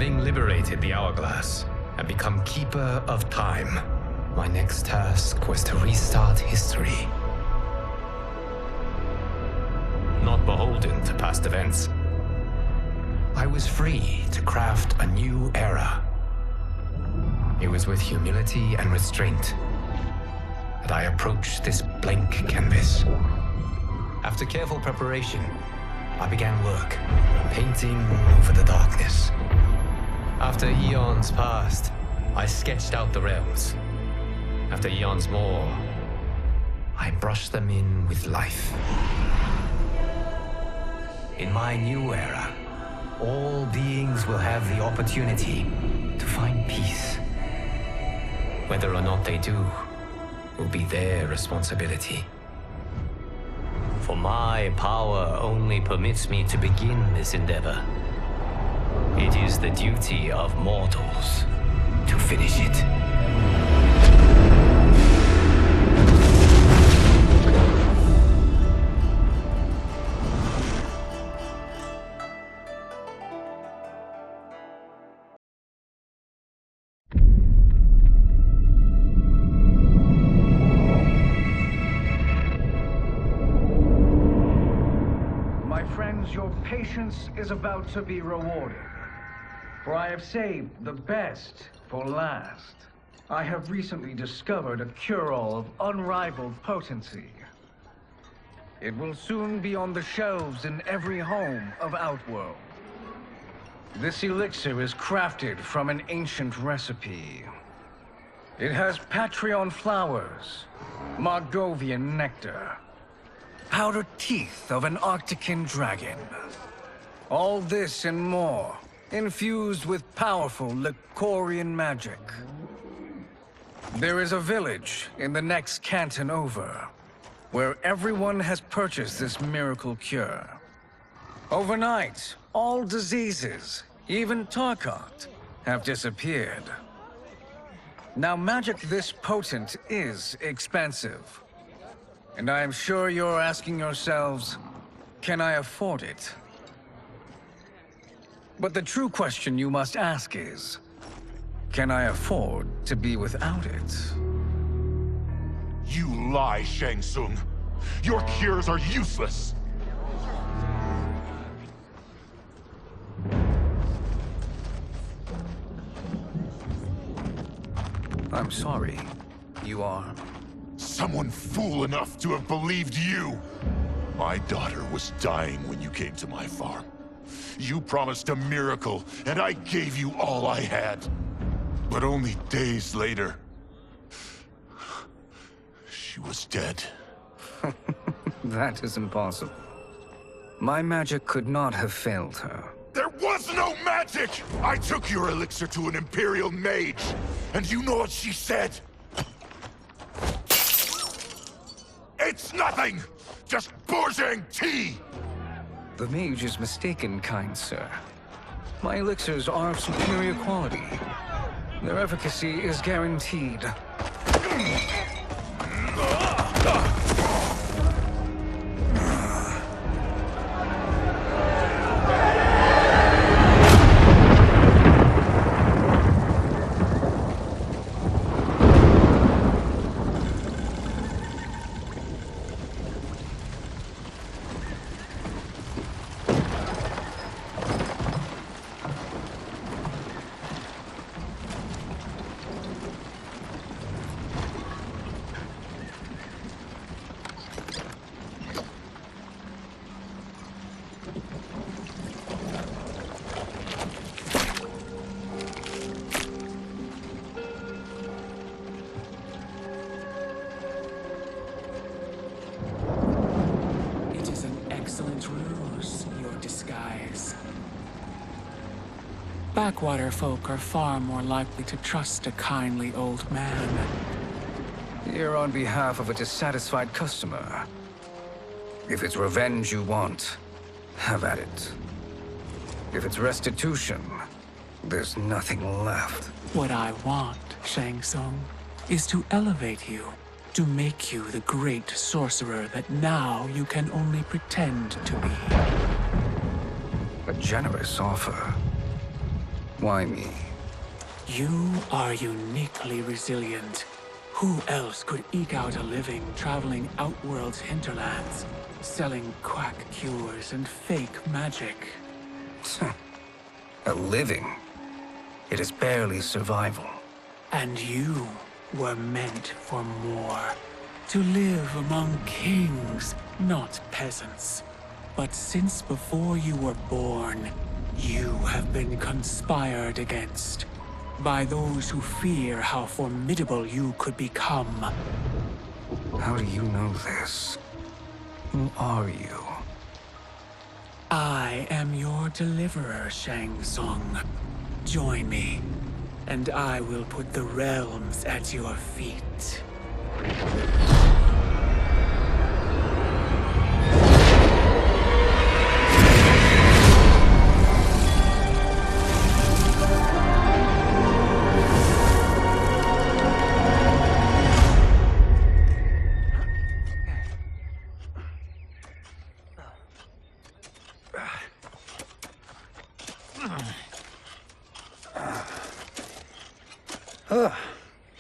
Having liberated the Hourglass and become Keeper of Time, my next task was to restart history. Not beholden to past events, I was free to craft a new era. It was with humility and restraint that I approached this blank canvas. After careful preparation, I began work, painting over the darkness. After eons passed, I sketched out the realms. After eons more, I brushed them in with life. In my new era, all beings will have the opportunity to find peace. Whether or not they do will be their responsibility. For my power only permits me to begin this endeavor. It is the duty of mortals to finish it. Your patience is about to be rewarded, for I have saved the best for last. I have recently discovered a cure-all of unrivaled potency. It will soon be on the shelves in every home of Outworld. This elixir is crafted from an ancient recipe. It has Patreon flowers, Margovian nectar, powdered teeth of an Arctican dragon. All this and more, infused with powerful Lycorian magic. There is a village in the next canton over, where everyone has purchased this miracle cure. Overnight, all diseases, even Tarkat, have disappeared. Now, magic this potent is expensive. And I am sure you're asking yourselves, can I afford it? But the true question you must ask is, can I afford to be without it? You lie, Shang Tsung. Your cures are useless. I'm sorry. You are? Someone fool enough to have believed you! My daughter was dying when you came to my farm. You promised a miracle, and I gave you all I had. But only days later, she was dead. That is impossible. My magic could not have failed her. There was no magic! I took your elixir to an Imperial mage, and you know what she said? It's nothing! Just Bourgeois tea! The mage is mistaken, kind sir. My elixirs are of superior quality. Their efficacy is guaranteed. Backwater folk are far more likely to trust a kindly old man. Here on behalf of a dissatisfied customer. If it's revenge you want, have at it. If it's restitution, there's nothing left. What I want, Shang Tsung, is to elevate you, to make you the great sorcerer that now you can only pretend to be. A generous offer. Why me? You are uniquely resilient. Who else could eke out a living traveling Outworld's hinterlands, selling quack cures and fake magic? A living? It is barely survival. And you were meant for more. To live among kings, not peasants. But since before you were born, you have been conspired against by those who fear how formidable you could become. How do you know this? Who are you? I am your deliverer, Shang Tsung. Join me, and I will put the realms at your feet.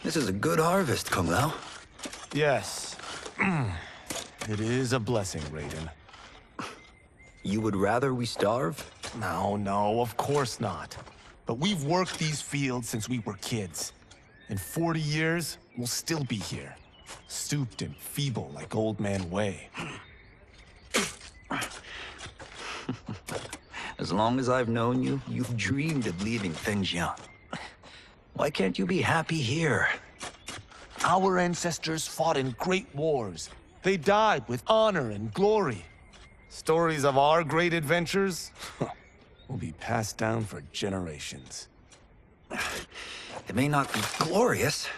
This is a good harvest, Kung Lao. Yes. It is a blessing, Raiden. You would rather we starve? No, of course not. But we've worked these fields since we were kids. In 40 years, we'll still be here. Stooped and feeble like Old Man Wei. As long as I've known you, you've dreamed of leaving Fengjian. Why can't you be happy here? Our ancestors fought in great wars. They died with honor and glory. Stories of our great adventures will be passed down for generations. It may not be glorious,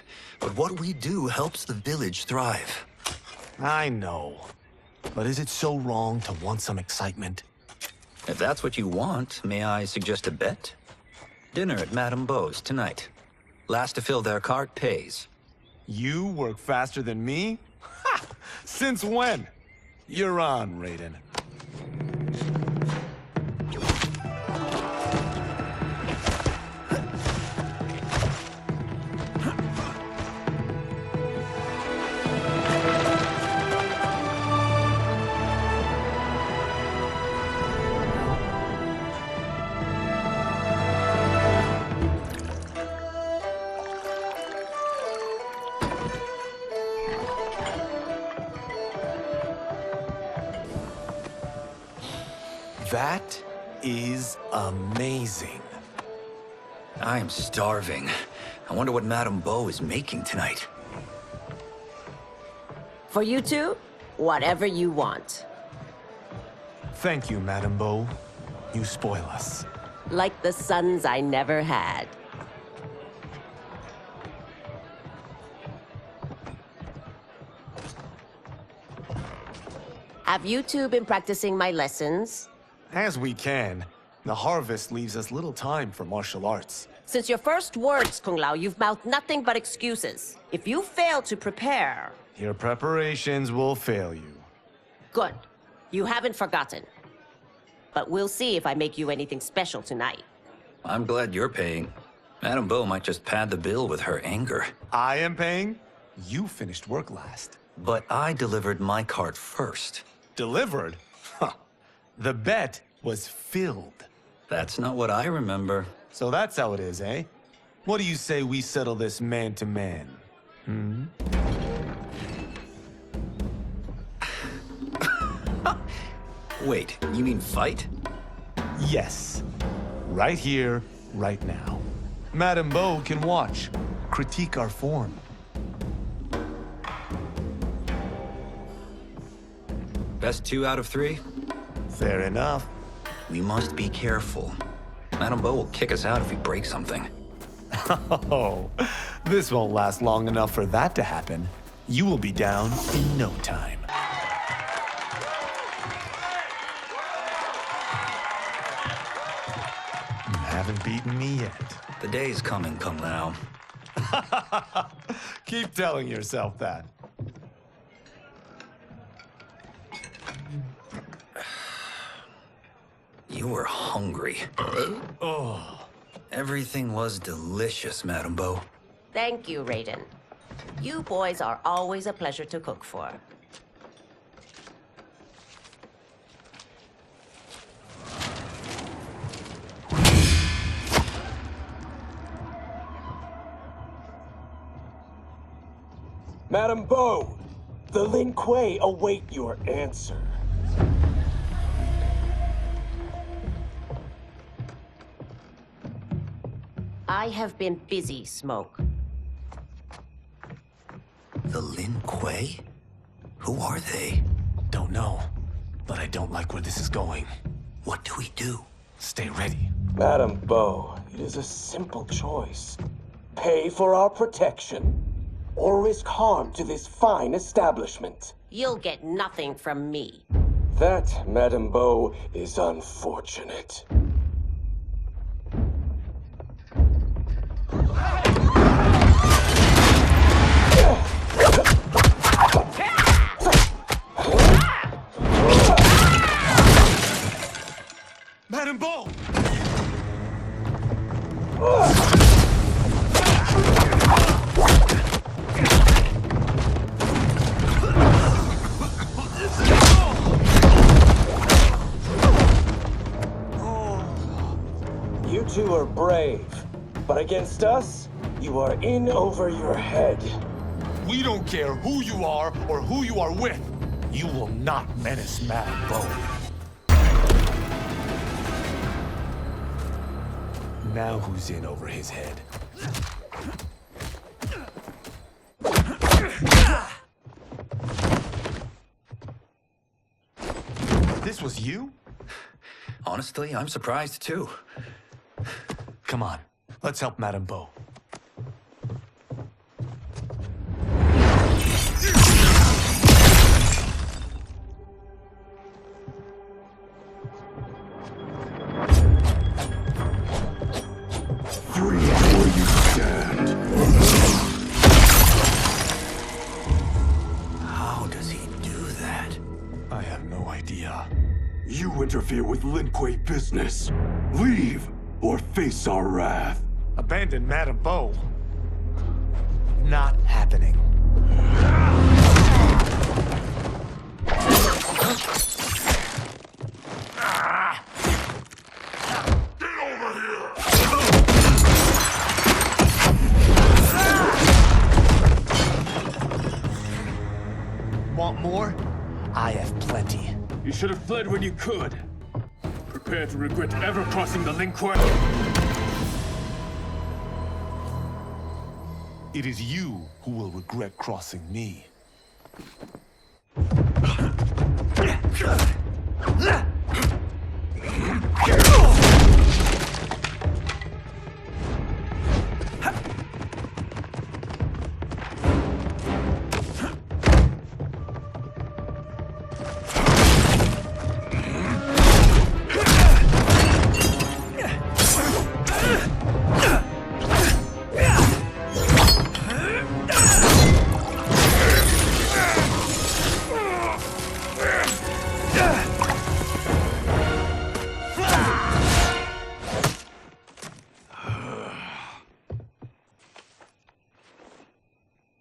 but what we do helps the village thrive. I know. But is it so wrong to want some excitement? If that's what you want, may I suggest a bet? Dinner at Madame Beau's tonight. Last to fill their cart pays. You work faster than me? Ha! Since when? You're on, Raiden. That is amazing. I am starving. I wonder what Madame Beau is making tonight. For you two, whatever you want. Thank you, Madame Beau. You spoil us. Like the sons I never had. Have you two been practicing my lessons? As we can. The harvest leaves us little time for martial arts. Since your first words, Kung Lao, you've mouthed nothing but excuses. If you fail to prepare... Your preparations will fail you. Good. You haven't forgotten. But we'll see if I make you anything special tonight. I'm glad you're paying. Madame Beau might just pad the bill with her anger. I am paying? You finished work last. But I delivered my cart first. Delivered? Huh. The bet was filled. That's not what I remember. So that's how it is, eh? What do you say we settle this man to man? Hmm? Wait, you mean fight? Yes. Right here, right now. Madame Beau can watch, critique our form. Best 2 out of 3? Fair enough. We must be careful. Madame Beau will kick us out if we break something. Oh, this won't last long enough for that to happen. You will be down in no time. You haven't beaten me yet. The day's coming, Kung Lao. Keep telling yourself that. You were hungry. Oh. Everything was delicious, Madame Beau. Thank you, Raiden. You boys are always a pleasure to cook for. Madame Beau, the Lin Kuei await your answer. I have been busy, Smoke. The Lin Kuei? Who are they? Don't know, but I don't like where this is going. What do we do? Stay ready. Madame Beau, it is a simple choice. Pay for our protection, or risk harm to this fine establishment. You'll get nothing from me. That, Madame Beau, is unfortunate. Madame Beau! You two are brave, but against us, you are in over your head. We don't care who you are or who you are with. You will not menace Madame Beau. Now who's in over his head? This was you? Honestly, I'm surprised too. Come on, let's help Madame Beau. Free where you stand. How does he do that? I have no idea. You interfere with Lin Kuei business. Leave, or face our wrath. Abandon Madame Beau? Not happening. Want more? I have plenty. You should have fled when you could. Prepare to regret ever crossing the Lin Kuei. It is you who will regret crossing me.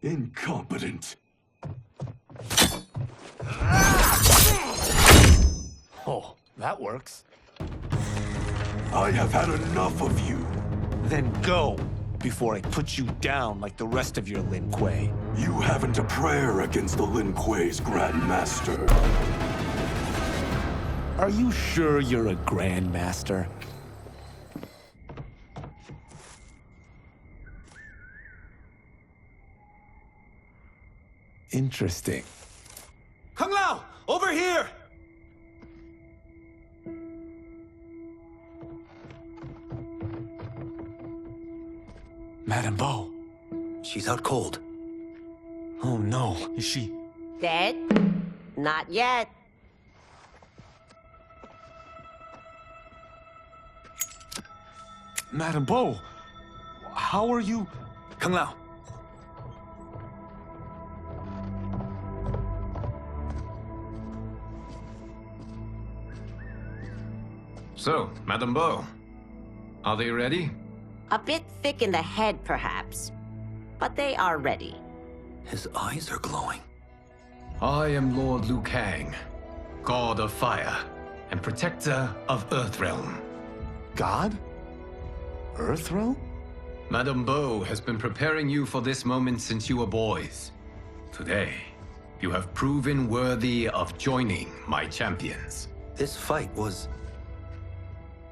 Incompetent. Oh, that works. I have had enough of you. Then go, before I put you down like the rest of your Lin Kuei. You haven't a prayer against the Lin Kuei's Grand Master. Are you sure you're a Grandmaster? Interesting. Kung Lao, over here! Madame Beau. She's out cold. Oh no, is she? Dead? Not yet. Madame Beau, how are you? Kung Lao. So, Madame Beau, are they ready? A bit thick in the head, perhaps. But they are ready. His eyes are glowing. I am Lord Liu Kang, God of Fire and Protector of Earthrealm. God? Earthrealm? Madame Bo has been preparing you for this moment since you were boys. Today, you have proven worthy of joining my champions. This fight was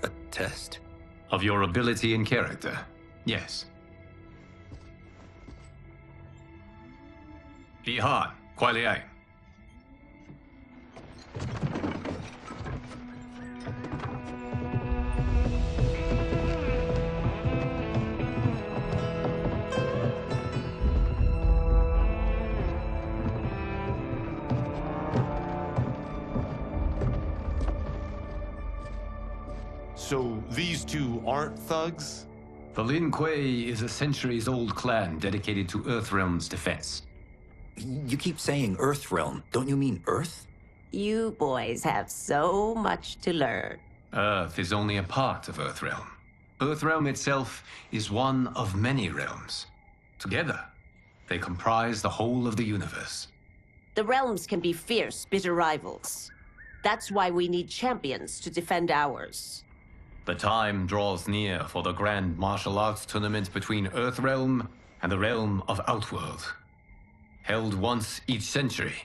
a test? Of your ability and character, yes. Li Han, Kuai Liang. So these two aren't thugs? The Lin Kuei is a centuries-old clan dedicated to Earthrealm's defense. You keep saying Earthrealm. Don't you mean Earth? You boys have so much to learn. Earth is only a part of Earthrealm. Earthrealm itself is one of many realms. Together, they comprise the whole of the universe. The realms can be fierce, bitter rivals. That's why we need champions to defend ours. The time draws near for the grand martial arts tournament between Earthrealm and the realm of Outworld. Held once each century,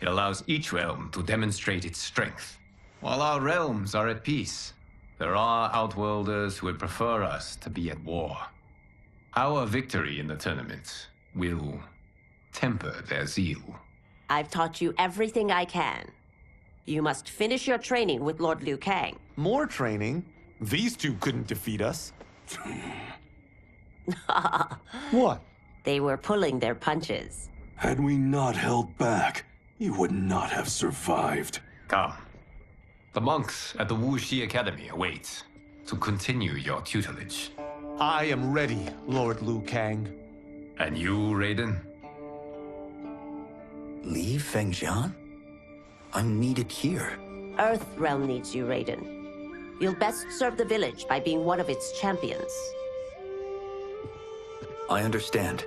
it allows each realm to demonstrate its strength. While our realms are at peace, there are Outworlders who would prefer us to be at war. Our victory in the tournament will temper their zeal. I've taught you everything I can. You must finish your training with Lord Liu Kang. More training? These two couldn't defeat us. What? They were pulling their punches. Had we not held back, you would not have survived. Come. The monks at the Wuxi Academy await to continue your tutelage. I am ready, Lord Liu Kang. And you, Raiden? Li Fengjian? I'm needed here. Earthrealm needs you, Raiden. You'll best serve the village by being one of its champions. I understand.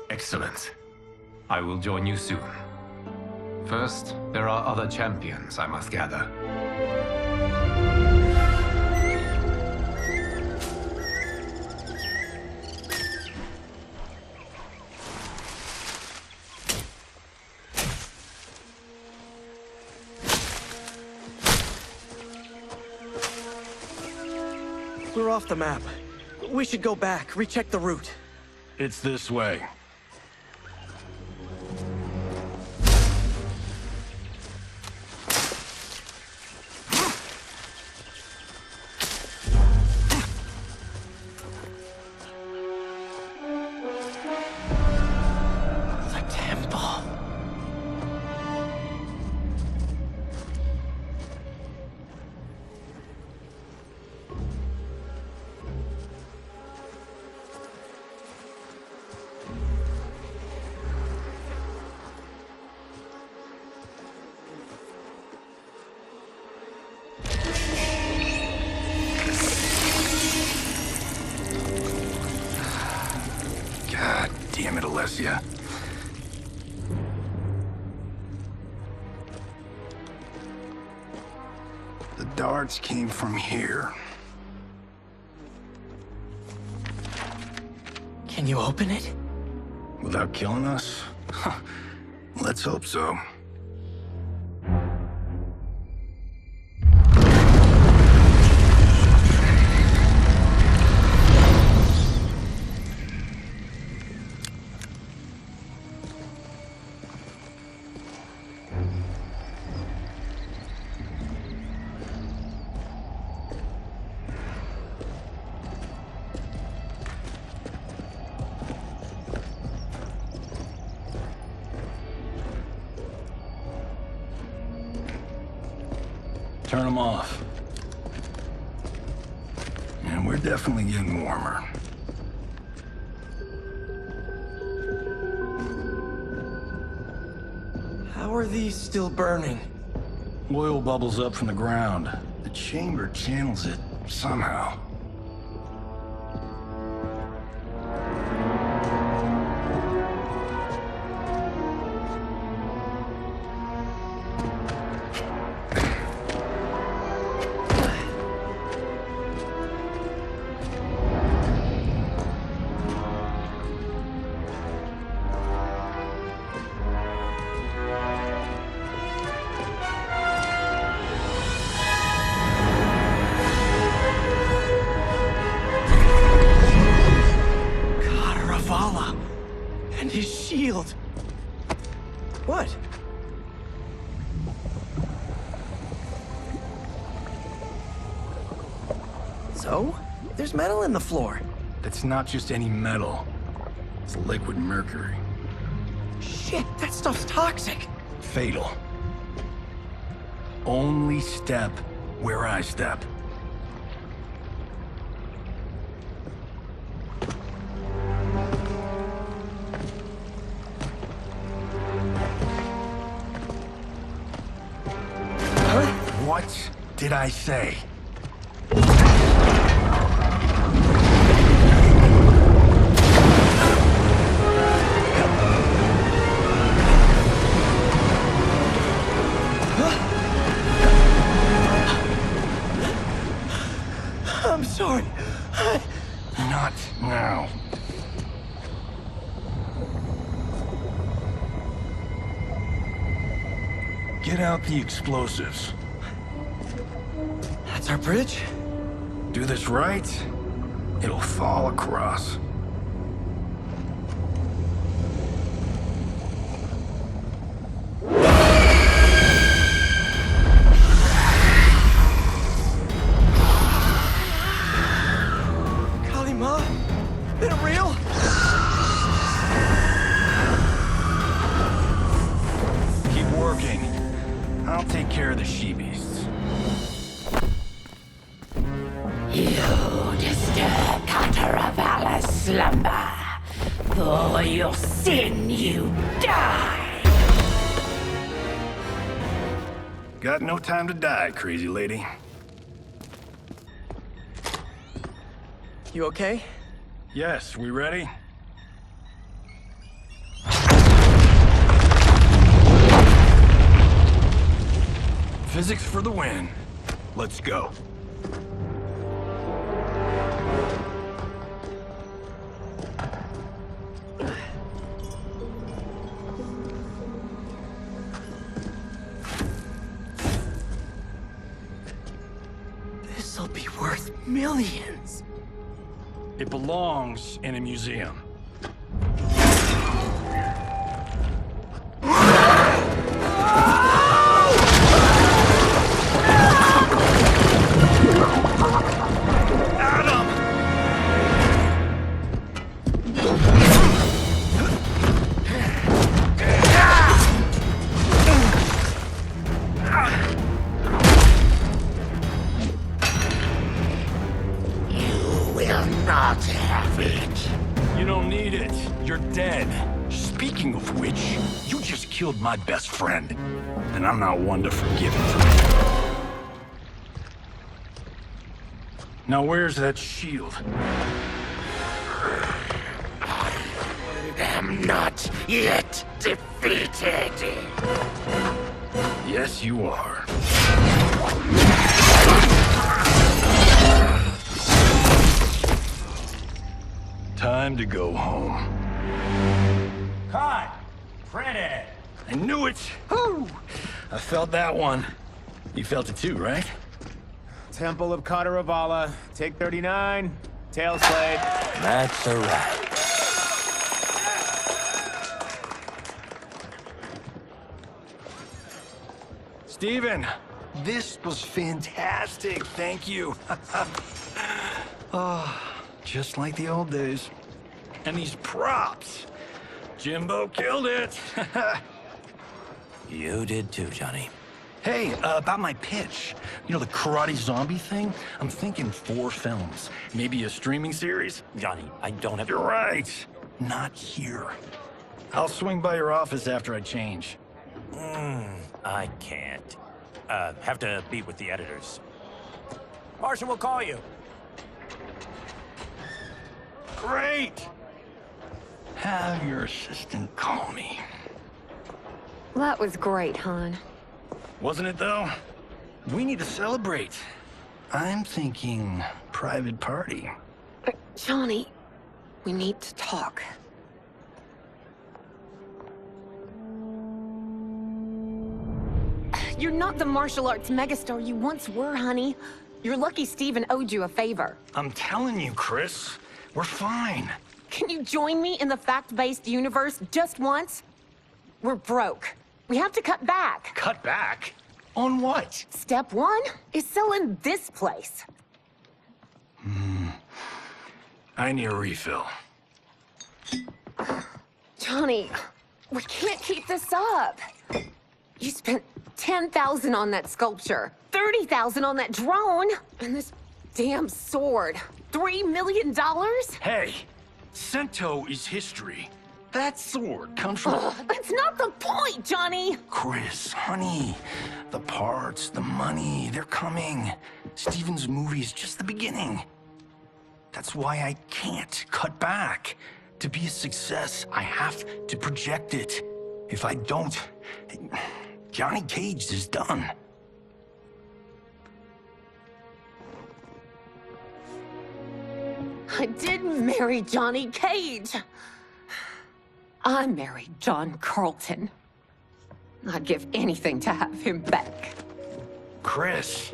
Excellent. I will join you soon. First, there are other champions I must gather. We're off the map. We should go back, recheck the route. It's this way. The temple. God damn it, Alessia. The darts came from here. Can you open it? Without killing us? Huh. Let's hope so. Turn them off. And we're definitely getting warmer. How are these still burning? Oil bubbles up from the ground. The chamber channels it somehow. What? So? There's metal in the floor. It's not just any metal. It's liquid mercury. Shit, that stuff's toxic. Fatal. Only step where I step. What did I say? I'm sorry. Not now. Get out the explosives. That's our bridge? Do this right, it'll fall across. Kalima? Been it real? Keep working. I'll take care of the she-beasts. You disturb Cataravalla's slumber. For your sin, you die! Got no time to die, crazy lady. You okay? Yes, we ready? Physics for the win. Let's go. This'll be worth millions. It belongs in a museum. Not have it. You don't need it. You're dead. Speaking of which, you just killed my best friend. And I'm not one to forgive it. Now where's that shield? I'm not yet defeated. Yes, you are. Time to go home. Cut! Printed! I knew it! Woo! I felt that one. You felt it too, right? Temple of Kataravala, take 39, tail slate. That's a wrap. Steven, this was fantastic. Thank you. Oh, just like the old days. And these props. Jimbo killed it. You did too, Johnny. Hey, about my pitch. You know, the karate zombie thing? I'm thinking 4 films. Maybe a streaming series? Johnny, I don't have... You're right. Not here. I'll swing by your office after I change. I can't. Have to meet with the editors. Marshall will call you. Great! Have your assistant call me. That was great, hon. Wasn't it, though? We need to celebrate. I'm thinking private party. Johnny, we need to talk. You're not the martial arts megastar you once were, honey. You're lucky Steven owed you a favor. I'm telling you, Chris. We're fine. Can you join me in the fact-based universe just once? We're broke. We have to cut back. Cut back? On what? Step one is selling this place. I need a refill. Johnny, we can't keep this up. You spent $10,000 on that sculpture, $30,000 on that drone, and this damn sword. $3 million? Hey, Sento is history. That sword comes from... That's not the point, Johnny! Chris, honey, the parts, the money, they're coming. Steven's movie is just the beginning. That's why I can't cut back. To be a success, I have to project it. If I don't, Johnny Cage is done. I didn't marry Johnny Cage. I married John Carlton. I'd give anything to have him back. Chris,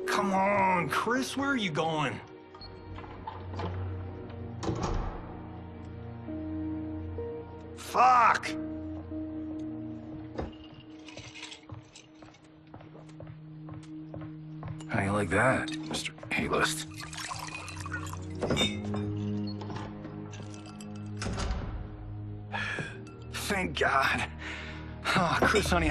come on, Chris, where are you going? Fuck! How you like that, Mr. A-list? Thank God. Oh, Chris, honey,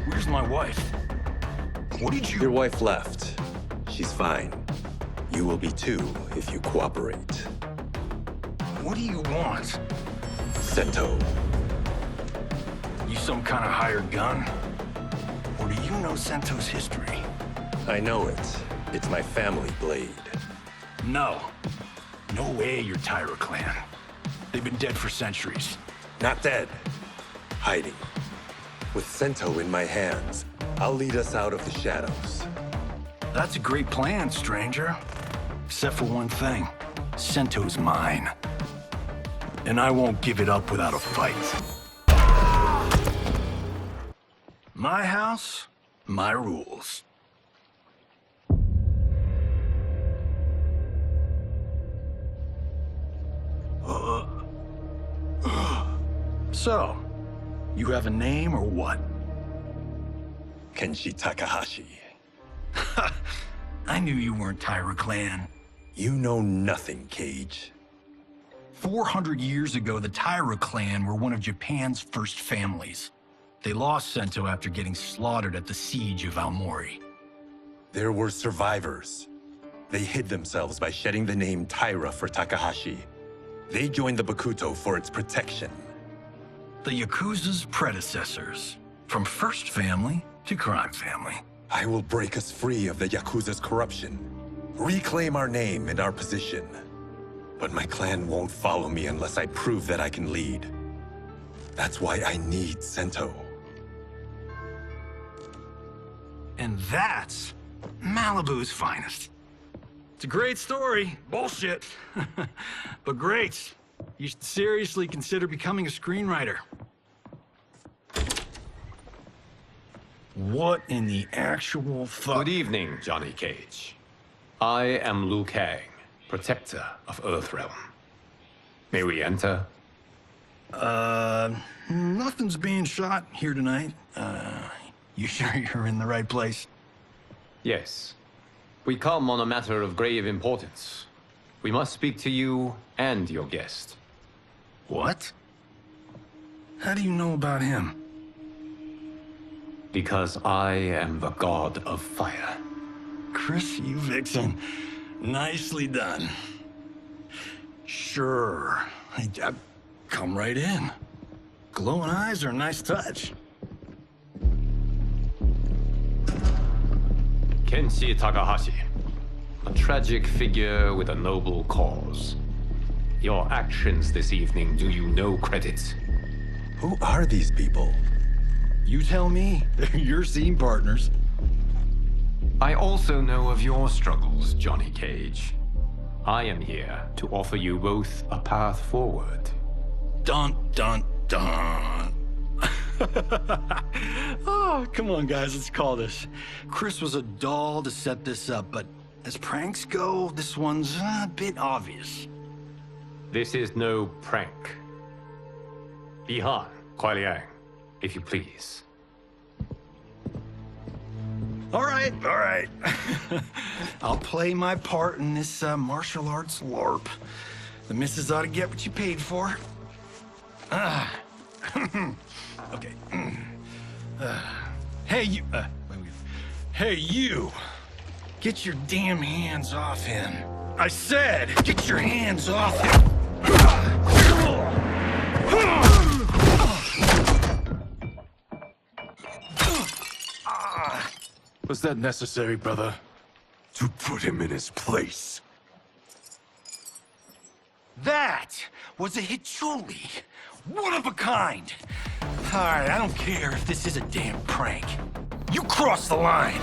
Where's my wife? What did you... Your wife left. She's fine. You will be too if you cooperate. What do you want? Sento. You some kind of hired gun? Or do you know Sento's history? I know it. It's my family blade. No. No way you're Tyra clan. They've been dead for centuries. Not dead. Hiding. With Sento in my hands, I'll lead us out of the shadows. That's a great plan, stranger. Except for one thing. Sento's mine. And I won't give it up without a fight. My house, my rules. So, you have a name or what? Kenshi Takahashi. I knew you weren't Tyra clan. You know nothing, Cage. 400 years ago, the Tyra clan were one of Japan's first families. They lost Sento after getting slaughtered at the siege of Aomori. There were survivors. They hid themselves by shedding the name Tyra for Takahashi. They joined the Bakuto for its protection. The Yakuza's predecessors. From first family to crime family. I will break us free of the Yakuza's corruption. Reclaim our name and our position. But my clan won't follow me unless I prove that I can lead. That's why I need Sento. And that's Malibu's finest. It's a great story. Bullshit. But great. You should seriously consider becoming a screenwriter. What in the actual fuck? Good evening, Johnny Cage. I am Liu Kang, protector of Earthrealm. May we enter? Nothing's being shot here tonight. You sure you're in the right place? Yes. We come on a matter of grave importance. We must speak to you and your guest. What? How do you know about him? Because I am the god of fire. Chris, you vixen. Nicely done. Sure. I come right in. Glowing eyes are a nice touch. Kenshi Takahashi. A tragic figure with a noble cause. Your actions this evening do you no credit. Who are these people? You tell me. They're your scene partners. I also know of your struggles, Johnny Cage. I am here to offer you both a path forward. Dun, dun, dun. Oh, come on, guys, let's call this. Chris was a doll to set this up, but As pranks go, this one's a bit obvious. This is no prank. Bihan, Kuai Liang, if you please. All right. I'll play my part in this martial arts LARP. The missus ought to get what you paid for. Okay. Hey, you... Hey, you! Get your damn hands off him. I said, get your hands off him! Was that necessary, brother? To put him in his place. That was a Hichuli. One of a kind. All right, I don't care if this is a damn prank. You crossed the line.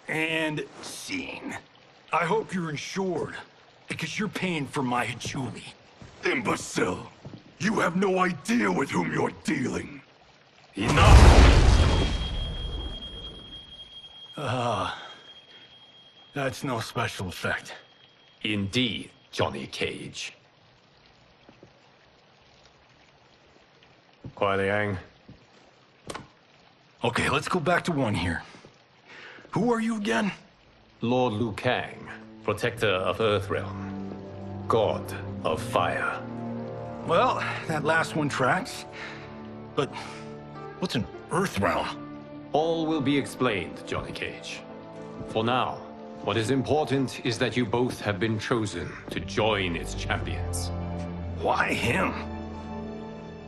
And scene. I hope you're insured, because you're paying for my Hichuli. Imbecile! You have no idea with whom you're dealing. Enough! That's no special effect. Indeed, Johnny Cage. Kuai Liang. Okay, let's go back to one here. Who are you again? Lord Liu Kang, protector of Earthrealm, god of fire. Well, that last one tracks. But what's an Earthrealm? All will be explained, Johnny Cage. For now, what is important is that you both have been chosen to join its champions. Why him?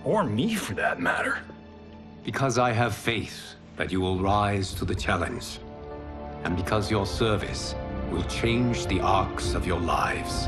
Or me, for that matter. Because I have faith that you will rise to the challenge. And because your service will change the arcs of your lives.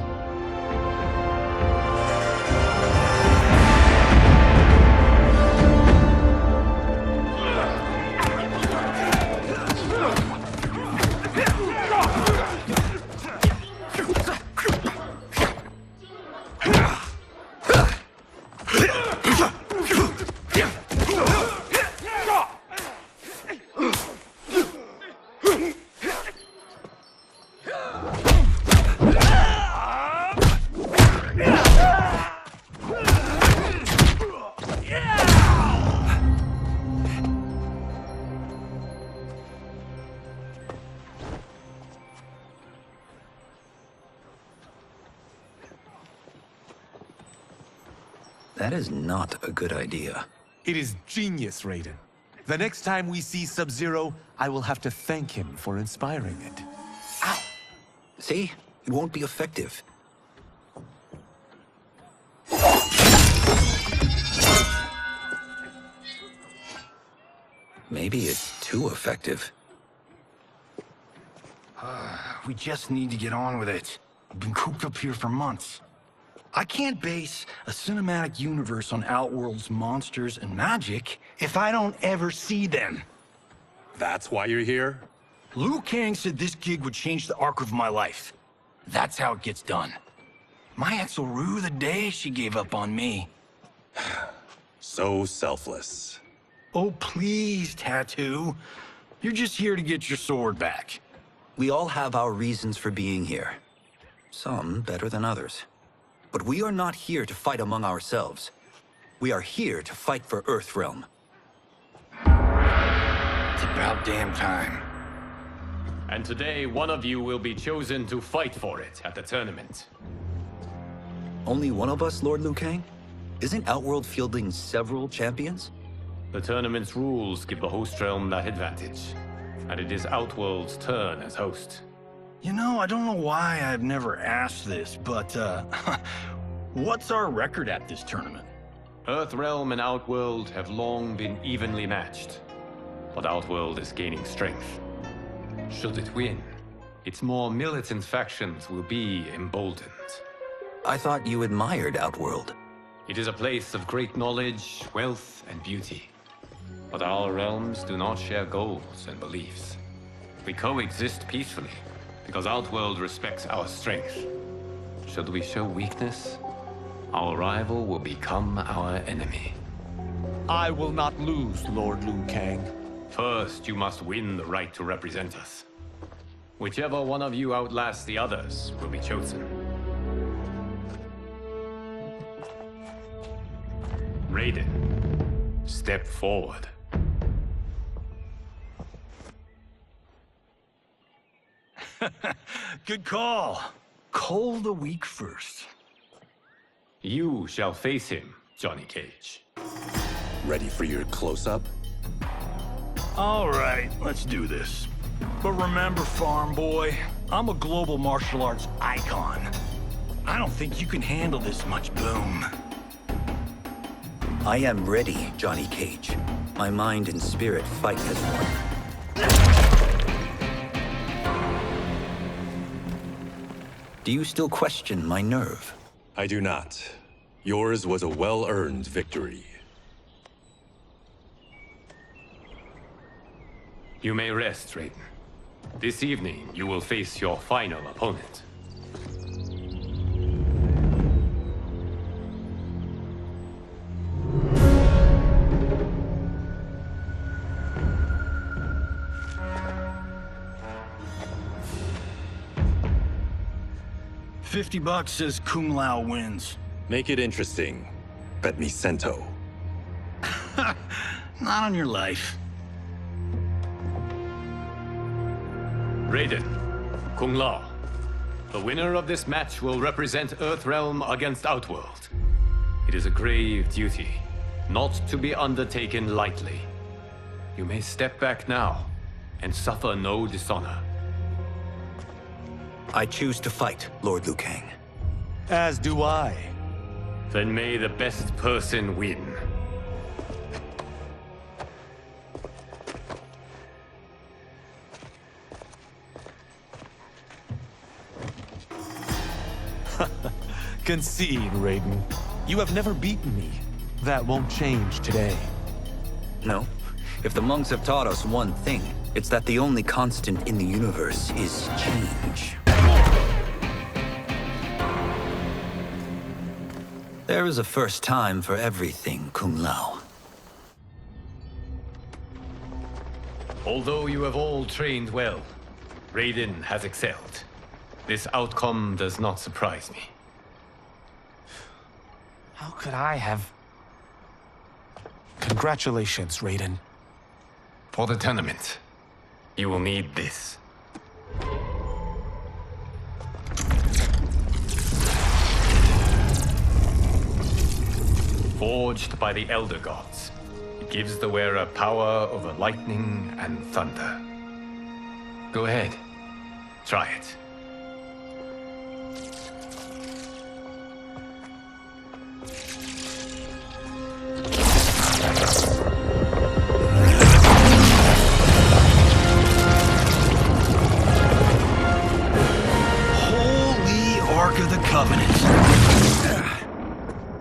That is not a good idea. It is genius, Raiden. The next time we see Sub-Zero, I will have to thank him for inspiring it. Ow! See? It won't be effective. Maybe it's too effective. We just need to get on with it. I've been cooped up here for months. I can't base a cinematic universe on Outworld's monsters and magic if I don't ever see them. That's why you're here? Liu Kang said this gig would change the arc of my life. That's how it gets done. My ex will rue the day she gave up on me. So selfless. Oh, please, Tattoo. You're just here to get your sword back. We all have our reasons for being here. Some better than others. But we are not here to fight among ourselves. We are here to fight for Earthrealm. It's about damn time. And today, one of you will be chosen to fight for it at the tournament. Only one of us, Lord Liu Kang? Isn't Outworld fielding several champions? The tournament's rules give the host realm that advantage. And it is Outworld's turn as host. You know, I don't know why I've never asked this, but, what's our record at this tournament? Earthrealm and Outworld have long been evenly matched. But Outworld is gaining strength. Should it win, its more militant factions will be emboldened. I thought you admired Outworld. It is a place of great knowledge, wealth, and beauty. But our realms do not share goals and beliefs. We coexist peacefully, because Outworld respects our strength. Should we show weakness, our rival will become our enemy. I will not lose, Lord Liu Kang. First, you must win the right to represent us. Whichever one of you outlasts the others will be chosen. Raiden, step forward. Good call. Cole the weak first. You shall face him, Johnny Cage. Ready for your close-up? All right, let's do this. But remember, farm boy, I'm a global martial arts icon. I don't think you can handle this much boom. I am ready, Johnny Cage. My mind and spirit fight as one. Do you still question my nerve? I do not. Yours was a well-earned victory. You may rest, Raiden. This evening, you will face your final opponent. $50 says Kung Lao wins. Make it interesting. Bet me cento. Not on your life. Raiden, Kung Lao. The winner of this match will represent Earthrealm against Outworld. It is a grave duty, not to be undertaken lightly. You may step back now and suffer no dishonor. I choose to fight, Lord Liu Kang. As do I. Then may the best person win. Concede, Raiden. You have never beaten me. That won't change today. No. If the monks have taught us one thing, it's that the only constant in the universe is change. There is a first time for everything, Kung Lao. Although you have all trained well, Raiden has excelled. This outcome does not surprise me. How could I have... Congratulations, Raiden. For the tournament, you will need this. Forged by the Elder Gods, it gives the wearer power over lightning and thunder. Go ahead, try it. Holy Ark of the Covenant.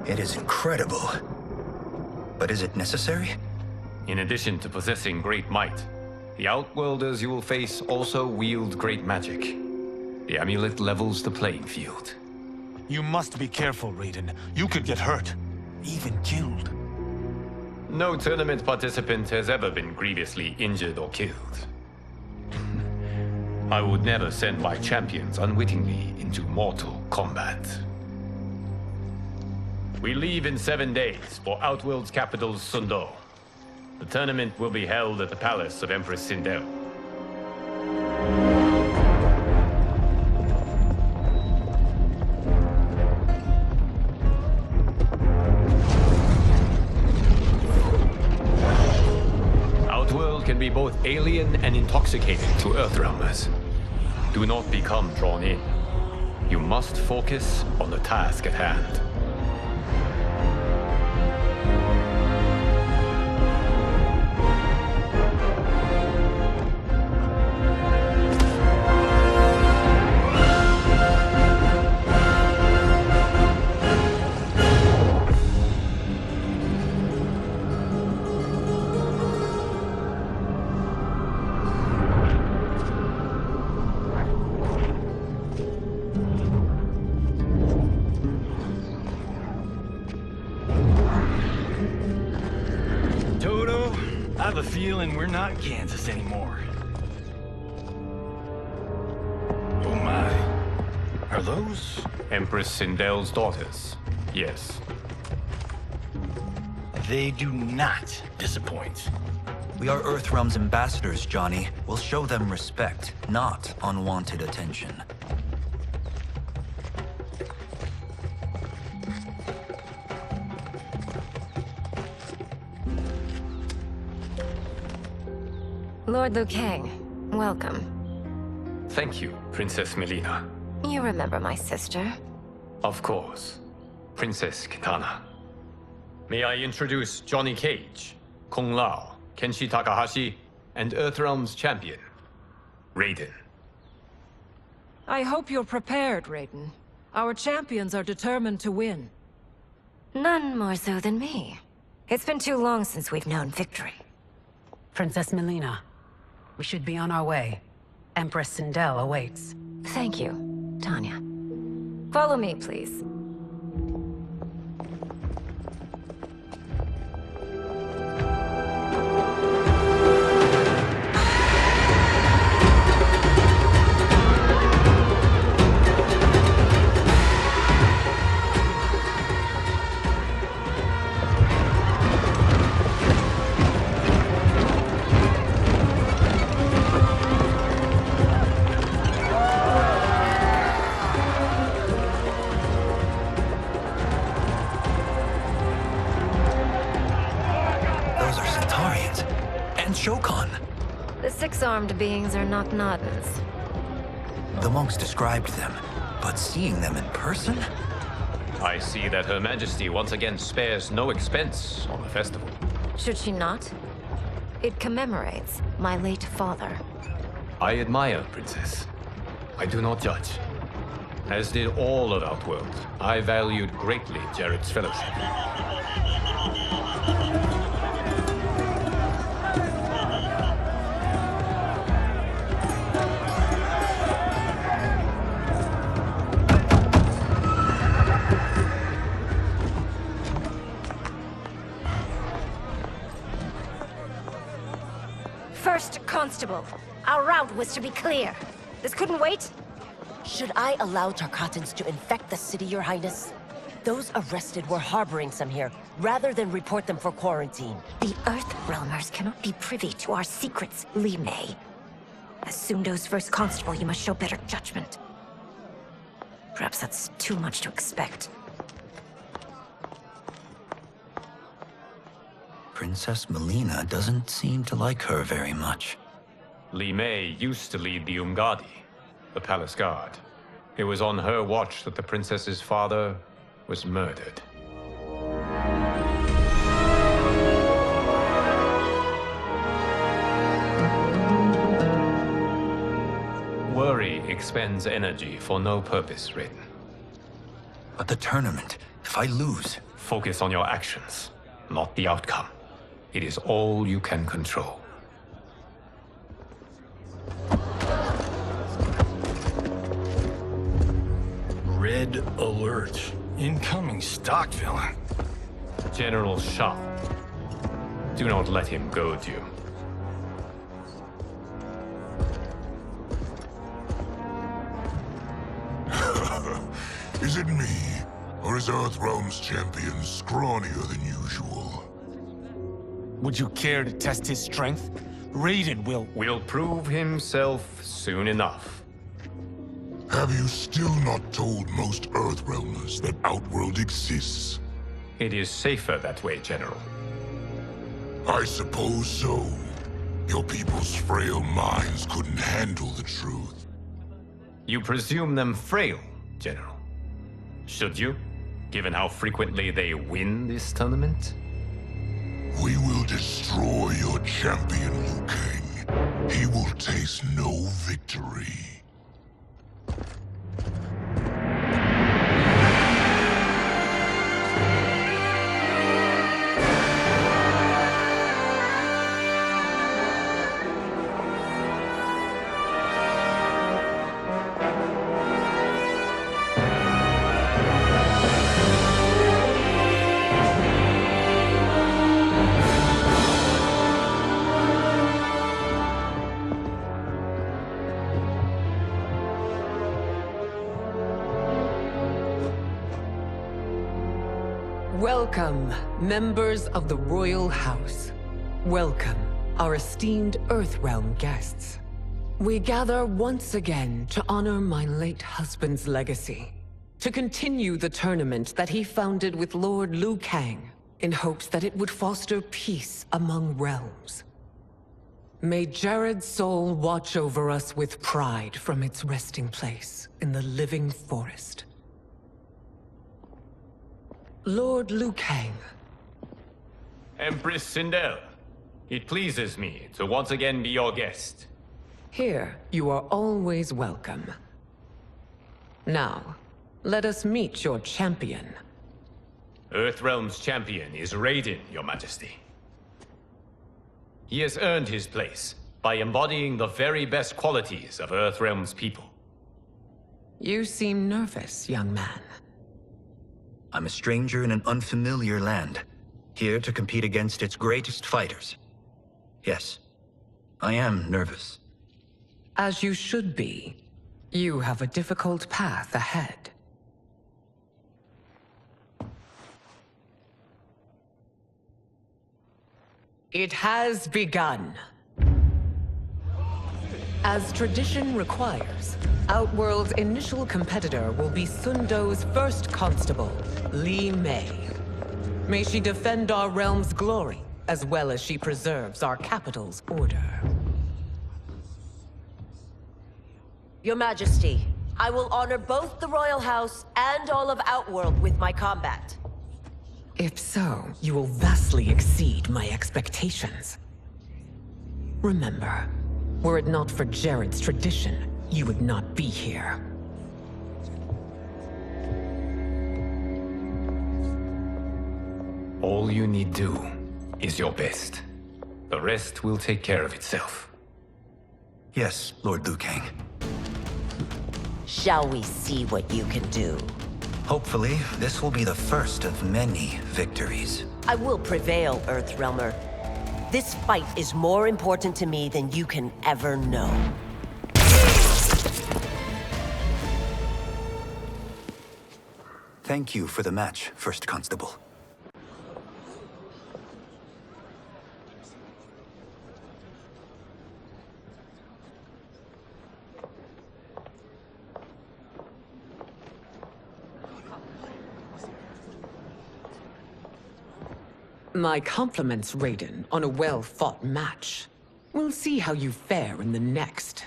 It is incredible. But is it necessary? In addition to possessing great might, the Outworlders you will face also wield great magic. The amulet levels the playing field. You must be careful, Raiden. You could get hurt. Even killed. No tournament participant has ever been grievously injured or killed. I would never send my champions unwittingly into Mortal Kombat. We leave in 7 days for Outworld's capital, Sundo. The tournament will be held at the palace of Empress Sindel. Outworld can be both alien and intoxicating to Earthrealmers. Do not become drawn in. You must focus on the task at hand. have a feeling we're not in Kansas anymore. Oh my. Are those? Empress Sindel's daughters. Yes. They do not disappoint. We are Earthrealm's ambassadors, Johnny. We'll show them respect, not unwanted attention. Lord Liu Kang, welcome. Thank you, Princess Melina. You remember my sister? Of course. Princess Kitana. May I introduce Johnny Cage, Kung Lao, Kenshi Takahashi, and Earthrealm's champion, Raiden. I hope you're prepared, Raiden. Our champions are determined to win. None more so than me. It's been too long since we've known victory. Princess Melina, we should be on our way. Empress Sindel awaits. Thank you, Tanya. Follow me, please. The six-armed beings are not Nodens. The monks described them, but seeing them in person? I see that Her Majesty once again spares no expense on the festival. Should she not? It commemorates my late father. I admire, Princess. I do not judge. As did all of Outworld, I valued greatly Jared's fellowship. First Constable, our route was to be clear. This couldn't wait? Should I allow Tarkatans to infect the city, Your Highness? Those arrested were harboring some here, rather than report them for quarantine. The Earthrealmers cannot be privy to our secrets, Li Mei. As Sundo's first constable, you must show better judgment. Perhaps that's too much to expect. Princess Melina doesn't seem to like her very much. Li Mei used to lead the Umgadi, the palace guard. It was on her watch that the princess's father was murdered. Worry expends energy for no purpose, Raiden. But the tournament, if I lose... Focus on your actions, not the outcome. It is all you can control. Red alert. Incoming stock villain. General Shao. Do not let him goad you. Is it me? Or is Earthrealm's champion scrawnier than usual? Would you care to test his strength? Raiden will prove himself soon enough. Have you still not told most Earthrealmers that Outworld exists? It is safer that way, General. I suppose so. Your people's frail minds couldn't handle the truth. You presume them frail, General. Should you, given how frequently they win this tournament? We will destroy your champion, Liu Kang. He will taste no victory. Welcome, members of the Royal House. Welcome, our esteemed Earthrealm guests. We gather once again to honor my late husband's legacy, to continue the tournament that he founded with Lord Liu Kang, in hopes that it would foster peace among realms. May Jared's soul watch over us with pride from its resting place in the living forest. Lord Liu Kang. Empress Sindel, it pleases me to once again be your guest. Here, you are always welcome. Now, let us meet your champion. Earthrealm's champion is Raiden, Your Majesty. He has earned his place by embodying the very best qualities of Earthrealm's people. You seem nervous, young man. I'm a stranger in an unfamiliar land, here to compete against its greatest fighters. Yes, I am nervous. As you should be. You have a difficult path ahead. It has begun. As tradition requires, Outworld's initial competitor will be Sundo's first constable, Li Mei. May she defend our realm's glory, as well as she preserves our capital's order. Your Majesty, I will honor both the Royal House and all of Outworld with my combat. If so, you will vastly exceed my expectations. Remember, were it not for Jared's tradition, you would not be here. All you need do is your best. The rest will take care of itself. Yes, Lord Liu Kang. Shall we see what you can do? Hopefully, this will be the first of many victories. I will prevail, Earthrealmer. This fight is more important to me than you can ever know. Thank you for the match, First Constable. My compliments, Raiden, on a well-fought match. We'll see how you fare in the next.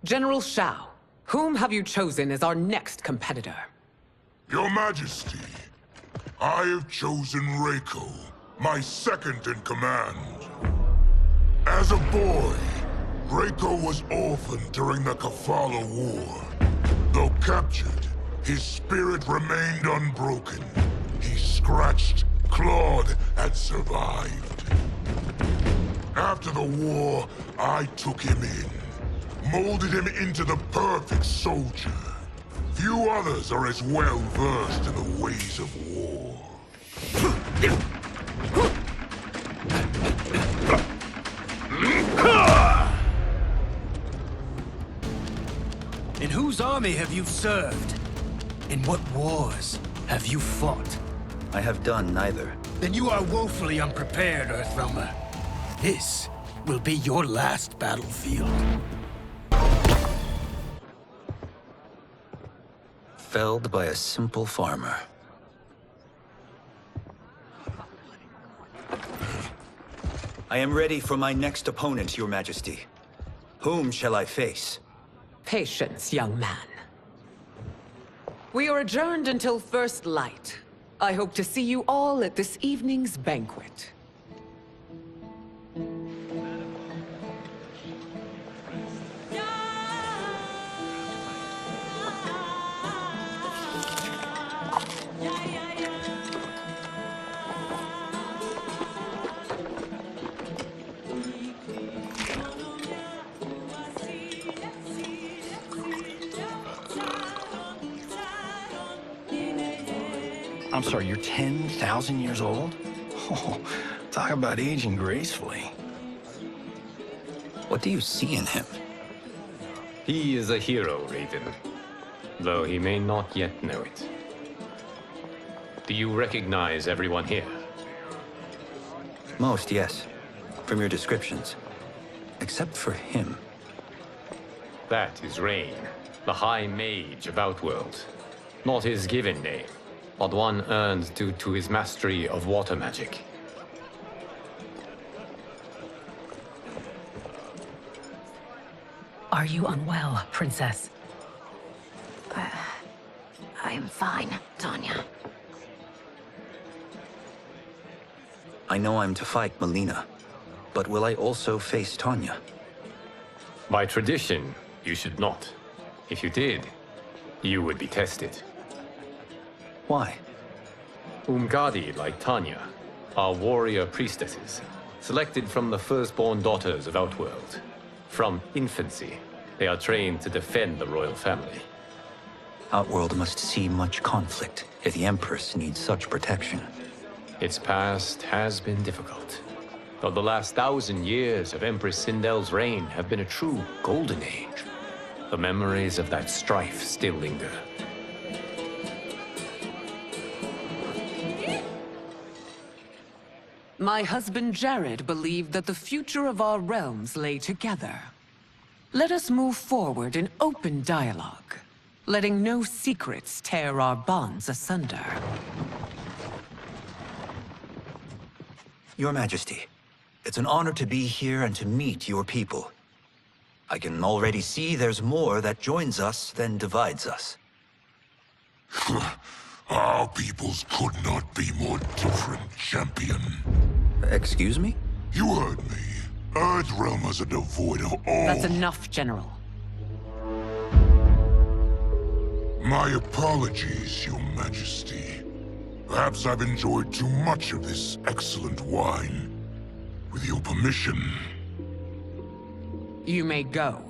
General Shao, whom have you chosen as our next competitor? Your Majesty, I have chosen Reiko, my second in command. As a boy, Reiko was orphaned during the Kafala War. Though captured, his spirit remained unbroken. He scratched, clawed, and survived. After the war, I took him in, molded him into the perfect soldier. Few others are as well versed in the ways of war. In whose army have you served? In what wars have you fought? I have done neither. Then you are woefully unprepared, Earthrealmer. This will be your last battlefield. Felled by a simple farmer. I am ready for my next opponent, Your Majesty. Whom shall I face? Patience, young man. We are adjourned until first light. I hope to see you all at this evening's banquet. I'm sorry, you're 10,000 years old? Oh, talk about aging gracefully. What do you see in him? He is a hero, Raiden. Though he may not yet know it. Do you recognize everyone here? Most, yes. From your descriptions. Except for him. That is Rain, the High Mage of Outworld. Not his given name, but one earned due to his mastery of water magic. Are you unwell, Princess? I am fine, Tanya. I know I'm to fight Melina, but will I also face Tanya? By tradition, you should not. If you did, you would be tested. Why? Umgadi, like Tanya, are warrior priestesses, selected from the firstborn daughters of Outworld. From infancy, they are trained to defend the royal family. Outworld must see much conflict if the Empress needs such protection. Its past has been difficult. Though the last 1,000 years of Empress Sindel's reign have been a true golden age, the memories of that strife still linger. My husband Jared believed that the future of our realms lay together. Let us move forward in open dialogue, letting no secrets tear our bonds asunder. Your Majesty, it's an honor to be here and to meet your people. I can already see there's more that joins us than divides us. Our peoples could not be more different, champion. Excuse me? You heard me. Earthrealmers are devoid of all... That's enough, General. My apologies, Your Majesty. Perhaps I've enjoyed too much of this excellent wine. With your permission... You may go.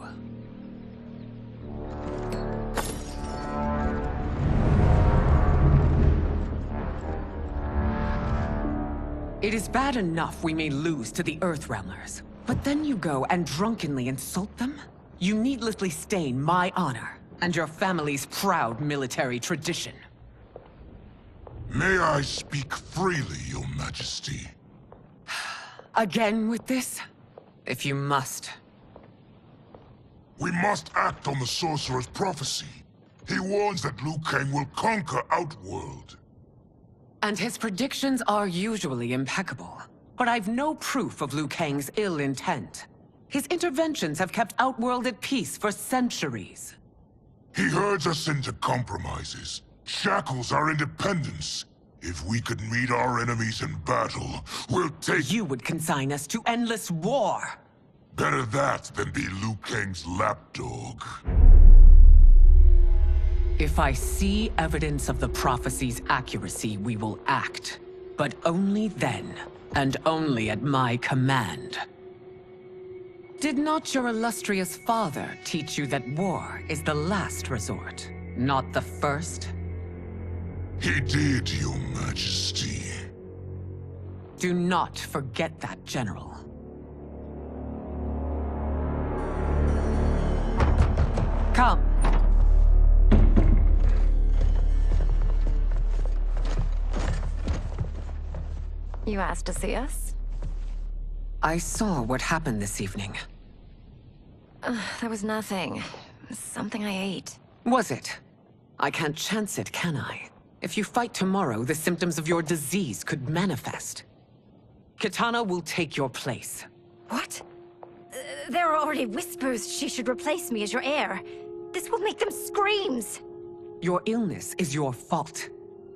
It is bad enough we may lose to the Earthrealmers, but then you go and drunkenly insult them? You needlessly stain my honor and your family's proud military tradition. May I speak freely, Your Majesty? Again with this? If you must. We must act on the Sorcerer's prophecy. He warns that Liu Kang will conquer Outworld. And his predictions are usually impeccable. But I've no proof of Liu Kang's ill intent. His interventions have kept Outworld at peace for centuries. He herds us into compromises, shackles our independence. If we could meet our enemies in battle, we'll take... You would consign us to endless war! Better that than be Liu Kang's lapdog. If I see evidence of the prophecy's accuracy, we will act. But only then, and only at my command. Did not your illustrious father teach you that war is the last resort, not the first? He did, Your Majesty. Do not forget that, General. Come. You asked to see us? I saw what happened this evening. There was nothing. Something I ate. Was it? I can't chance it, can I? If you fight tomorrow, the symptoms of your disease could manifest. Kitana will take your place. What? There are already whispers she should replace me as your heir. This will make them screams! Your illness is your fault.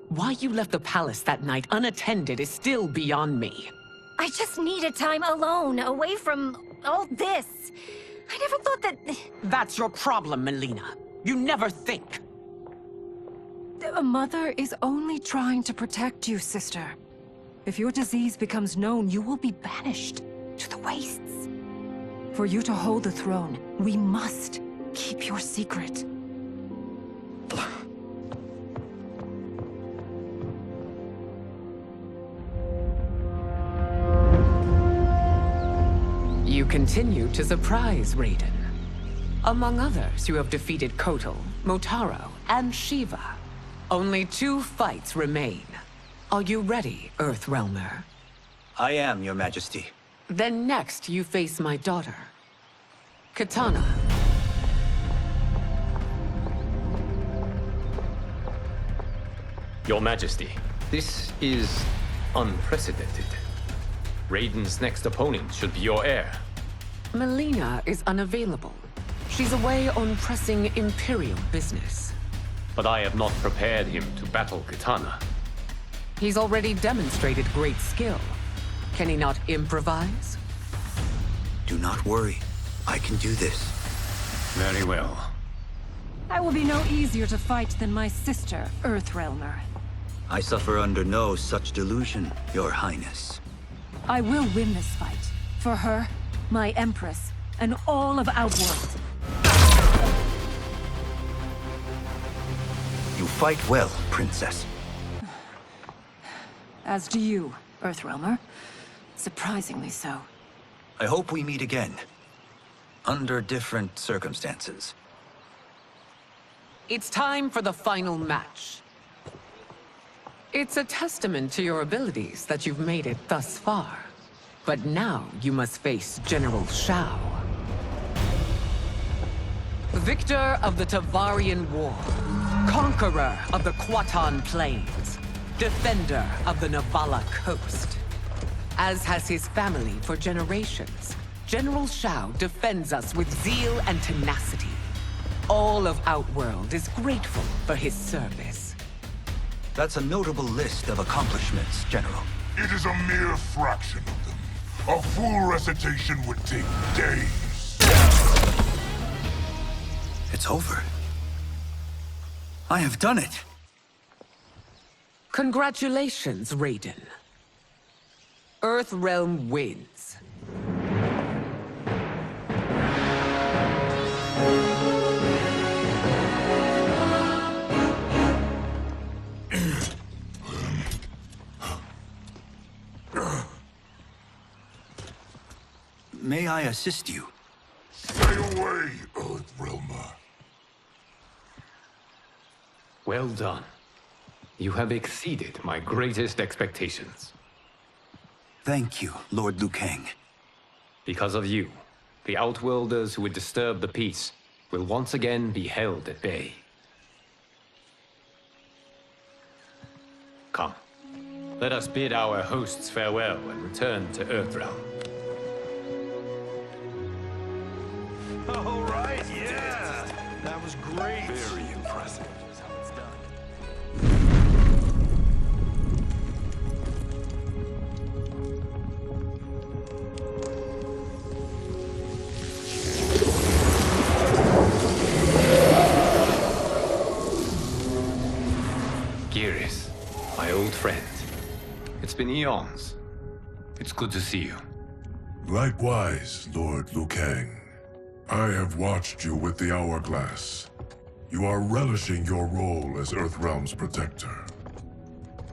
Why you left the palace that night unattended is still beyond me. I just needed time alone, away from all this. I never thought that... That's your problem, Melina. You never think. A mother is only trying to protect you, sister. If your disease becomes known, you will be banished to the wastes. For you to hold the throne, we must keep your secret. You continue to surprise Raiden. Among others, you have defeated Kotal, Motaro, and Shiva. Only 2 fights remain. Are you ready, Earthrealmer? I am, Your Majesty. Then next you face my daughter, Katana. Your Majesty, this is unprecedented. Raiden's next opponent should be your heir. Melina is unavailable. She's away on pressing Imperial business. But I have not prepared him to battle Katana. He's already demonstrated great skill. Can he not improvise? Do not worry. I can do this. Very well. I will be no easier to fight than my sister, Earthrealmer. I suffer under no such delusion, Your Highness. I will win this fight. For her, my Empress, and all of Outworld. You fight well, Princess. As do you, Earthrealmer. Surprisingly so. I hope we meet again. Under different circumstances. It's time for the final match. It's a testament to your abilities that you've made it thus far. But now you must face General Shao. Victor of the Tavarian War. Conqueror of the Kwatan Plains. Defender of the Navala Coast. As has his family for generations, General Shao defends us with zeal and tenacity. All of Outworld is grateful for his service. That's a notable list of accomplishments, General. It is a mere fraction of them. A full recitation would take days. It's over. I have done it. Congratulations, Raiden. Earthrealm wins. May I assist you? Stay away, Earthrealmer. Well done. You have exceeded my greatest expectations. Thank you, Lord Liu Kang. Because of you, the Outworlders who would disturb the peace will once again be held at bay. Come, let us bid our hosts farewell and return to Earthrealm. All right, yeah. That was great. Very impressive. Here's how it's done. Geras, my old friend. It's been eons. It's good to see you. Likewise, Lord Liu Kang. I have watched you with the Hourglass. You are relishing your role as Earthrealm's protector.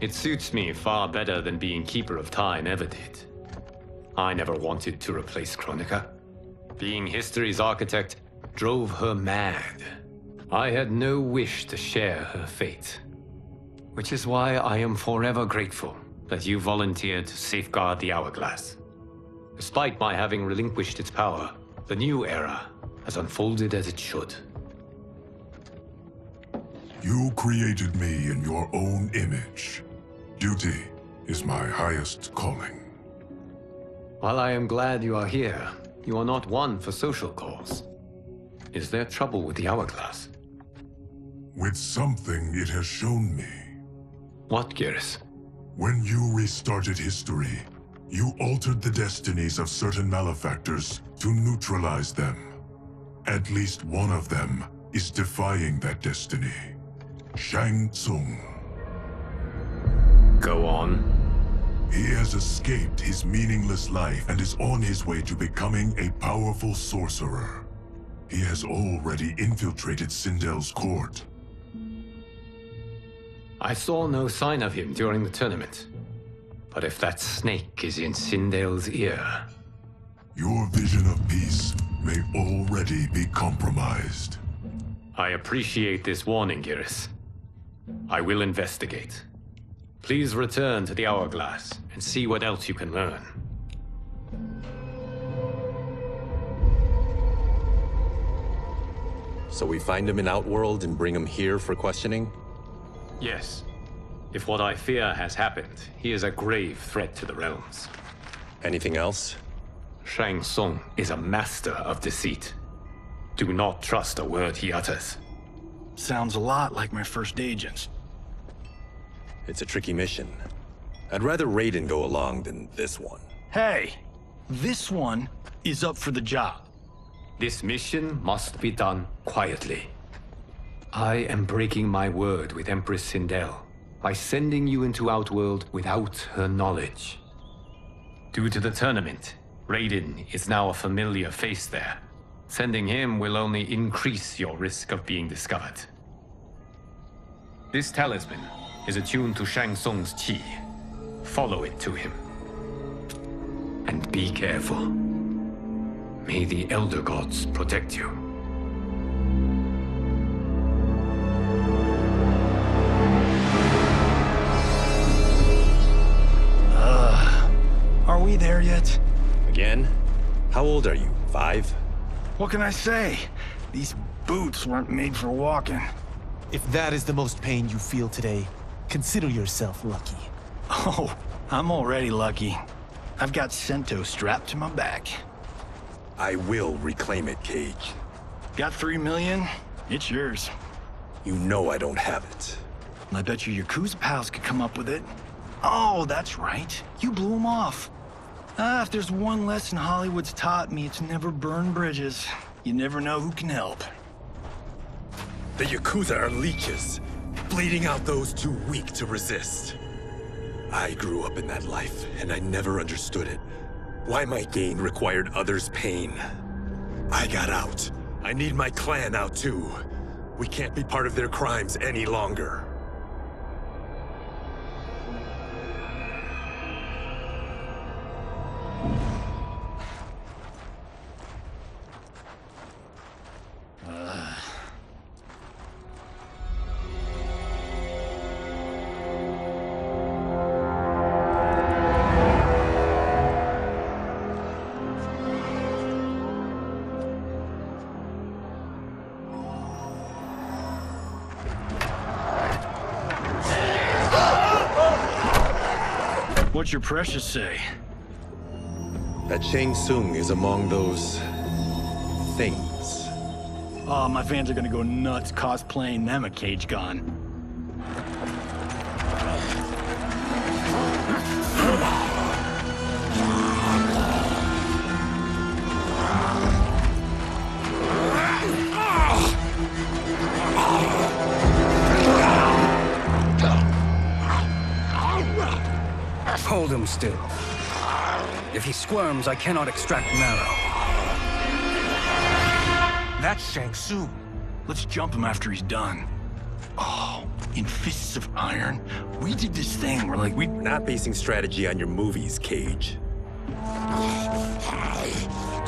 It suits me far better than being Keeper of Time ever did. I never wanted to replace Chronica. Being history's architect drove her mad. I had no wish to share her fate. Which is why I am forever grateful that you volunteered to safeguard the Hourglass. Despite my having relinquished its power, the new era has unfolded as it should. You created me in your own image. Duty is my highest calling. While I am glad you are here, you are not one for social calls. Is there trouble with the Hourglass? With something it has shown me. What, Geras? When you restarted history, you altered the destinies of certain malefactors to neutralize them. At least one of them is defying that destiny. Shang Tsung. Go on. He has escaped his meaningless life and is on his way to becoming a powerful sorcerer. He has already infiltrated Sindel's court. I saw no sign of him during the tournament. But if that snake is in Sindel's ear... Your vision of peace may already be compromised. I appreciate this warning, Geras. I will investigate. Please return to the Hourglass and see what else you can learn. So we find him in Outworld and bring him here for questioning? Yes. If what I fear has happened, he is a grave threat to the realms. Anything else? Shang Tsung is a master of deceit. Do not trust a word he utters. Sounds a lot like my first agents. It's a tricky mission. I'd rather Raiden go along than this one. Hey, this one is up for the job. This mission must be done quietly. I am breaking my word with Empress Sindel by sending you into Outworld without her knowledge. Due to the tournament, Raiden is now a familiar face there. Sending him will only increase your risk of being discovered. This talisman is attuned to Shang Tsung's chi. Follow it to him. And be careful. May the Elder Gods protect you. Are we there yet? Again? How old are you? 5? What can I say? These boots weren't made for walking. If that is the most pain you feel today, consider yourself lucky. Oh, I'm already lucky. I've got Sento strapped to my back. I will reclaim it, Cage. Got 3 million? It's yours. You know I don't have it. I bet your Yakuza pals could come up with it. Oh, that's right. You blew them off. If there's one lesson Hollywood's taught me, it's never burn bridges. You never know who can help. The Yakuza are leeches, bleeding out those too weak to resist. I grew up in that life, and I never understood it. Why my gain required others' pain. I got out. I need my clan out too. We can't be part of their crimes any longer. What's your precious say? That Shang Tsung is among those... things. Oh, my fans are gonna go nuts cosplaying them a Cage Gun. Hold him still. If he squirms, I cannot extract marrow. That's Shang Tsung. Let's jump him after he's done. Oh, in Fists of Iron, we did this thing where we're not basing strategy on your movies, Cage.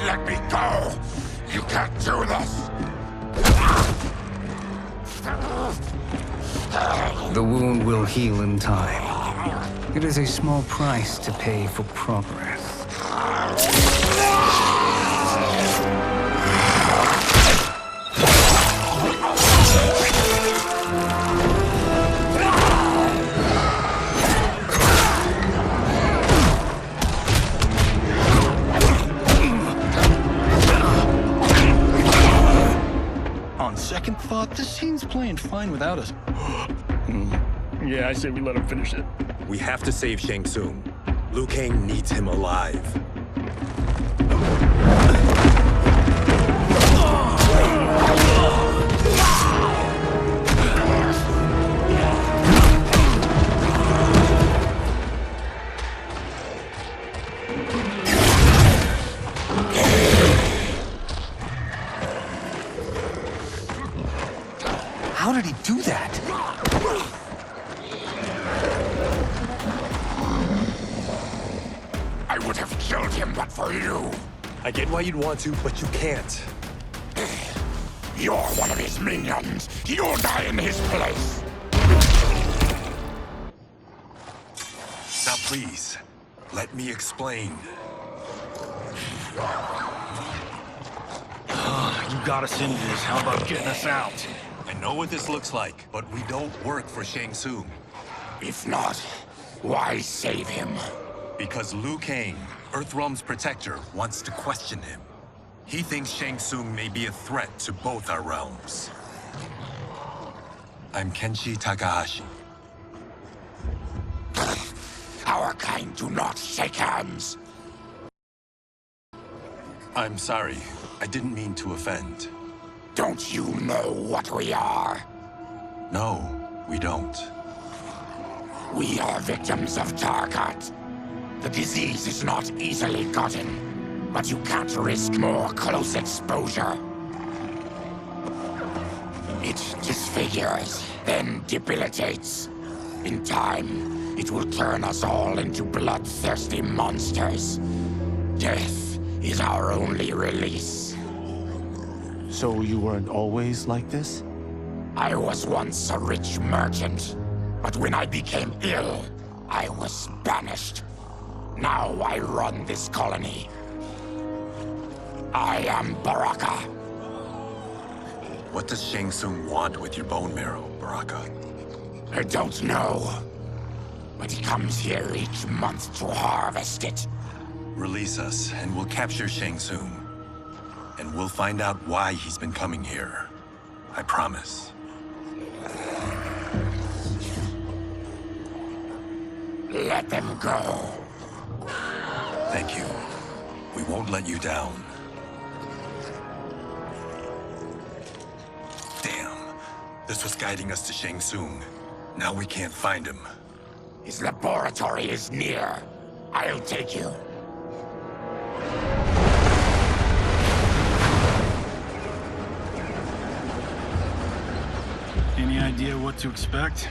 Let me go! You can't do this! The wound will heal in time. It is a small price to pay for progress. On second thought, this scene's playing fine without us. Yeah, I say we let him finish it. We have to save Shang Tsung. Liu Kang needs him alive. How did he do that? I would have killed him but for you. I get why you'd want to, but you can't. You're one of his minions. You'll die in his place. Please, let me explain. You got us into this. How about getting us out? I know what this looks like, but we don't work for Shang Tsung. If not, why save him? Because Liu Kang, Earthrealm's protector, wants to question him. He thinks Shang Tsung may be a threat to both our realms. I'm Kenshi Takahashi. Our kind do not shake hands. I'm sorry. I didn't mean to offend. Don't you know what we are? No, we don't. We are victims of Tarkat. The disease is not easily gotten, but you can't risk more close exposure. It disfigures, then debilitates. In time, it will turn us all into bloodthirsty monsters. Death is our only release. So you weren't always like this? I was once a rich merchant, but when I became ill, I was banished. Now I run this colony. I am Baraka. What does Shang Tsung want with your bone marrow, Baraka? I don't know, but he comes here each month to harvest it. Release us, and we'll capture Shang Tsung. And we'll find out why he's been coming here. I promise. Let them go. Thank you. We won't let you down. Damn. This was guiding us to Shang Tsung. Now we can't find him. His laboratory is near. I'll take you. Any idea what to expect?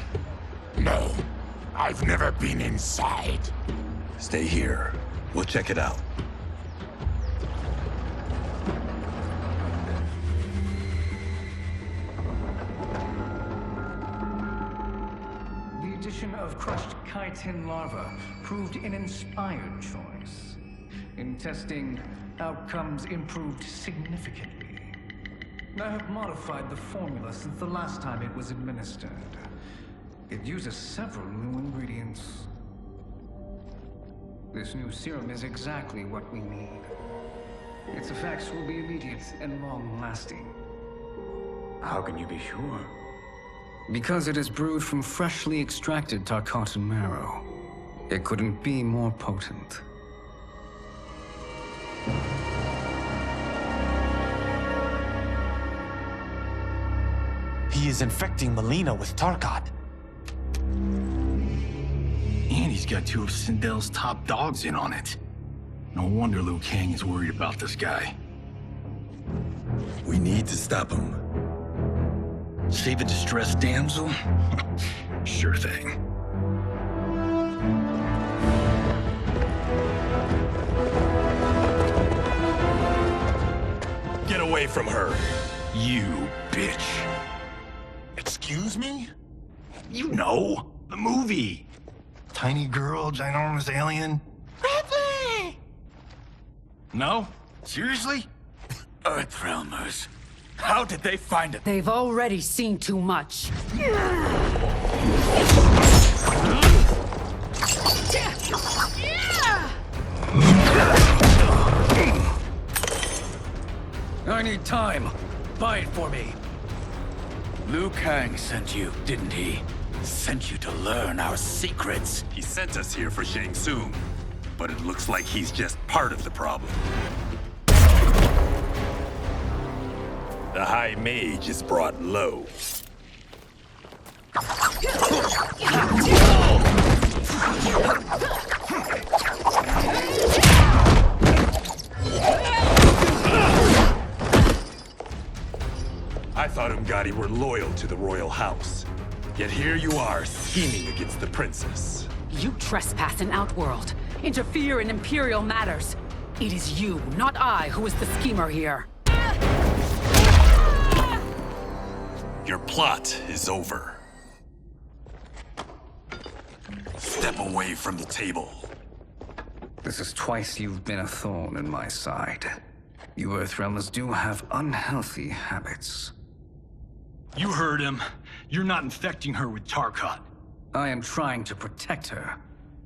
No. I've never been inside. Stay here. We'll check it out. The addition of crushed chitin larva proved an inspired choice. In testing, outcomes improved significantly. I have modified the formula since the last time it was administered. It uses several new ingredients. This new serum is exactly what we need. Its effects will be immediate and long-lasting. How can you be sure? Because it is brewed from freshly extracted Tarkatan marrow. It couldn't be more potent. He is infecting Melina with Tarkat. And he's got two of Sindel's top dogs in on it. No wonder Liu Kang is worried about this guy. We need to stop him. Save a distressed damsel? Sure thing. Get away from her! You bitch. Excuse me? You know, the movie. Tiny girl, ginormous alien. Ripley! No? Seriously? Earthrealmers. How did they find it? They've already seen too much. I need time. Buy it for me. Liu Kang sent you, didn't he? Sent you to learn our secrets. He sent us here for Shang Tsung, but it looks like he's just part of the problem. The High Mage is brought low. I thought Umgadi were loyal to the royal house. Yet here you are, scheming against the princess. You trespass in Outworld, interfere in Imperial matters. It is you, not I, who is the schemer here. Your plot is over. Step away from the table. This is twice you've been a thorn in my side. You Earthrealmers do have unhealthy habits. You heard him. You're not infecting her with Tarkat. I am trying to protect her,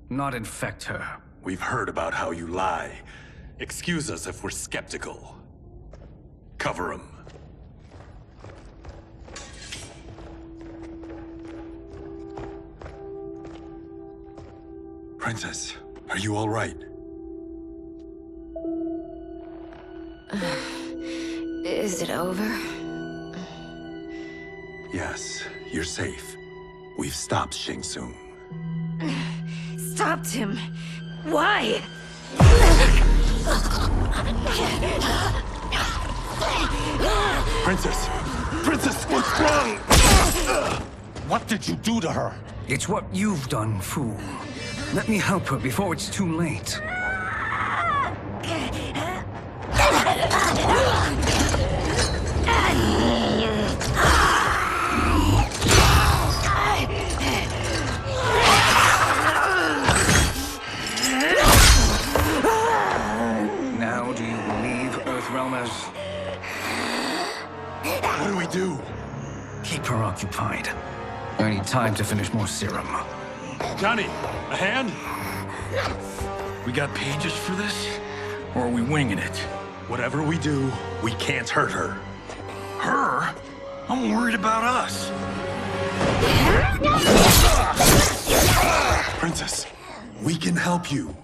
not infect her. We've heard about how you lie. Excuse us if we're skeptical. Cover him. Princess, are you all right? Is it over? Yes, you're safe. We've stopped Shang Tsung. Stopped him. Why? Princess! Princess, what's wrong? What did you do to her? It's what you've done, fool. Let me help her before it's too late. Now do you believe, Earthrealmers? What do we do? Keep her occupied. I need time to finish more serum. Johnny, a hand? We got pages for this? Or are we winging it? Whatever we do, we can't hurt her. Her? I'm worried about us. Princess, we can help you.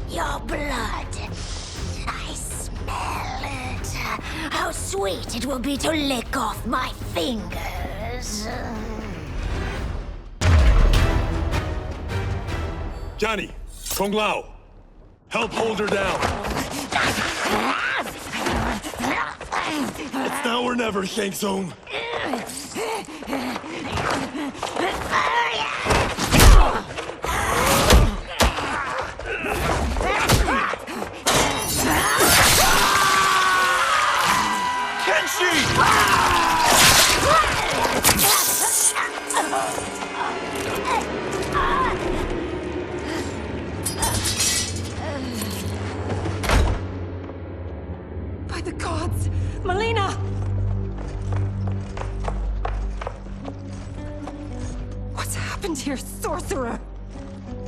Your blood. I smell it. How sweet it will be to lick off my fingers. Johnny, Kung Lao, help hold her down. It's now or never, Shang Tsung. By the gods! Melina! What's happened here, sorcerer?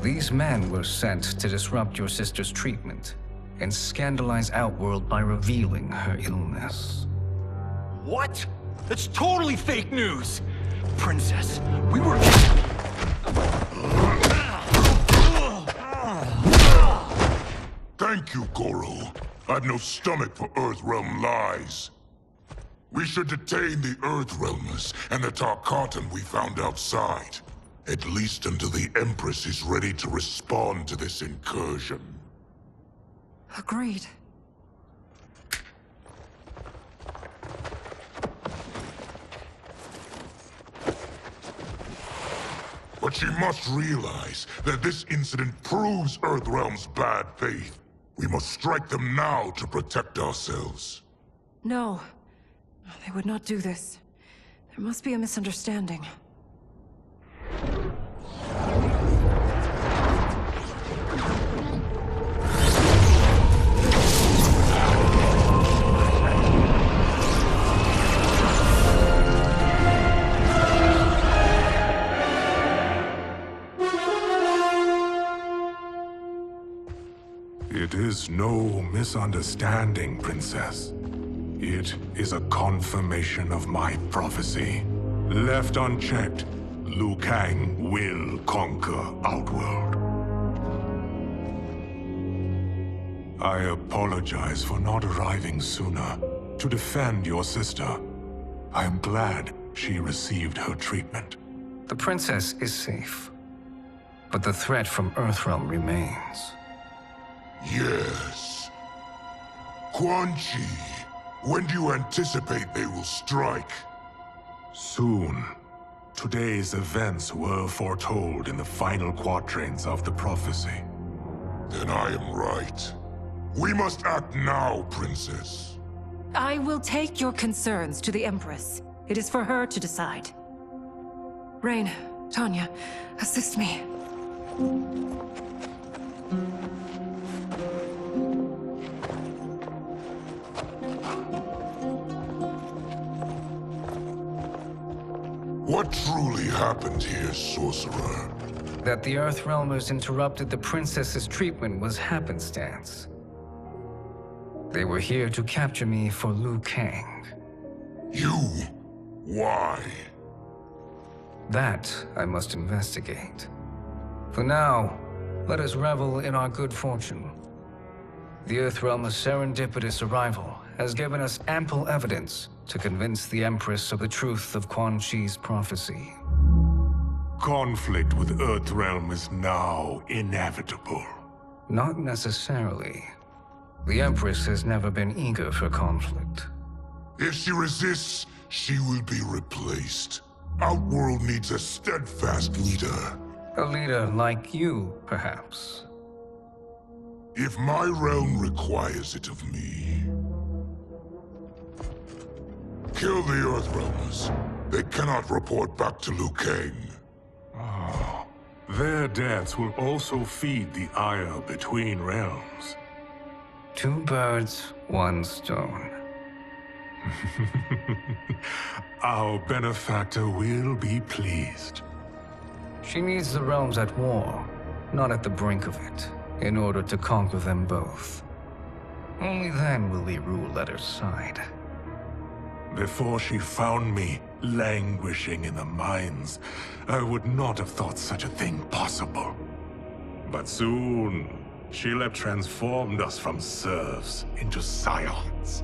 These men were sent to disrupt your sister's treatment and scandalize Outworld by revealing her illness. What? That's totally fake news! Princess, we were... Thank you, Goro. I've no stomach for Earthrealm lies. We should detain the Earthrealmers and the Tarkatan we found outside. At least until the Empress is ready to respond to this incursion. Agreed. But she must realize that this incident proves Earthrealm's bad faith. We must strike them now to protect ourselves. No. They would not do this. There must be a misunderstanding. It is no misunderstanding, Princess. It is a confirmation of my prophecy. Left unchecked, Liu Kang will conquer Outworld. I apologize for not arriving sooner to defend your sister. I am glad she received her treatment. The princess is safe, but the threat from Earthrealm remains. Yes. Quan Chi, when do you anticipate they will strike? Soon. Today's events were foretold in the final quatrains of the prophecy. Then I am right. We must act now, Princess. I will take your concerns to the Empress. It is for her to decide. Rain, Tanya, assist me. What truly happened here, sorcerer? That the Earthrealmers interrupted the princess's treatment was happenstance. They were here to capture me for Liu Kang. You? Why? That I must investigate. For now, let us revel in our good fortune. The Earthrealm's serendipitous arrival has given us ample evidence to convince the Empress of the truth of Quan Chi's prophecy. Conflict with Earthrealm is now inevitable. Not necessarily. The Empress has never been eager for conflict. If she resists, she will be replaced. Outworld needs a steadfast leader. A leader like you, perhaps. If my realm requires it of me. Kill the Earthrealmers. They cannot report back to Liu Kang. Their deaths will also feed the ire between realms. 2 birds, 1 stone. Our benefactor will be pleased. She needs the realms at war, not at the brink of it, in order to conquer them both. Only then will Li rule at her side. Before she found me languishing in the mines, I would not have thought such a thing possible. But soon, Sheila transformed us from serfs into scions.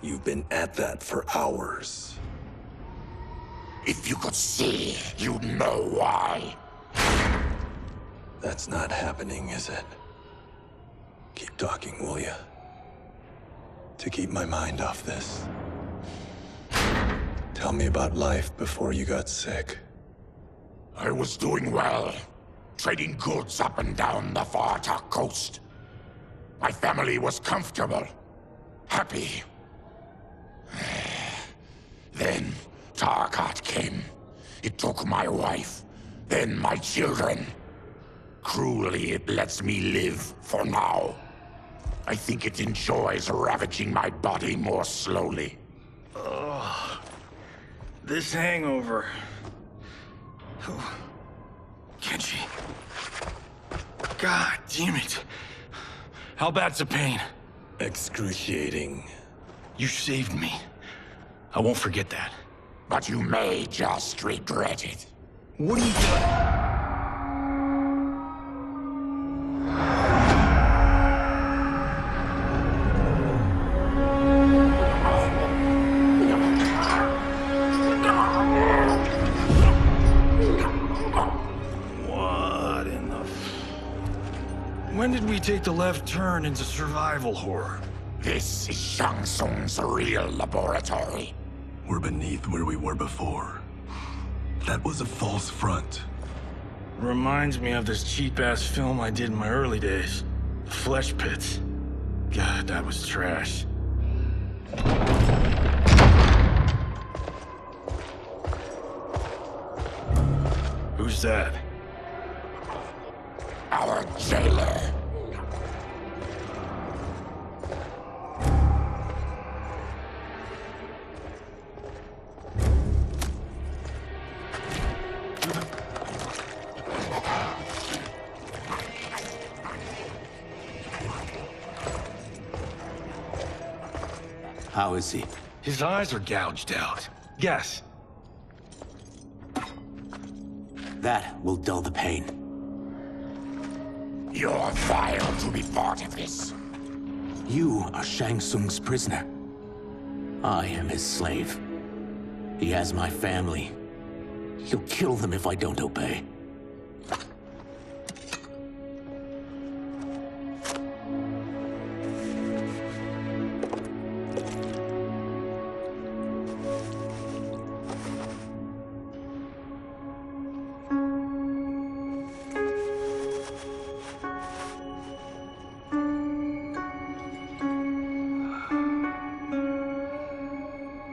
You've been at that for hours. If you could see, you'd know why. That's not happening, is it? Keep talking, will ya? To keep my mind off this. Tell me about life before you got sick. I was doing well, trading goods up and down the Varta coast. My family was comfortable, happy. Then Tarkat came. It took my wife, then my children. Cruelly, it lets me live for now. I think it enjoys ravaging my body more slowly. Ugh. This hangover. Kenshi. God damn it. How bad's the pain? Excruciating. You saved me. I won't forget that. But you may just regret it. What are you doing? What in the... When did we take the left turn into survival horror? This is Shang Tsung's real laboratory. We're beneath where we were before. That was a false front. Reminds me of this cheap-ass film I did in my early days. The Flesh Pits. God, that was trash. Who's that? Our jailer. How is he? His eyes are gouged out. Guess. That will dull the pain. You're vile to be part of this. You are Shang Tsung's prisoner. I am his slave. He has my family. He'll kill them if I don't obey.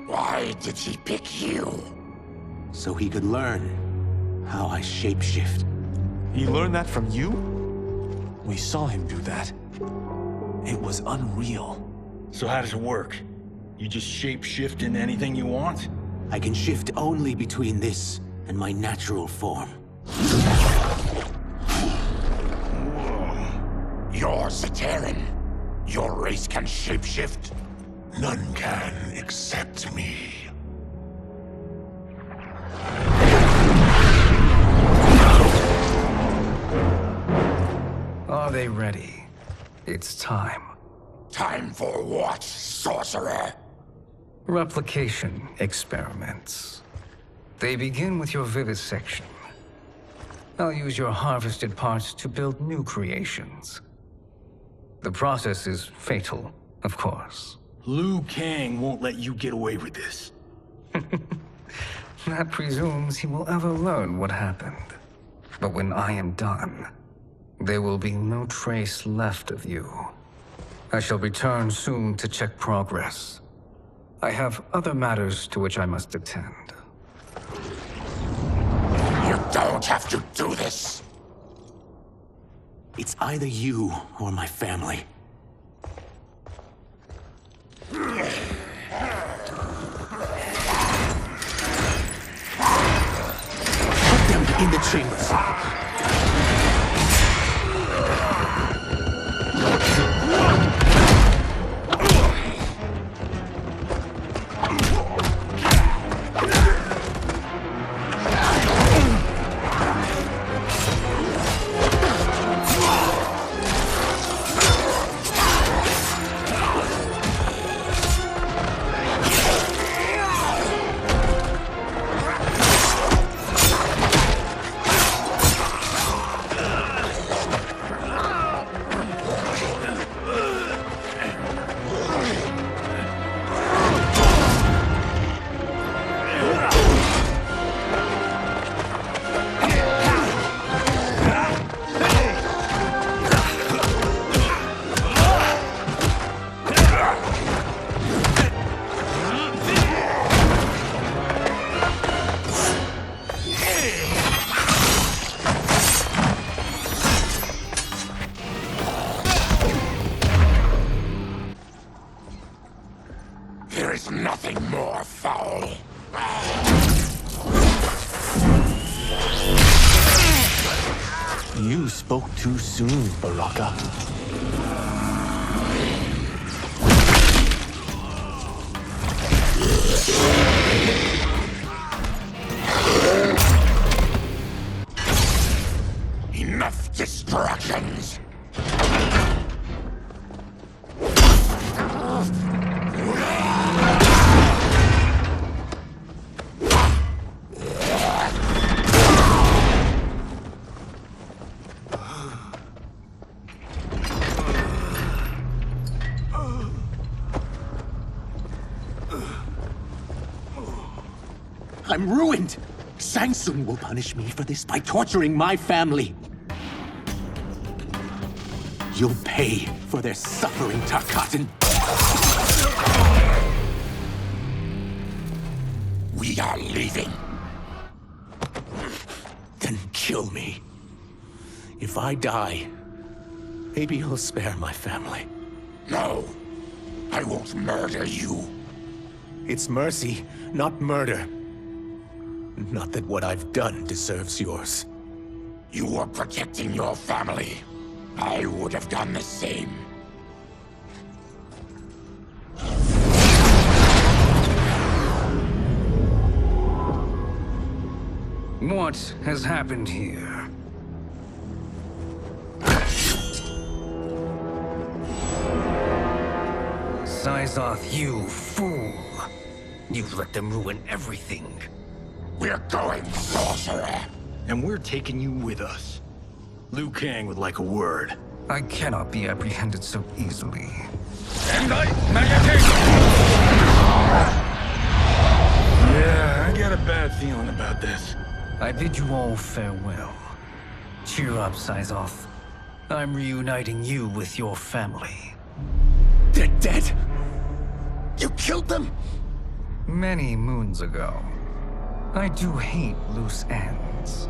Why did he pick you? So he could learn how I shapeshift. He learned that from you? We saw him do that. It was unreal. So how does it work? You just shape-shift into anything you want? I can shift only between this and my natural form. You're Zaterran. Your race can shapeshift. None can except me. Are they ready? It's time. Time for what, sorcerer? Replication experiments. They begin with your vivisection. I'll use your harvested parts to build new creations. The process is fatal, of course. Liu Kang won't let you get away with this. That presumes he will ever learn what happened. But when I am done, there will be no trace left of you. I shall return soon to check progress. I have other matters to which I must attend. You don't have to do this. It's either you or my family. Put them in the chambers. There is nothing more foul. You spoke too soon, Baraka. Enough distractions. I'm ruined! Shang Tsung will punish me for this by torturing my family. You'll pay for their suffering, Tarkatan. We are leaving. Then kill me. If I die, maybe you'll spare my family. No, I won't murder you. It's mercy, not murder. Not that what I've done deserves yours. You were protecting your family. I would have done the same. What has happened here? Sizoth, you fool! You let them ruin everything. We're going, sorcerer. And we're taking you with us. Liu Kang would like a word. I cannot be apprehended so easily. Yeah, I got a bad feeling about this. I bid you all farewell. Cheer up, Syzoth. I'm reuniting you with your family. They're dead? You killed them? Many moons ago. I do hate loose ends.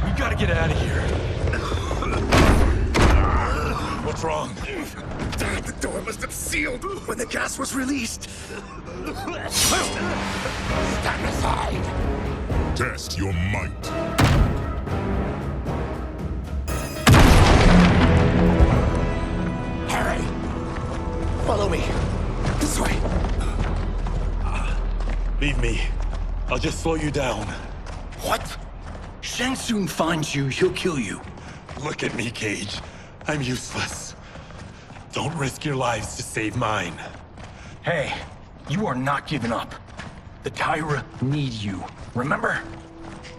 We gotta get out of here. What's wrong? The door must have sealed when the gas was released. Stand aside. Test your might. Harry! Follow me. This way. Leave me. I'll just slow you down. What? Shang Tsung finds you, he'll kill you. Look at me, Cage. I'm useless. Don't risk your lives to save mine. Hey, you are not giving up. The Tyra need you, remember?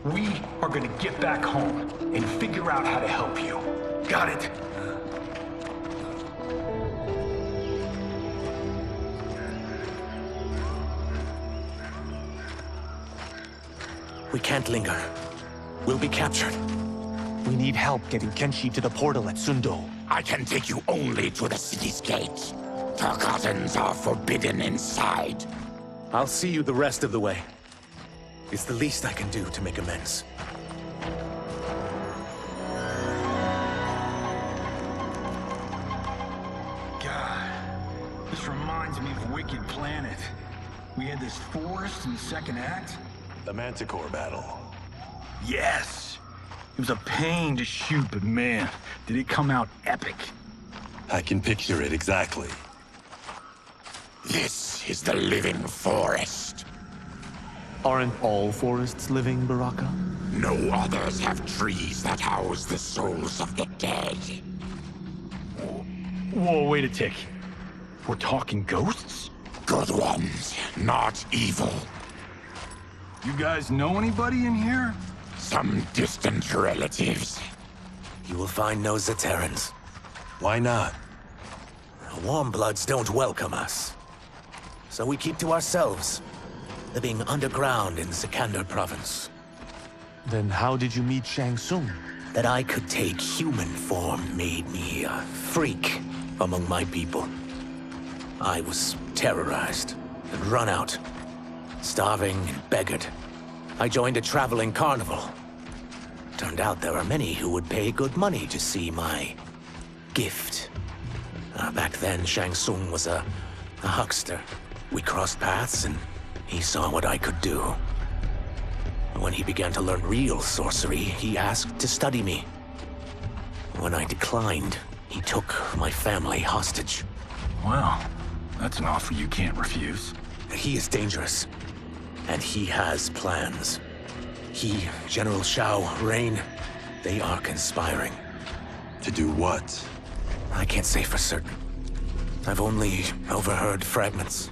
We are gonna get back home and figure out how to help you. Got it? We can't linger. We'll be captured. We need help getting Kenshi to the portal at Sundo. I can take you only to the city's gate. Tarkatans are forbidden inside. I'll see you the rest of the way. It's the least I can do to make amends. God, this reminds me of Wicked Planet. We had this forest in the second act. The Manticore battle. Yes! It was a pain to shoot, but man, did it come out epic. I can picture it exactly. This is the living forest. Aren't all forests living, Baraka? No others have trees that house the souls of the dead. Whoa, wait a tick. We're talking ghosts? Good ones, not evil. You guys know anybody in here? Some distant relatives. You will find no Zaterrans. Why not? Warmbloods don't welcome us. So we keep to ourselves, living underground in Sikander province. Then how did you meet Shang Tsung? That I could take human form made me a freak among my people. I was terrorized and run out, starving and beggared. I joined a traveling carnival. Turned out there are many who would pay good money to see my gift. Back then, Shang Tsung was a huckster. We crossed paths and he saw what I could do. When he began to learn real sorcery, he asked to study me. When I declined, he took my family hostage. Wow, that's an offer you can't refuse. He is dangerous, and he has plans. He, General Shao, Rain, they are conspiring. To do what? I can't say for certain. I've only overheard fragments.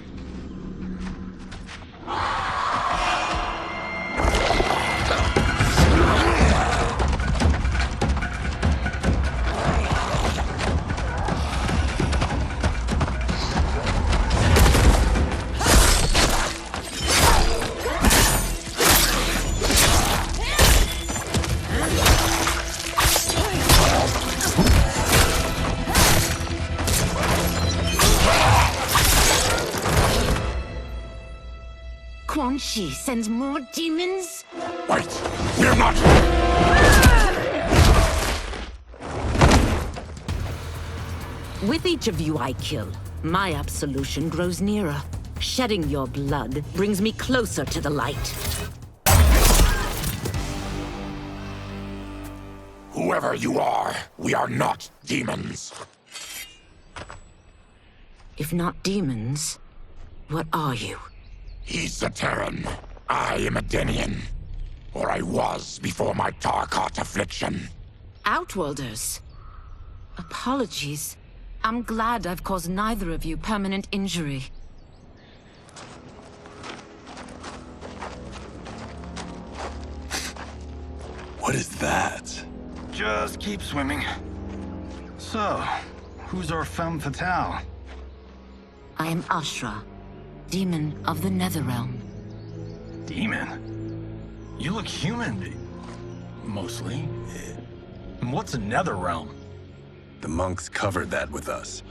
Quan Chi sends more demons? Wait, we're not... With each of you I kill, my absolution grows nearer. Shedding your blood brings me closer to the light. Whoever you are, we are not demons. If not demons, what are you? He's a Terran. I am a Denian. Or I was before my Tarkat affliction. Outworlders. Apologies. I'm glad I've caused neither of you permanent injury. What is that? Just keep swimming. So, who's our femme fatale? I am Ashra, demon of the Netherrealm. Demon? You look human. Mostly. And what's a Netherrealm? The monks covered that with us.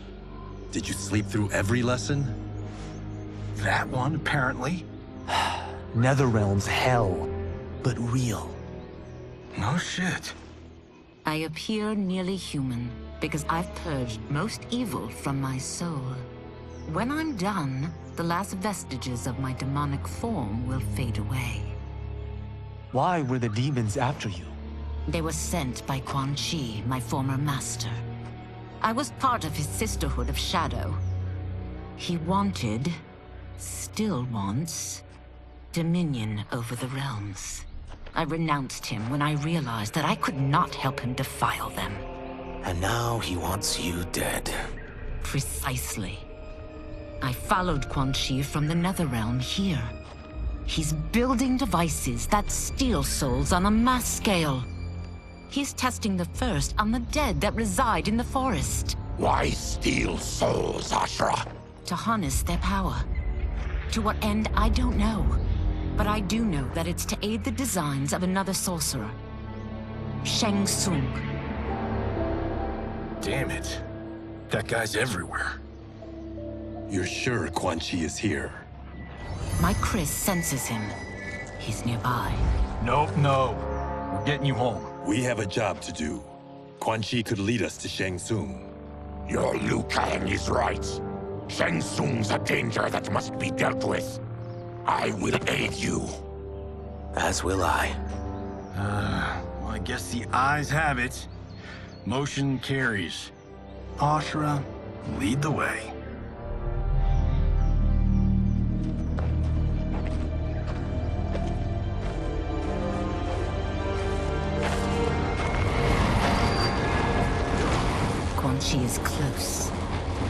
Did you sleep through every lesson? That one, apparently. Netherrealm's hell, but real. No shit. I appear nearly human because I've purged most evil from my soul. When I'm done, the last vestiges of my demonic form will fade away. Why were the demons after you? They were sent by Quan Chi, my former master. I was part of his Sisterhood of Shadow. He wanted, still wants, dominion over the realms. I renounced him when I realized that I could not help him defile them. And now he wants you dead. Precisely. I followed Quan Chi from the Netherrealm here. He's building devices that steal souls on a mass scale. He's testing the first on the dead that reside in the forest. Why steal souls, Ashra? To harness their power. To what end, I don't know. But I do know that it's to aid the designs of another sorcerer. Shang Tsung. Damn it. That guy's everywhere. You're sure Quan Chi is here? My Chris senses him. He's nearby. Nope, no. We're getting you home. We have a job to do. Quan Chi could lead us to Shang Tsung. Your Liu Kang is right. Shang Tsung's a danger that must be dealt with. I will aid you. As will I. Well, I guess the eyes have it. Motion carries. Ashra, lead the way. Quan Chi is close.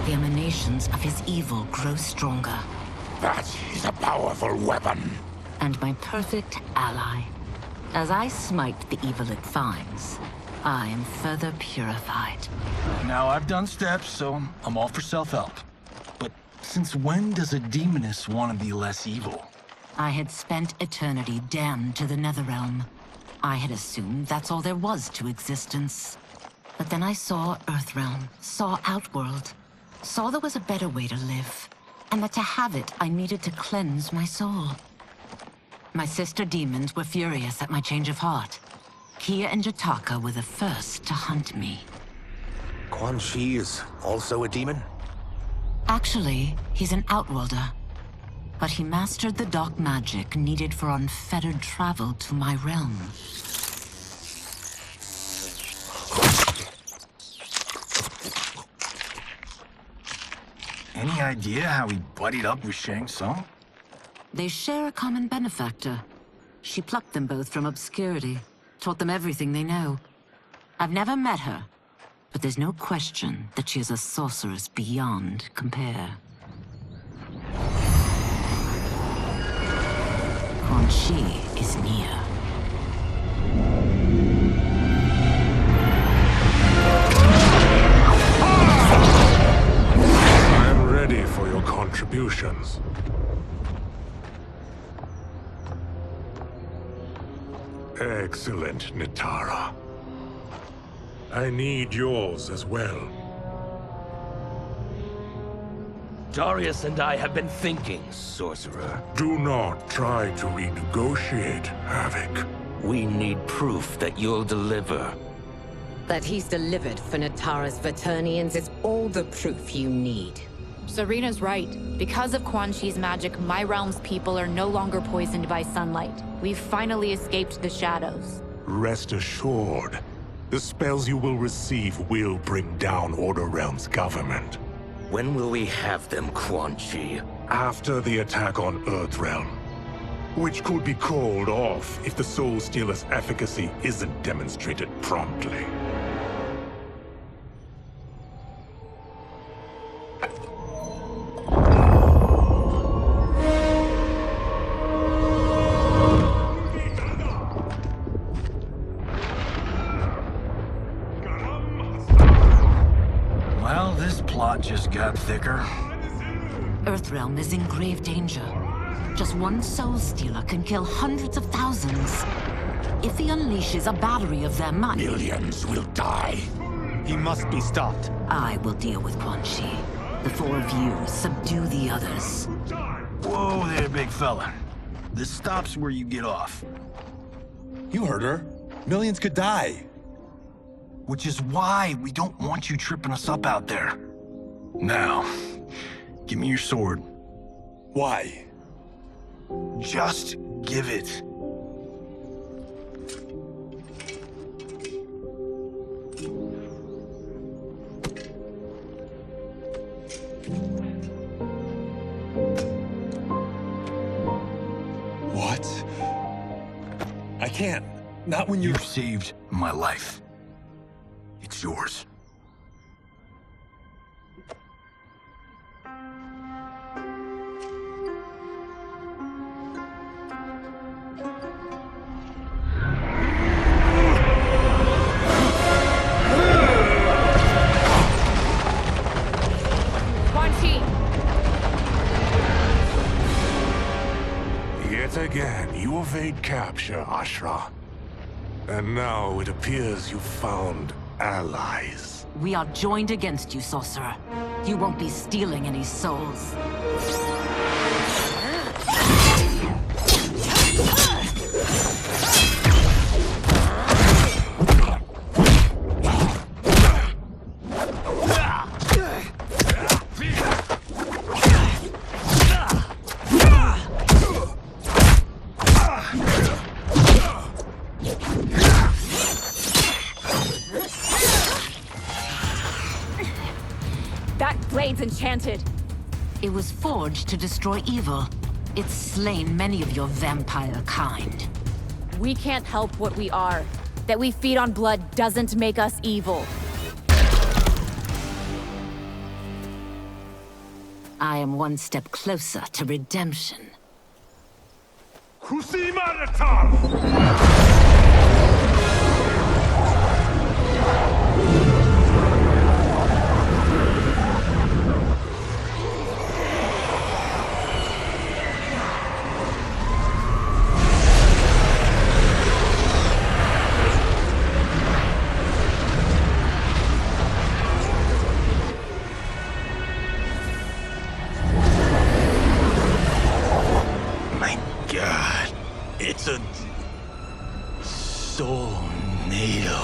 The emanations of his evil grow stronger. That is a powerful weapon. And my perfect ally. As I smite the evil it finds, I am further purified. Now, I've done steps, so I'm all for self-help. But since when does a demoness want to be less evil? I had spent eternity damned to the Netherrealm. I had assumed that's all there was to existence. But then I saw Earthrealm, saw Outworld, saw there was a better way to live. And that to have it, I needed to cleanse my soul. My sister demons were furious at my change of heart. Kia and Jataka were the first to hunt me. Quan Chi is also a demon? Actually, he's an Outworlder. But he mastered the dark magic needed for unfettered travel to my realm. Any idea how he buddied up with Shang Tsung? They share a common benefactor. She plucked them both from obscurity, taught them everything they know. I've never met her, but there's no question that she is a sorceress beyond compare. Quan Chi is near. I'm ready for your contributions. Excellent, Nitara. I need yours as well. Darius and I have been thinking, Sorcerer. Do not try to renegotiate, Havoc. We need proof that you'll deliver. That he's delivered for Natara's Vaternians is all the proof you need. Serena's right. Because of Quan Chi's magic, my realm's people are no longer poisoned by sunlight. We've finally escaped the shadows. Rest assured, the spells you will receive will bring down Order Realm's government. When will we have them, Quan Chi? After the attack on Earthrealm, which could be called off if the Soul Stealer's efficacy isn't demonstrated promptly. got thicker? Earthrealm is in grave danger. Just one soul stealer can kill hundreds of thousands. If he unleashes a battery of them, millions will die. He must be stopped. I will deal with Quan Chi. The four of you subdue the others. Whoa there, big fella. This stops where you get off. You heard her. Millions could die. Which is why we don't want you tripping us up out there. Now, give me your sword. Why? Just give it. What? I can't. Not when You've saved my life. It's yours. Quan Chi! Yet again, you evade capture, Ashra. And now it appears you've found allies. We are joined against you, sorcerer. You won't be stealing any souls. That blade's enchanted. It was forged to destroy evil. It's slain many of your vampire kind. We can't help what we are. That we feed on blood doesn't make us evil. I am one step closer to redemption. God, it's a soul-nado.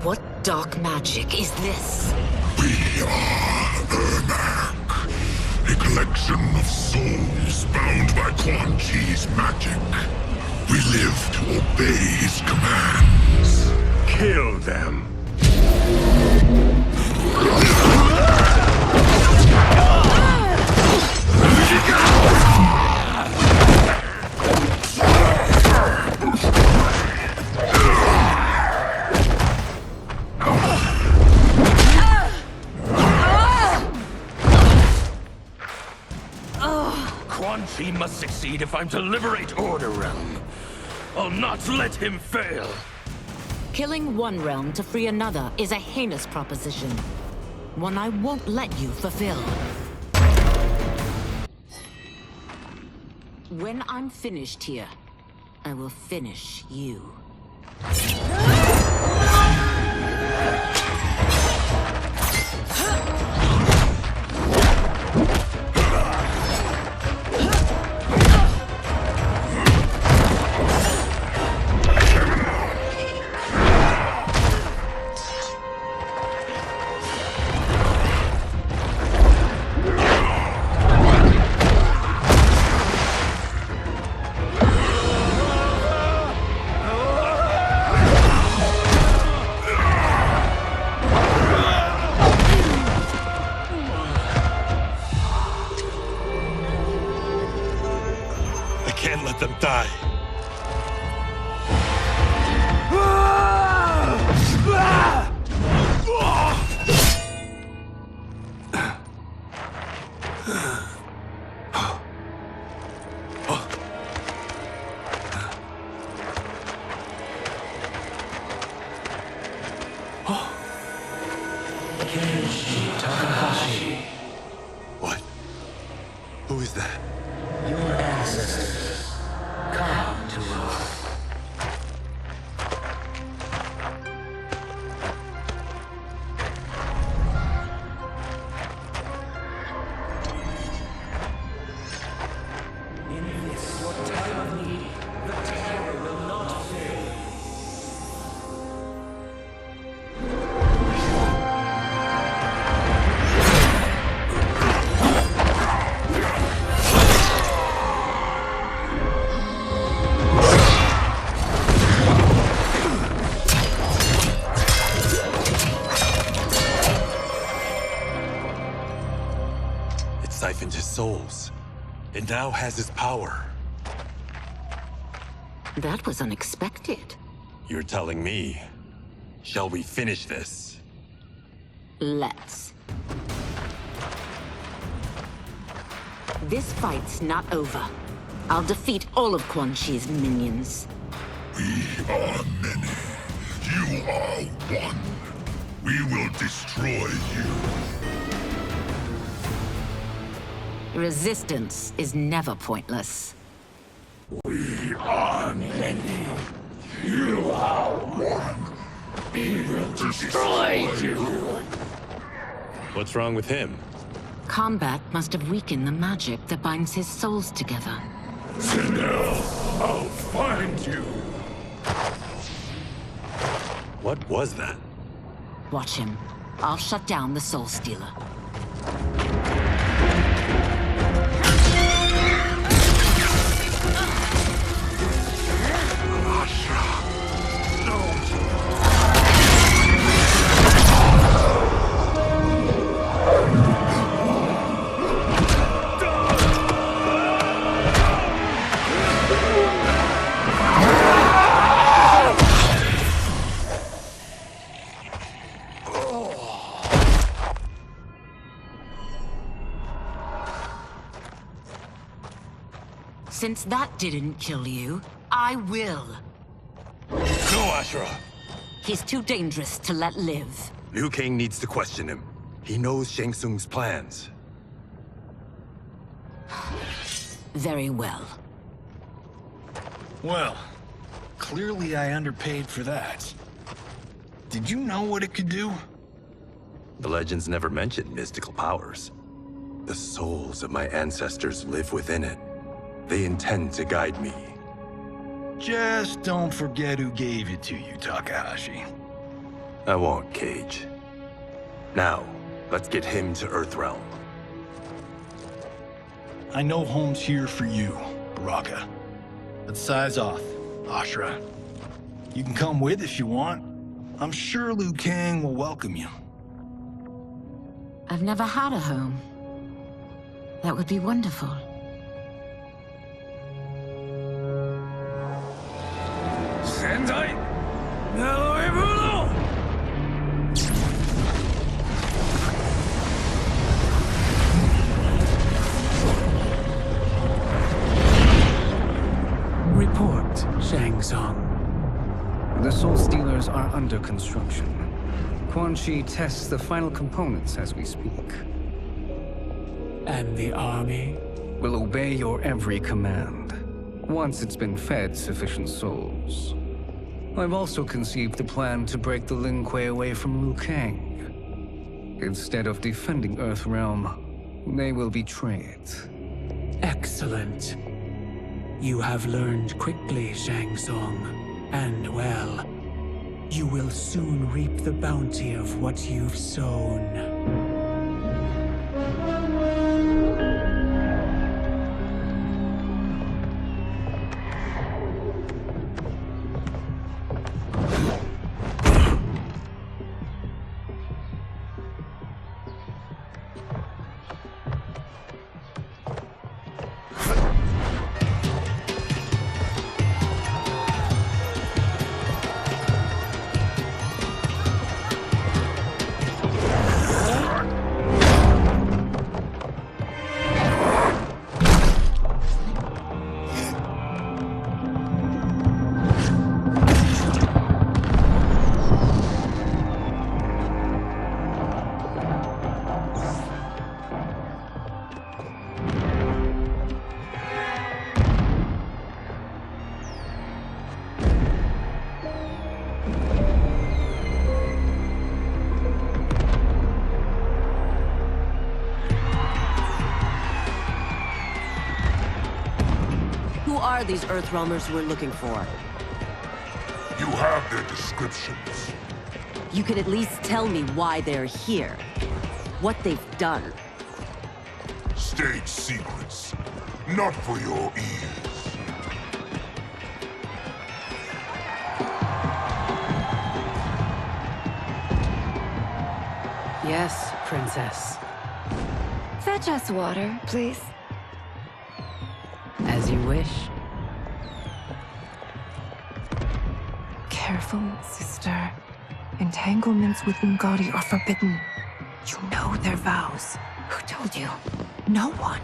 What dark magic is this? We are Ermac, a collection of souls bound by Quan Chi's magic. We live to obey his commands. Kill them. Quan Chi must succeed if I'm to liberate Order Realm. I'll not let him fail. Killing one realm to free another is a heinous proposition. One I won't let you fulfill. When I'm finished here, I will finish you. die. What? Who is that? Your ancestors, come to us. In this, your time of need, the terror will not fail. It siphoned his souls. It now has his power. That was unexpected. You're telling me. Shall we finish this? Let's. This fight's not over. I'll defeat all of Quan Chi's minions. We are many. You are one. We will destroy you. Resistance is never pointless. We are many. You are one. We will destroy you. What's wrong with him? Combat must have weakened the magic that binds his souls together. Sindel, I'll find you. What was that? Watch him. I'll shut down the Soul Stealer. Since that didn't kill you, I will. No, Ashura! He's too dangerous to let live. Liu Kang needs to question him. He knows Shang Tsung's plans. Very well. Well, clearly I underpaid for that. Did you know what it could do? The legends never mentioned mystical powers. The souls of my ancestors live within it. They intend to guide me. Just don't forget who gave it to you, Takahashi. I won't, Cage. Now, let's get him to Earthrealm. I know home's here for you, Baraka. But size off, Ashura. You can come with if you want. I'm sure Liu Kang will welcome you. I've never had a home. That would be wonderful. Sendai! Bruno! Report, Shang Tsung. The Soul Stealers are under construction. Quan Chi tests the final components as we speak. And the army? Will obey your every command, once it's been fed sufficient souls. I've also conceived a plan to break the Lin Kuei away from Liu Kang. Instead of defending Earthrealm, they will betray it. Excellent. You have learned quickly, Shang Tsung. And well, you will soon reap the bounty of what you've sown. are these Earthrealmers we're looking for? You have their descriptions. You could at least tell me why they're here. What they've done. State secrets. Not for your ears. Yes, Princess. Fetch us water, please. As you wish. Careful, sister. Entanglements with Ungadi are forbidden. You know their vows. Who told you? No one.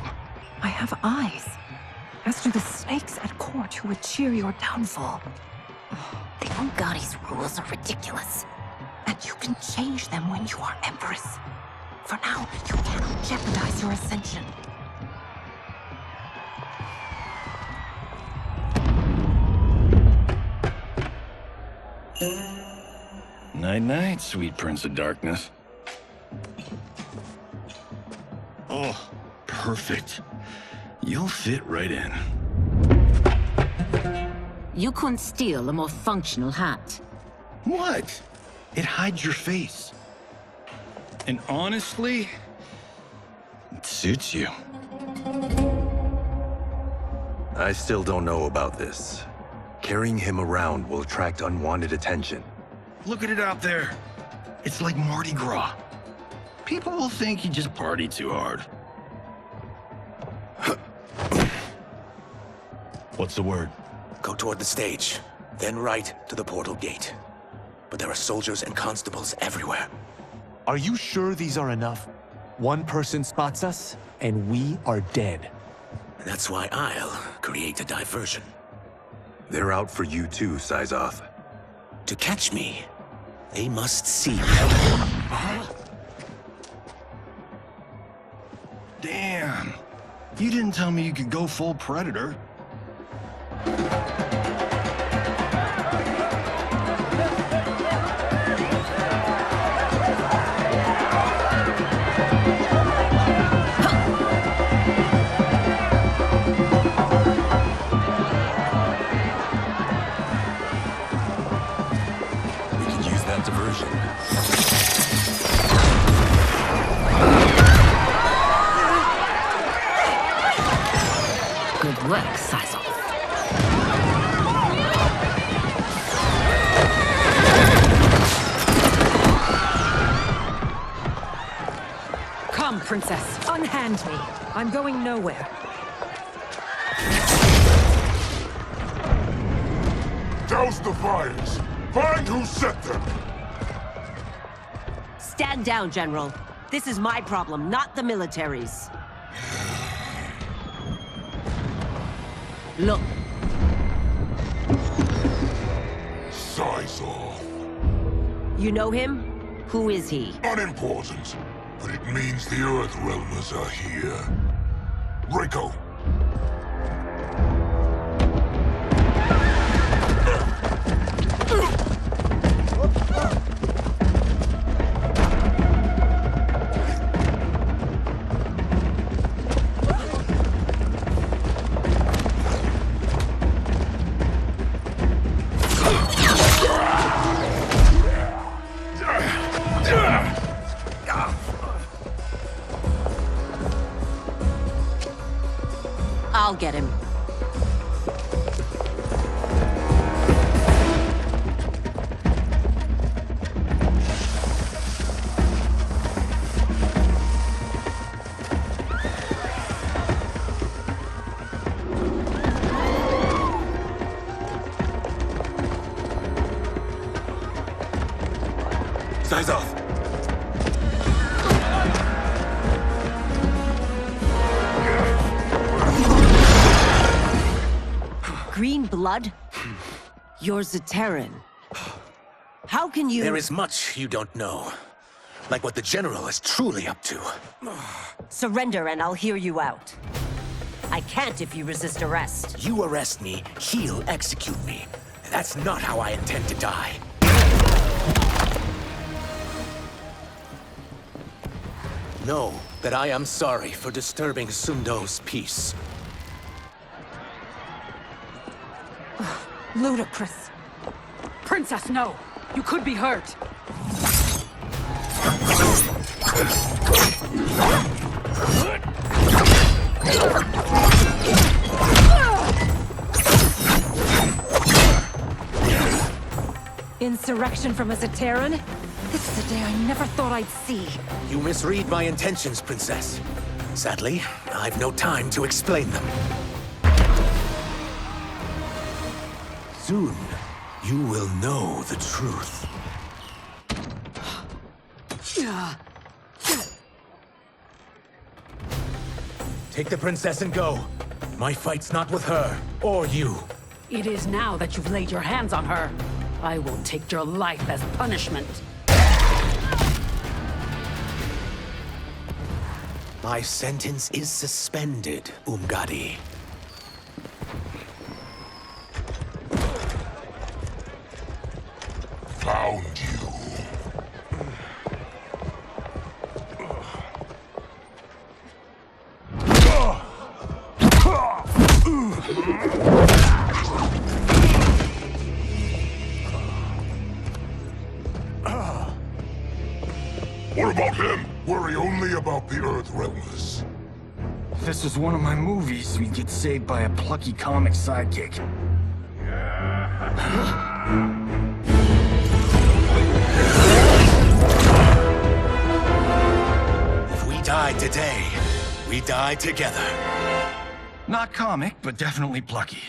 I have eyes. As do the snakes at court who would cheer your downfall. The Ungadi's rules are ridiculous. And you can change them when you are Empress. For now, you cannot jeopardize your ascension. Night-night, sweet Prince of Darkness. Oh, perfect. You'll fit right in. You couldn't steal a more functional hat. What? It hides your face. And honestly, it suits you. I still don't know about this. Carrying him around will attract unwanted attention. Look at it out there. It's like Mardi Gras. People will think you just party too hard. What's the word? Go toward the stage, then right to the portal gate. But there are soldiers and constables everywhere. Are you sure these are enough? One person spots us, and we are dead. That's why I'll create a diversion. They're out for you too, Syzoth. To catch me, they must see me. Damn. You didn't tell me you could go full Predator. Good work, Syzoth. Come, Princess. Unhand me. I'm going nowhere. Douse the fires. Find who set them. Stand down, General. This is my problem, not the military's. Look. Syzoth. You know him? Who is he? Unimportant, but it means the Earthrealmers are here. Rico. I'll get him. Syzoth! Green blood? You're Zaterran. How can you— There is much you don't know. Like what the General is truly up to. Surrender and I'll hear you out. I can't if you resist arrest. You arrest me, he'll execute me. That's not how I intend to die. Know that I am sorry for disturbing Sundo's peace. Ludicrous. Princess, no! You could be hurt! Insurrection from a Zaterran? This is a day I never thought I'd see. You misread my intentions, Princess. Sadly, I've no time to explain them. Soon, you will know the truth. Take the princess and go. My fight's not with her, or you. It is now that you've laid your hands on her. I will take your life as punishment. My sentence is suspended, Umgadi. Found you. What about him? Worry only about the Earth Realmers. If this was one of my movies, we'd get saved by a plucky comic sidekick. If we die today, we die together. Not comic, but definitely plucky.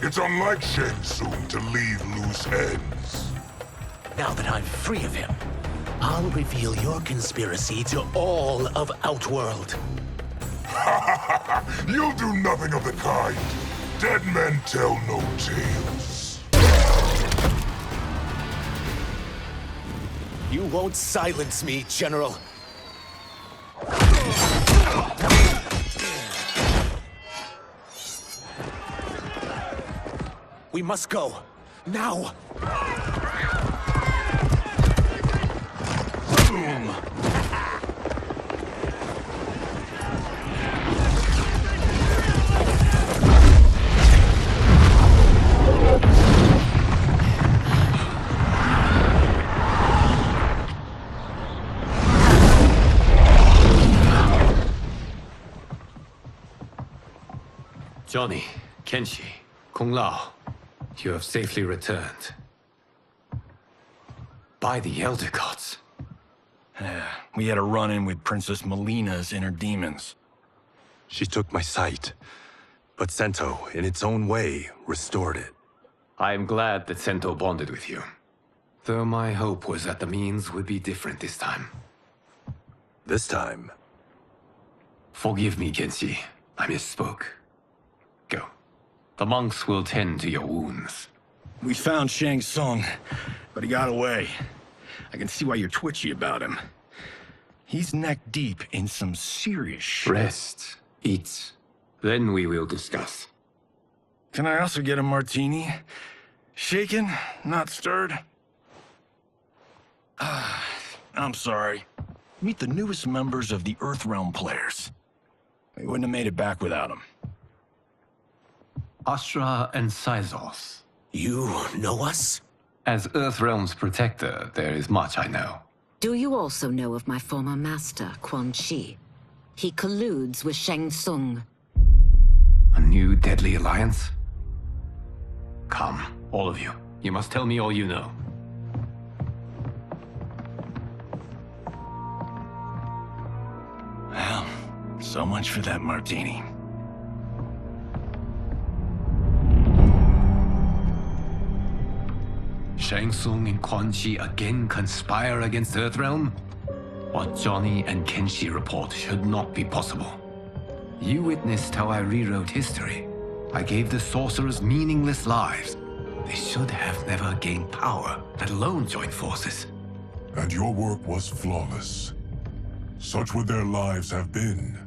It's unlike Shang Tsung to leave loose ends. Now that I'm free of him, I'll reveal your conspiracy to all of Outworld. You'll do nothing of the kind. Dead men tell no tales. You won't silence me, General. We must go. Now! Boom! Johnny, Kenshi, Kung Lao, you have safely returned. By the Elder Gods. We had a run-in with Princess Melina's inner demons. She took my sight, but Sento, in its own way, restored it. I am glad that Sento bonded with you. Though my hope was that the means would be different this time. This time? Forgive me, Kenshi. I misspoke. Go. The monks will tend to your wounds. We found Shang Tsung, but he got away. I can see why you're twitchy about him. He's neck-deep in some serious shit. Rest. Eat. Then we will discuss. Can I also get a martini? Shaken, not stirred? I'm sorry. Meet the newest members of the Earthrealm players. We wouldn't have made it back without them. Astra and Syzos. You know us? As Earthrealm's protector, there is much I know. Do you also know of my former master, Quan Chi? He colludes with Shang Tsung. A new deadly alliance? Come, all of you. You must tell me all you know. Well, so much for that martini. Shang Tsung and Quan Chi again conspire against Earthrealm? What Johnny and Kenshi report should not be possible. You witnessed how I rewrote history. I gave the sorcerers meaningless lives. They should have never gained power, let alone join forces. And your work was flawless. Such would their lives have been,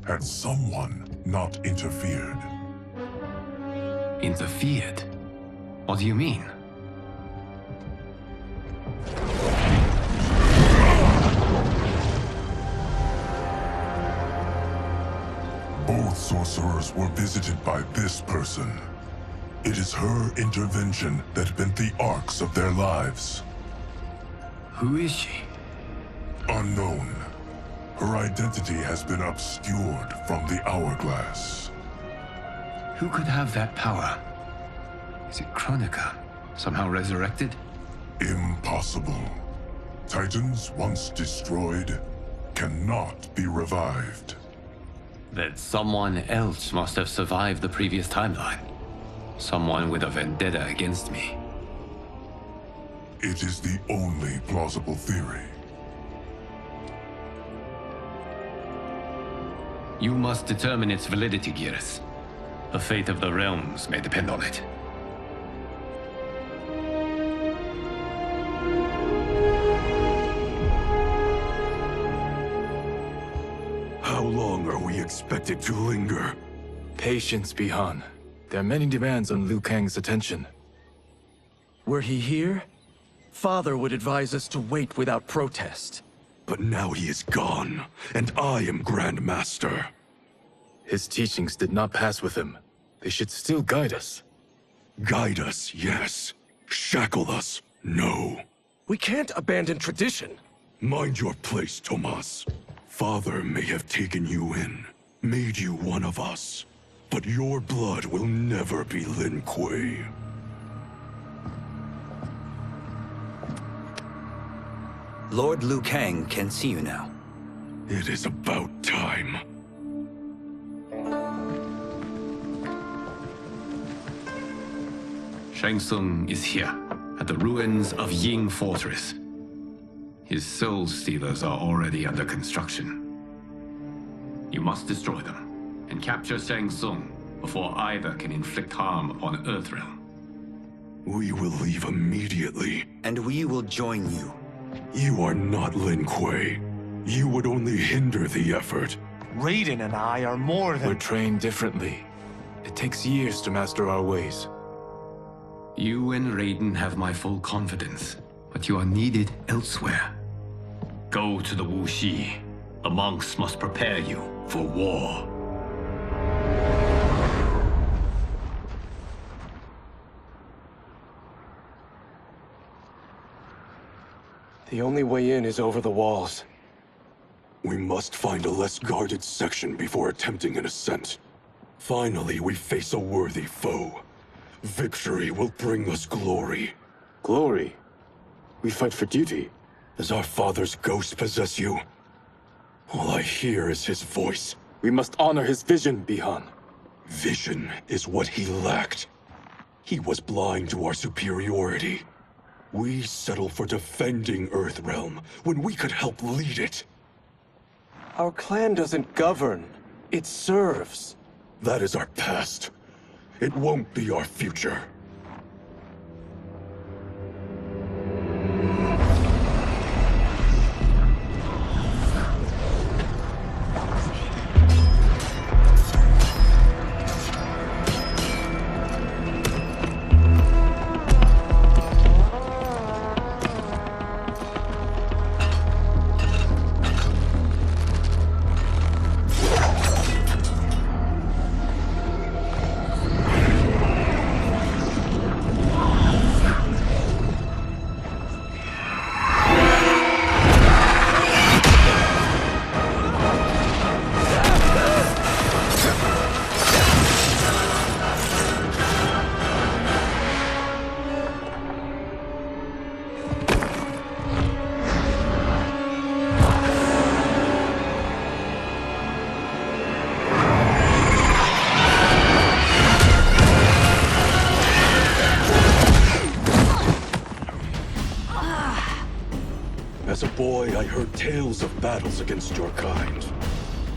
had someone not interfered. Interfered? What do you mean? sorcerers were visited by this person. It is her intervention that bent the arcs of their lives. Who is she? Unknown. Her identity has been obscured from the hourglass. Who could have that power? Is it Kronika? Somehow resurrected? Impossible. Titans once destroyed cannot be revived. Then someone else must have survived the previous timeline. Someone with a vendetta against me. It is the only plausible theory. You must determine its validity, Geras. The fate of the realms may depend on it. How long are we expected to linger? Patience, Bihan. There are many demands on Liu Kang's attention. Were he here, Father would advise us to wait without protest. But now he is gone, and I am Grand Master. His teachings did not pass with him. They should still guide us. Guide us, yes. Shackle us, no. We can't abandon tradition. Mind your place, Tomas. Father may have taken you in, made you one of us. But your blood will never be Lin Kuei. Lord Liu Kang can see you now. It is about time. Shang Tsung is here, at the ruins of Ying Fortress. His soul stealers are already under construction. You must destroy them, and capture Shang Tsung before either can inflict harm upon Earthrealm. We will leave immediately. And we will join you. You are not Lin Kuei. You would only hinder the effort. Raiden and I are more than— We're trained differently. It takes years to master our ways. You and Raiden have my full confidence, but you are needed elsewhere. Go to the Wuxi. The monks must prepare you for war. The only way in is over the walls. We must find a less guarded section before attempting an ascent. Finally, we face a worthy foe. Victory will bring us glory. Glory? We fight for duty. Does our father's ghost possess you? All I hear is his voice. We must honor his vision, Bihan. Vision is what he lacked. He was blind to our superiority. We settle for defending Earthrealm when we could help lead it. Our clan doesn't govern. It serves. That is our past. It won't be our future. As a boy, I heard tales of battles against your kind.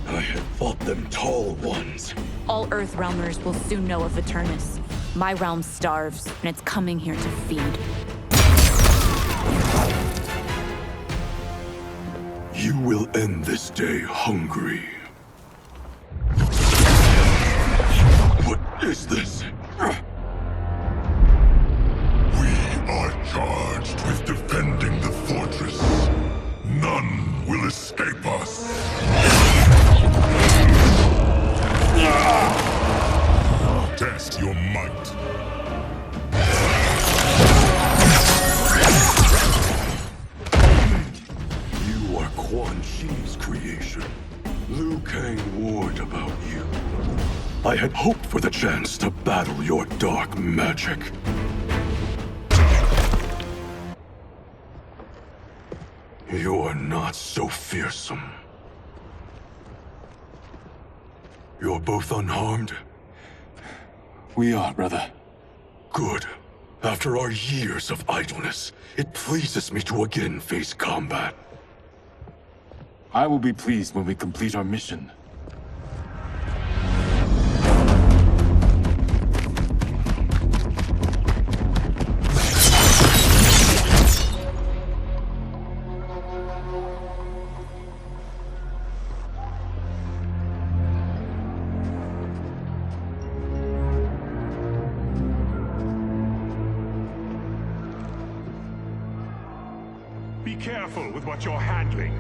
I had fought them tall ones. All Earthrealmers will soon know of Eternus. My realm starves, and it's coming here to feed. You will end this day hungry. What is this? We are charged with defending the fortress. None will escape us. Chi's creation. Liu Kang warned about you. I had hoped for the chance to battle your dark magic. You're not so fearsome. You're both unharmed? We are, brother. Good. After our years of idleness, it pleases me to again face combat. I will be pleased when we complete our mission. Be careful with what you're handling.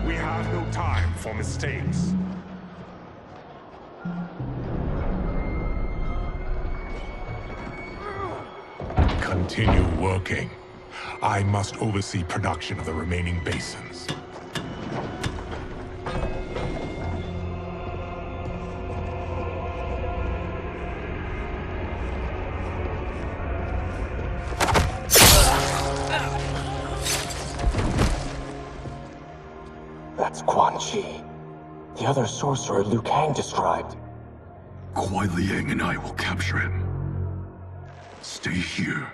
We have no time for mistakes. Continue working. I must oversee production of the remaining basins. That's Quan Chi. The other sorcerer Liu Kang described. Kuai Liang and I will capture him. Stay here.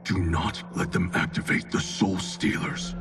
Do not let them activate the Soul Stealers.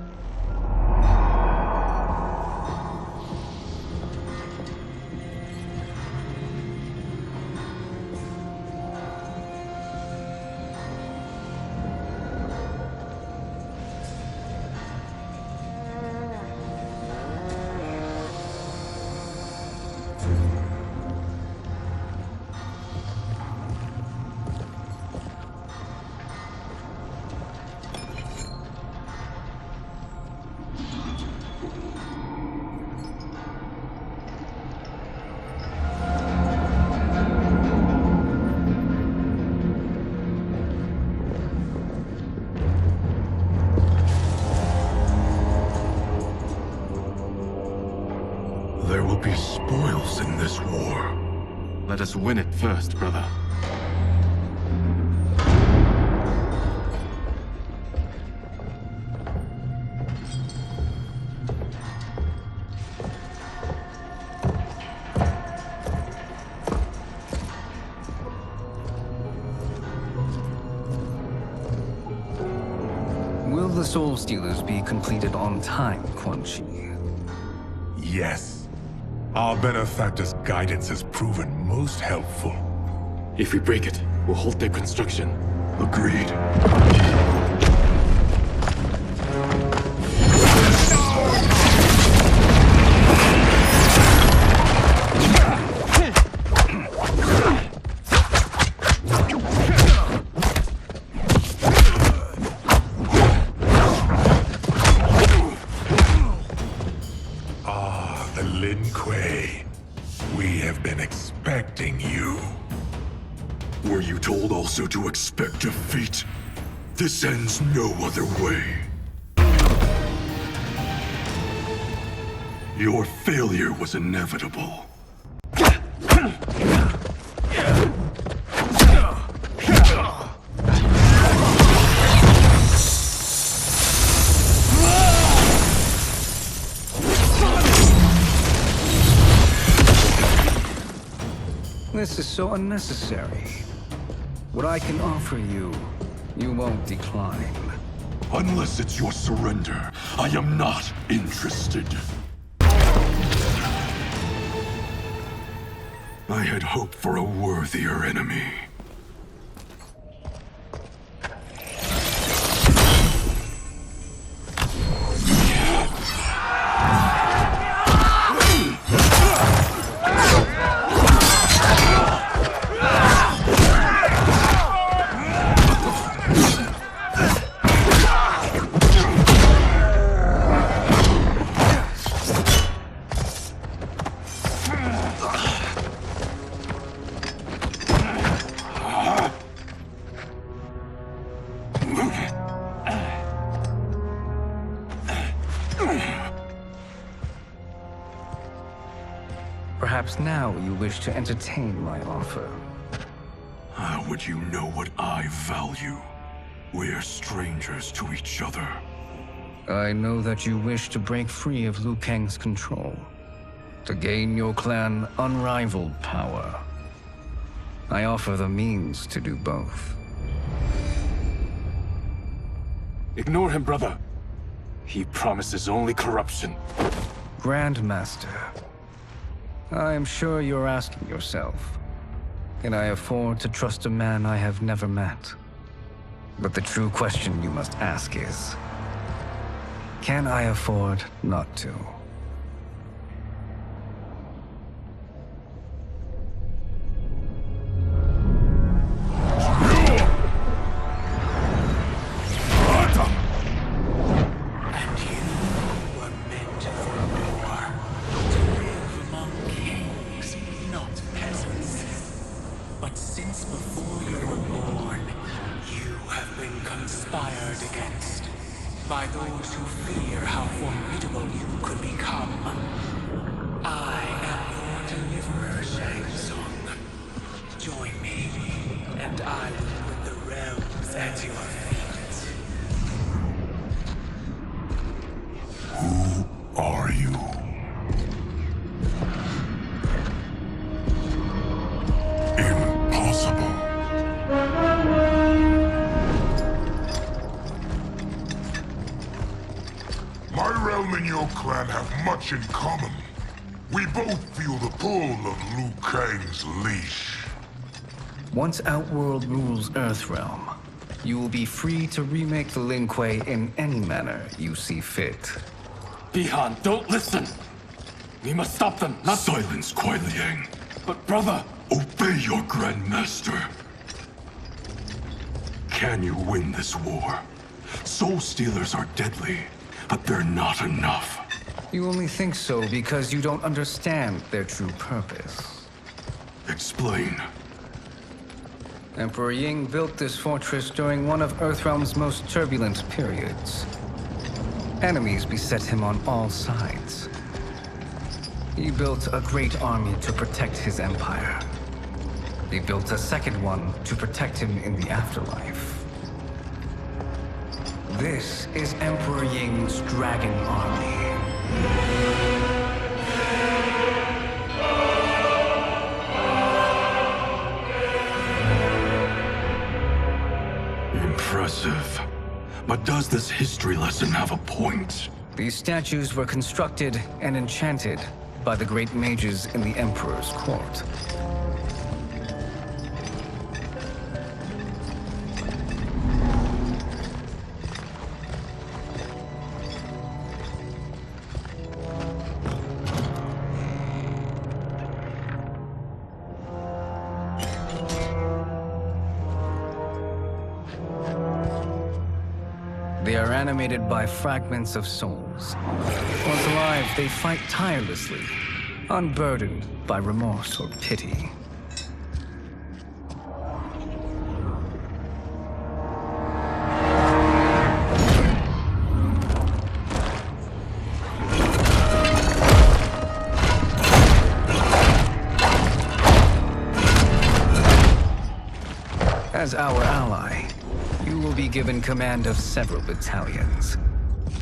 There will be spoils in this war. Let us win it first, brother. Will the Soul Stealers be completed on time, Quan Chi? Yes. Our benefactor's guidance has proven most helpful. If we break it, we'll halt their construction. Agreed. We have been expecting you. Were you told also to expect defeat? This ends no other way. Your failure was inevitable. This is so unnecessary. What I can offer you, you won't decline. Unless it's your surrender, I am not interested. I had hoped for a worthier enemy. Perhaps now you wish to entertain my offer. How would you know what I value? We're strangers to each other. I know that you wish to break free of Liu Kang's control, to gain your clan unrivaled power. I offer the means to do both. Ignore him, brother. He promises only corruption. Grandmaster, I am sure you're asking yourself, can I afford to trust a man I have never met? But the true question you must ask is, can I afford not to? By those who fear how formidable you could become. I am your deliverer, Shang Tsung. Join me, and I will put the realms at your feet. Who are you? Impossible. My realm and your clan have much in common. We both feel the pull of Liu Kang's leash. Once Outworld rules Earthrealm, you will be free to remake the Lin Kuei in any manner you see fit. Bihan, don't listen! We must stop them, not— Silence, Kuai Liang. But brother— Obey your Grandmaster. Can you win this war? Soul Stealers are deadly, but they're not enough. You only think so because you don't understand their true purpose. Explain. Emperor Ying built this fortress during one of Earthrealm's most turbulent periods. Enemies beset him on all sides. He built a great army to protect his empire. He built a second one to protect him in the afterlife. This is Emperor Ying's Dragon Army. Impressive. But does this history lesson have a point? These statues were constructed and enchanted by the great mages in the Emperor's court. They are animated by fragments of souls. Once alive, they fight tirelessly, unburdened by remorse or pity. As our ally, you will be given command of several battalions.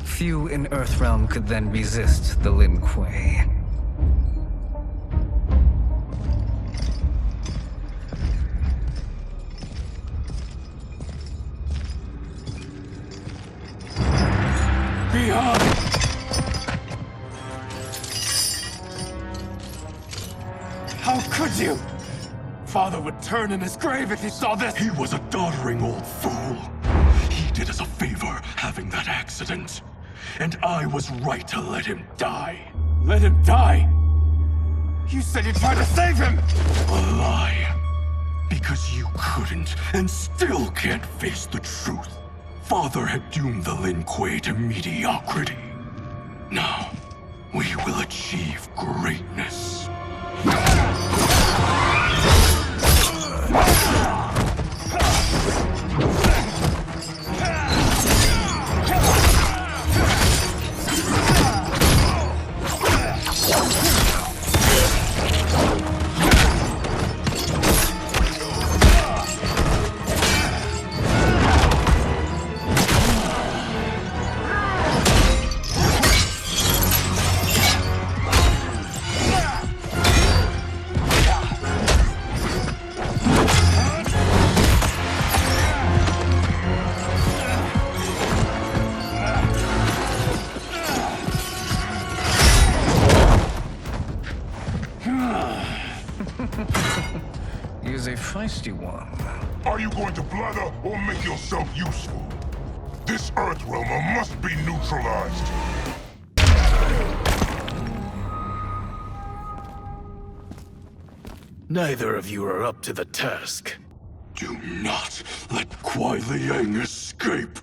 Few in Earthrealm could then resist the Lin Kuei. Behind! How could you? Father would turn in his grave if he saw this! He was a doddering old fool. He did us a favor having that accident. And I was right to let him die. Let him die? You said you tried to save him! A lie. Because you couldn't and still can't face the truth. Father had doomed the Lin Kuei to mediocrity. Now, we will achieve greatness. feisty one. Are you going to blather or make yourself useful? This Earthrealmer must be neutralized. Neither of you are up to the task. Do not let Kuai Liang escape.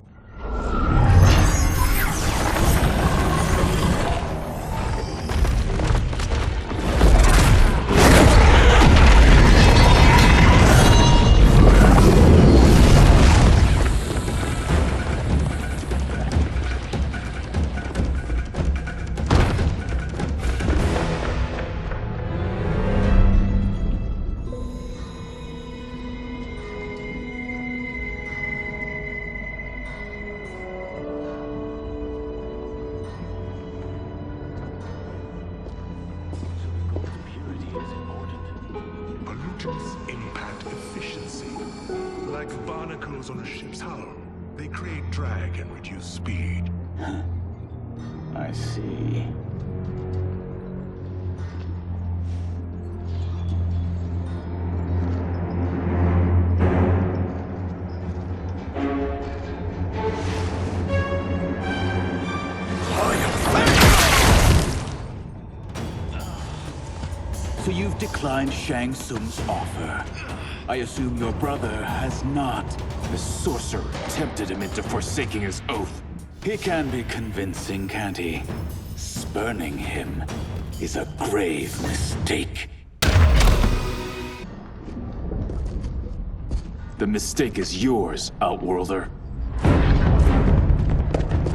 Pollutants impact efficiency. Like barnacles on a ship's hull. They create drag and reduce speed. I see. So you've declined Shang Tsung's offer. I assume your brother has not. The sorcerer tempted him into forsaking his oath. He can be convincing, can't he? Spurning him is a grave mistake. The mistake is yours, Outworlder.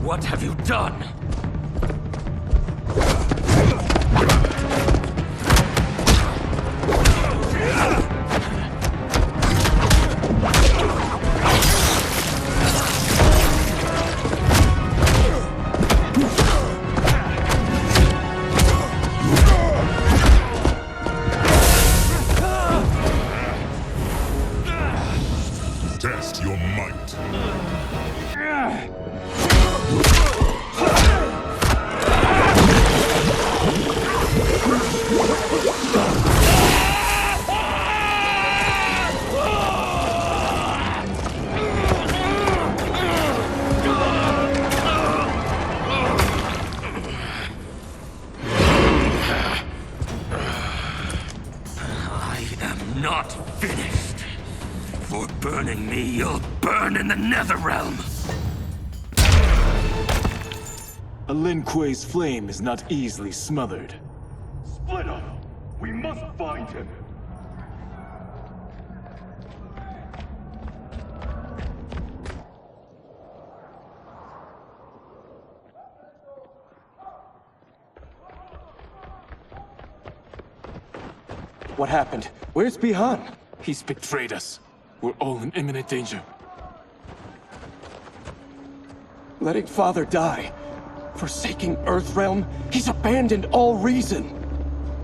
What have you done? Test your might. I am not finished. For burning me, you'll burn in the Netherrealm! A Lin Kuei's flame is not easily smothered. Split up! We must find him! What happened? Where's Bihan? He's betrayed us. We're all in imminent danger. Letting Father die. Forsaking Earthrealm. He's abandoned all reason.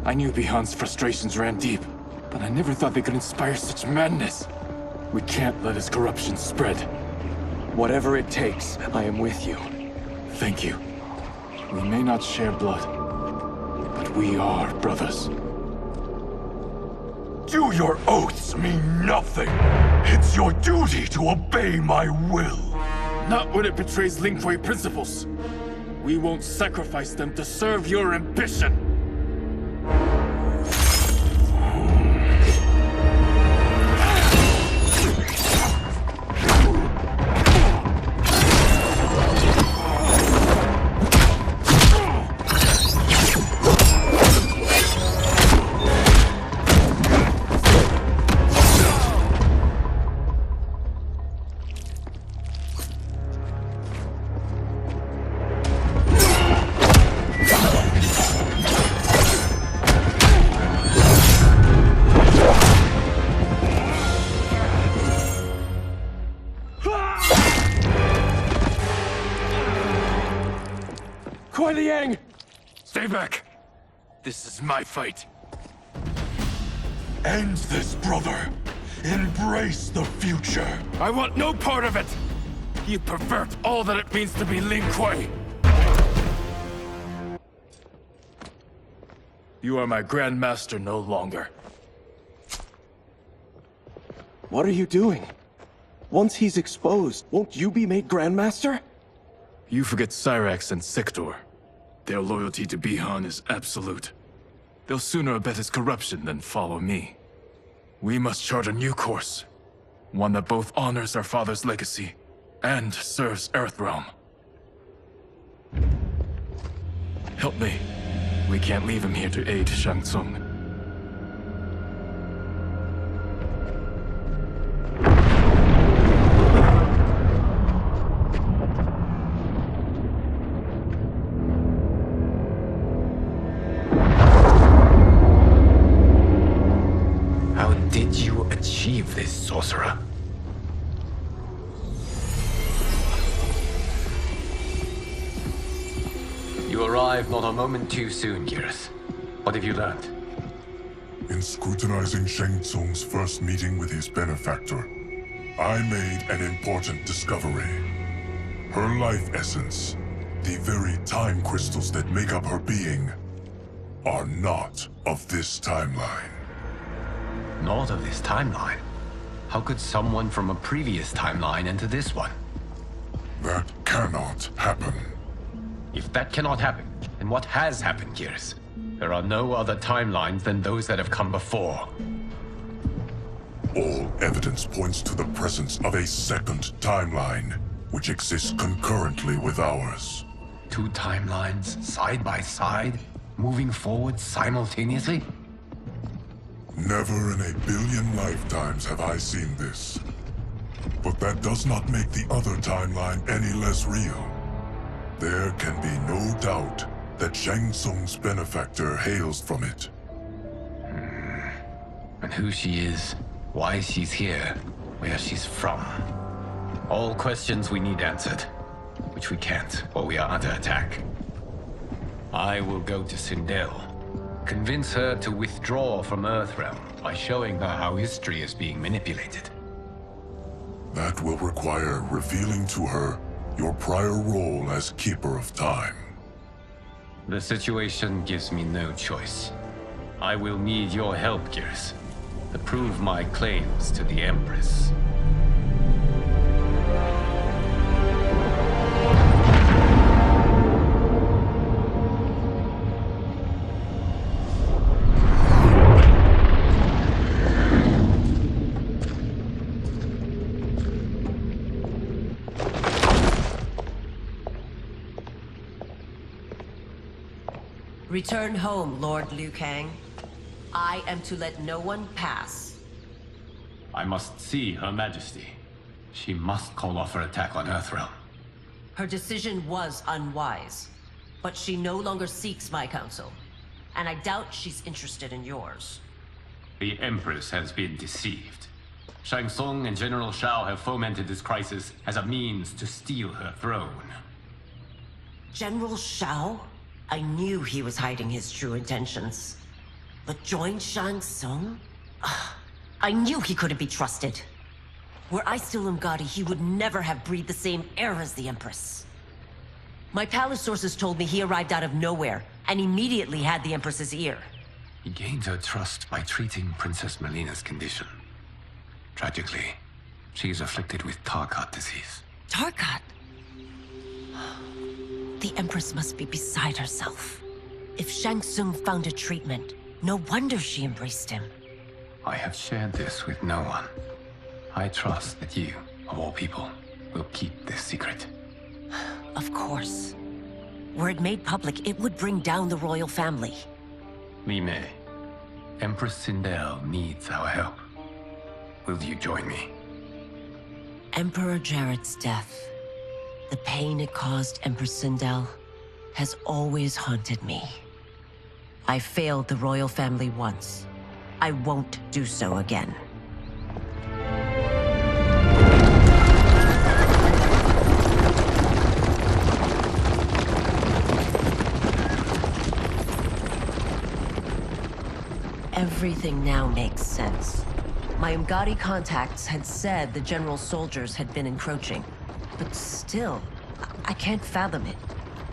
I knew Bihan's frustrations ran deep, but I never thought they could inspire such madness. We can't let his corruption spread. Whatever it takes, I am with you. Thank you. We may not share blood, but we are brothers. Do your oaths mean nothing? It's your duty to obey my will. Not when it betrays Lin Kuei principles. We won't sacrifice them to serve your ambition. Kuai Liang! Stay back! This is my fight. End this, brother. Embrace the future. I want no part of it! You pervert all that it means to be Lin Kuei! You are my Grand Master no longer. What are you doing? Once he's exposed, won't you be made Grandmaster? You forget Cyrax and Sector. Their loyalty to Bihan is absolute. They'll sooner abet his corruption than follow me. We must chart a new course. One that both honors our father's legacy and serves Earthrealm. Help me. We can't leave him here to aid Shang Tsung. How did you achieve this, sorcerer? You arrived not a moment too soon, Geras. What have you learned? In scrutinizing Shang Tsung's first meeting with his benefactor, I made an important discovery. Her life essence, the very time crystals that make up her being, are not of this timeline. Not of this timeline? How could someone from a previous timeline enter this one? That cannot happen. If that cannot happen, then what has happened, Geras? There are no other timelines than those that have come before. All evidence points to the presence of a second timeline, which exists concurrently with ours. Two timelines, side by side, moving forward simultaneously? Never in a billion lifetimes have I seen this. But that does not make the other timeline any less real. There can be no doubt that Shang Tsung's benefactor hails from it. And who she is, why she's here, where she's from. All questions we need answered, which we can't, or we are under attack. I will go to Sindel, convince her to withdraw from Earthrealm by showing her how history is being manipulated. That will require revealing to her your prior role as Keeper of Time. The situation gives me no choice. I will need your help, Geras, to prove my claims to the Empress. Return home, Lord Liu Kang. I am to let no one pass. I must see Her Majesty. She must call off her attack on Earthrealm. Her decision was unwise, but she no longer seeks my counsel, and I doubt she's interested in yours. The Empress has been deceived. Shang Tsung and General Shao have fomented this crisis as a means to steal her throne. General Shao? I knew he was hiding his true intentions. But join Shang Tsung? I knew he couldn't be trusted. Were I still Umgadi, he would never have breathed the same air as the Empress. My palace sources told me he arrived out of nowhere, and immediately had the Empress's ear. He gained her trust by treating Princess Melina's condition. Tragically, she is afflicted with Tarkat disease. Tarkat? The Empress must be beside herself. If Shang Tsung found a treatment, no wonder she embraced him. I have shared this with no one. I trust that you, of all people, will keep this secret. Of course. Were it made public, it would bring down the royal family. Li Mei, Empress Sindel needs our help. Will you join me? Emperor Jarrett's death, the pain it caused Empress Sindel, has always haunted me. I failed the royal family once. I won't do so again. Everything now makes sense. My Umgadi contacts had said the general soldiers had been encroaching. But still, I can't fathom it.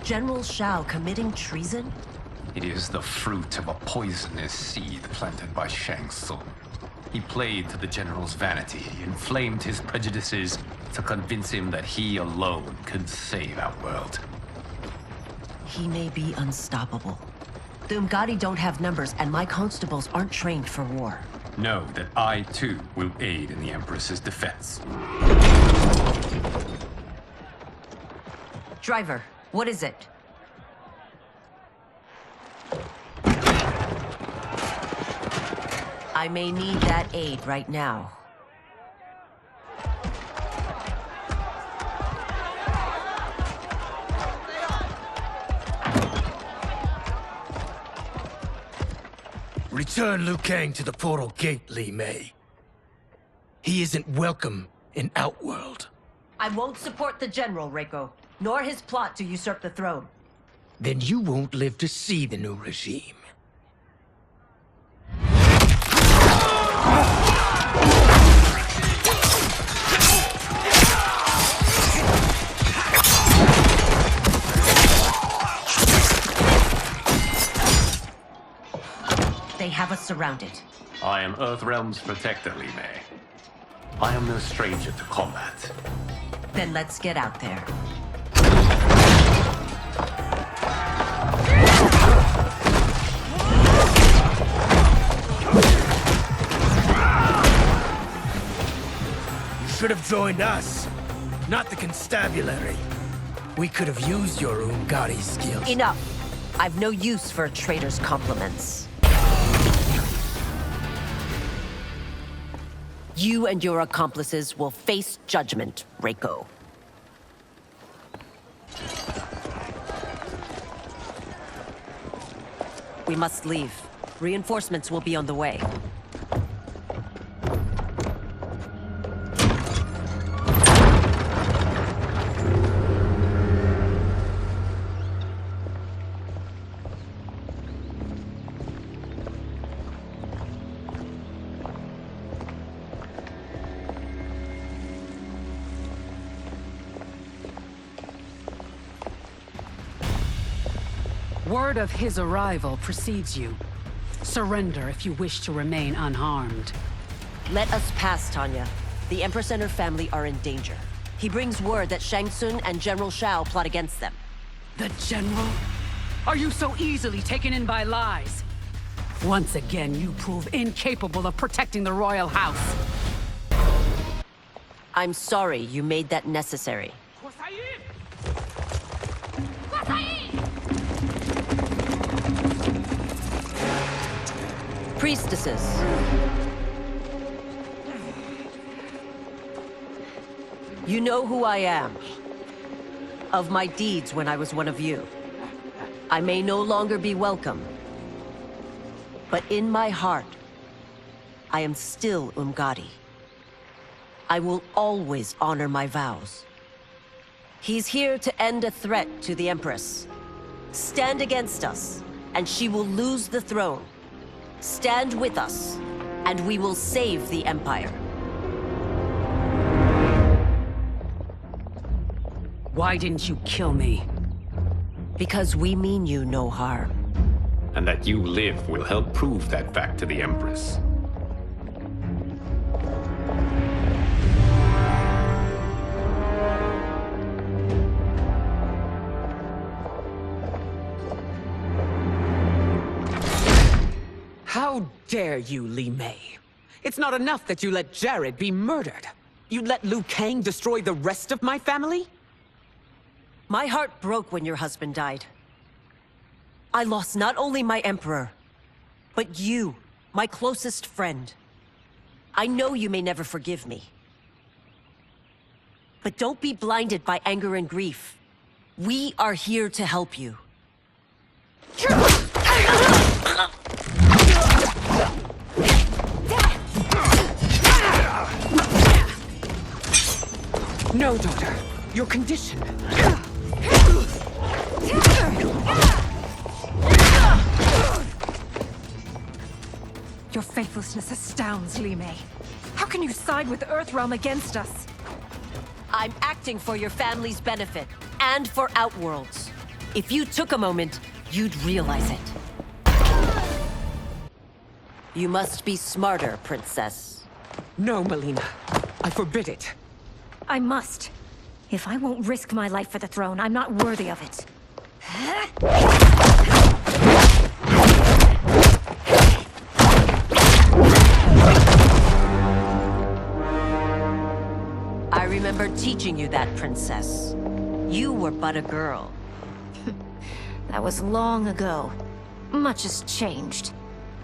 General Shao committing treason? It is the fruit of a poisonous seed planted by Shang Tsung. He played to the General's vanity, inflamed his prejudices to convince him that he alone could save our world. He may be unstoppable. The Umgadi don't have numbers, and my constables aren't trained for war. Know that I, too, will aid in the Empress's defense. Driver, what is it? I may need that aid right now. Return Liu Kang to the portal gate, Li Mei. He isn't welcome in Outworld. I won't support the General, Reiko, nor his plot to usurp the throne. Then you won't live to see the new regime. They have us surrounded. I am Earthrealm's protector, Li Mei. I am no stranger to combat. Then let's get out there. You should have joined us, not the constabulary. We could have used your Umgadi skills. Enough! I've no use for a traitor's compliments. You and your accomplices will face judgment, Reiko. We must leave. Reinforcements will be on the way. Word of his arrival precedes you. Surrender if you wish to remain unharmed. Let us pass, Tanya. The Empress and her family are in danger. He brings word that Shang Tsung and General Shao plot against them. The General? Are you so easily taken in by lies? Once again, you prove incapable of protecting the royal house. I'm sorry you made that necessary. Priestesses. You know who I am. Of my deeds when I was one of you. I may no longer be welcome. But in my heart, I am still Umgadi. I will always honor my vows. He's here to end a threat to the Empress. Stand against us, and she will lose the throne. Stand with us, and we will save the Empire. Why didn't you kill me? Because we mean you no harm. And that you live will help prove that fact to the Empress. How dare you, Li Mei? It's not enough that you let Jared be murdered. You'd let Liu Kang destroy the rest of my family? My heart broke when your husband died. I lost not only my Emperor, but you, my closest friend. I know you may never forgive me. But don't be blinded by anger and grief. We are here to help you. No, daughter. Your condition. Your faithlessness astounds, Li Mei. How can you side with Earthrealm against us? I'm acting for your family's benefit, and for Outworld's. If you took a moment, you'd realize it. You must be smarter, Princess. No, Melina. I forbid it. I must. If I won't risk my life for the throne, I'm not worthy of it. I remember teaching you that, Princess. You were but a girl. That was long ago. Much has changed.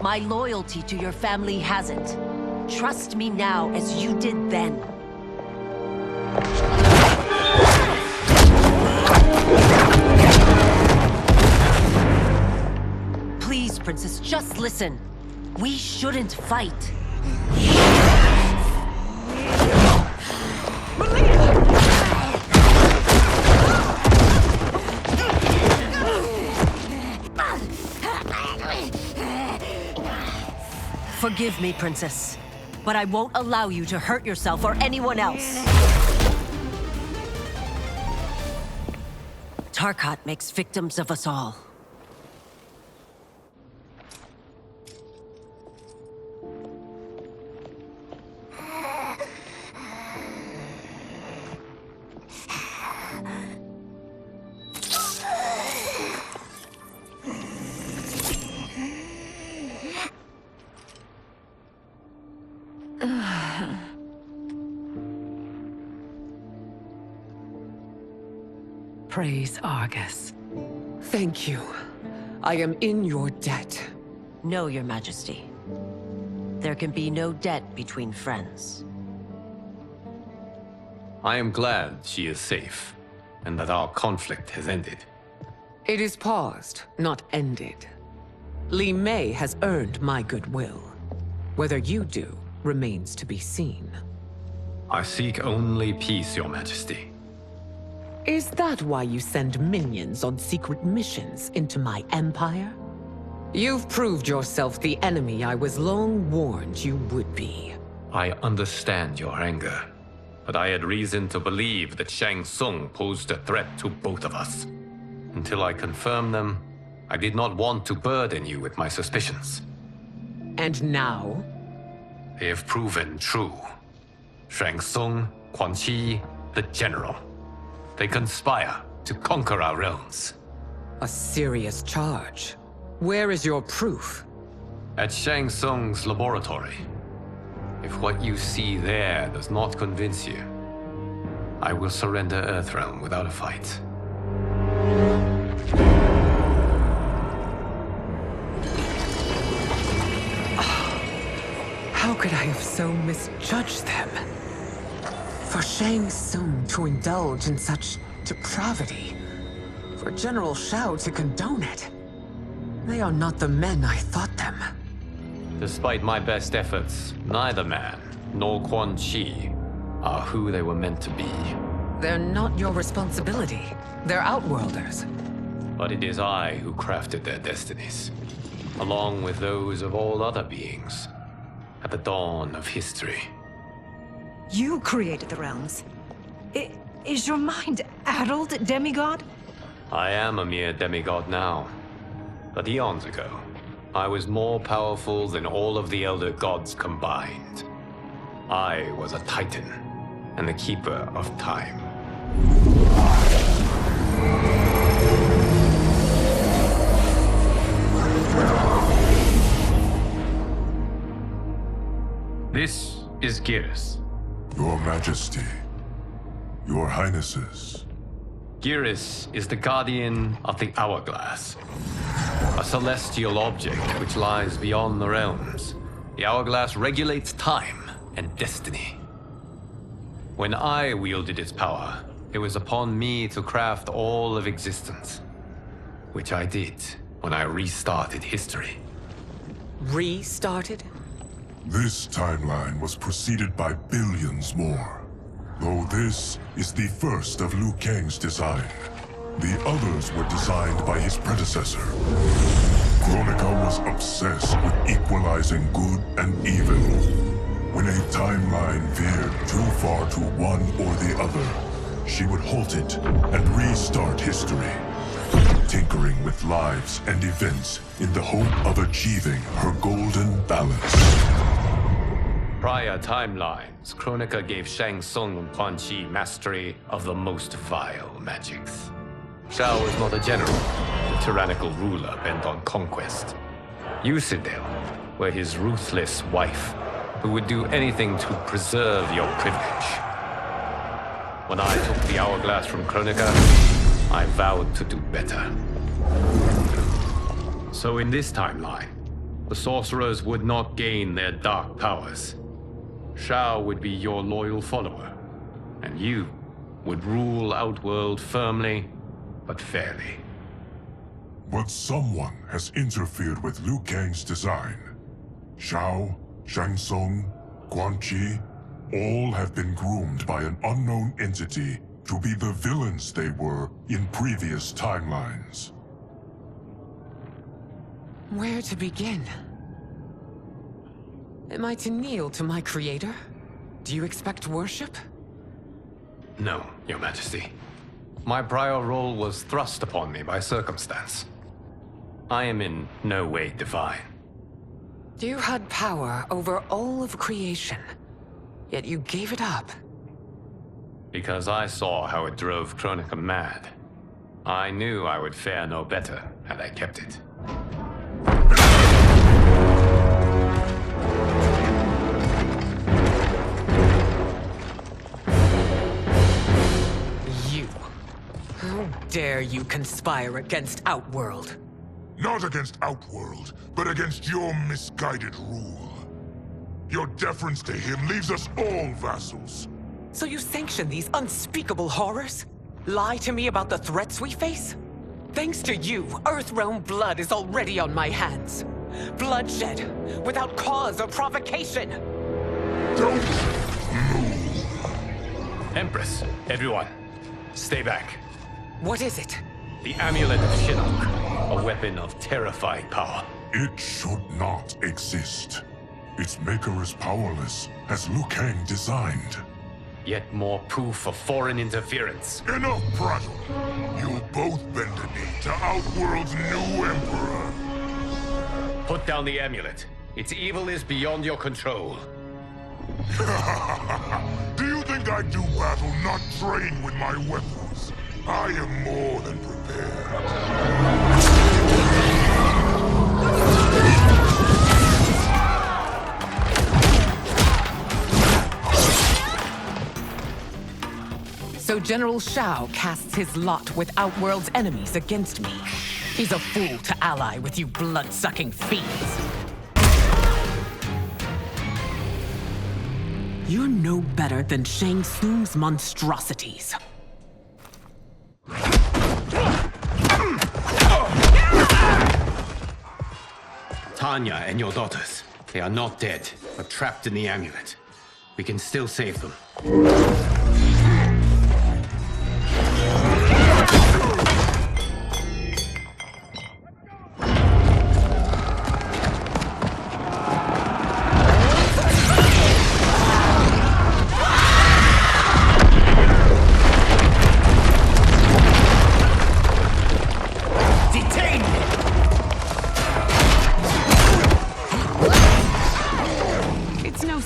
My loyalty to your family hasn't. Trust me now as you did then. Please, Princess, just listen. We shouldn't fight. Forgive me, Princess, but I won't allow you to hurt yourself or anyone else. Tarkat makes victims of us all. Praise Argus. Thank you. I am in your debt. No, Your Majesty. There can be no debt between friends. I am glad she is safe, and that our conflict has ended. It is paused, not ended. Li Mei has earned my goodwill. Whether you do remains to be seen. I seek only peace, Your Majesty. Is that why you send minions on secret missions into my empire? You've proved yourself the enemy I was long warned you would be. I understand your anger, but I had reason to believe that Shang Tsung posed a threat to both of us. Until I confirmed them, I did not want to burden you with my suspicions. And now? They have proven true. Shang Tsung, Quan Chi, the General. They conspire to conquer our realms. A serious charge. Where is your proof? At Shang Tsung's laboratory. If what you see there does not convince you, I will surrender Earthrealm without a fight. How could I have so misjudged them? For Shang Tsung to indulge in such depravity, for General Shao to condone it, they are not the men I thought them. Despite my best efforts, neither man nor Quan Chi are who they were meant to be. They're not your responsibility. They're Outworlders. But it is I who crafted their destinies, along with those of all other beings, at the dawn of history. You created the realms. Is your mind addled, demigod? I am a mere demigod now. But eons ago, I was more powerful than all of the Elder Gods combined. I was a Titan, and the Keeper of Time. This is Geras. Your Majesty, Your Highnesses. Geras is the guardian of the Hourglass, a celestial object which lies beyond the realms. The Hourglass regulates time and destiny. When I wielded its power, it was upon me to craft all of existence, which I did when I restarted history. Restarted? This timeline was preceded by billions more. Though this is the first of Liu Kang's design. The others were designed by his predecessor. Kronika was obsessed with equalizing good and evil. When a timeline veered too far to one or the other, she would halt it and restart history. tinkering with lives and events in the hope of achieving her golden balance. Prior timelines, Kronika gave Shang Tsung and Quan Chi mastery of the most vile magics. Shao was not a general, a tyrannical ruler bent on conquest. You, Sindel, were his ruthless wife, who would do anything to preserve your privilege. When I took the hourglass from Kronika, I vowed to do better. So in this timeline, the sorcerers would not gain their dark powers. Shao would be your loyal follower, and you would rule Outworld firmly, but fairly. But someone has interfered with Liu Kang's design. Shao, Shang Tsung, Quan Chi, all have been groomed by an unknown entity to be the villains they were in previous timelines. Where to begin? Am I to kneel to my creator? Do you expect worship? No, Your Majesty. My prior role was thrust upon me by circumstance. I am in no way divine. You had power over all of creation, yet you gave it up. Because I saw how it drove Kronika mad. I knew I would fare no better had I kept it. How dare you conspire against Outworld? Not against Outworld, but against your misguided rule. Your deference to him leaves us all vassals. So you sanction these unspeakable horrors? Lie to me about the threats we face? Thanks to you, Earthrealm blood is already on my hands. Bloodshed, without cause or provocation. Don't Empress, everyone, stay back. What is it? The Amulet of Shinnok, a weapon of terrifying power. It should not exist. Its maker is powerless, as Liu Kang designed. Yet more proof of foreign interference. Enough prattle! You'll both bend a knee to Outworld's new emperor. Put down the amulet. Its evil is beyond your control. Do you think I do battle not trained with my weapons? I am more than prepared. So General Shao casts his lot with Outworld's enemies against me. He's a fool to ally with you blood-sucking fiends. You're no better than Shang Tsung's monstrosities. Tanya and your daughters, they are not dead, but trapped in the amulet. We can still save them.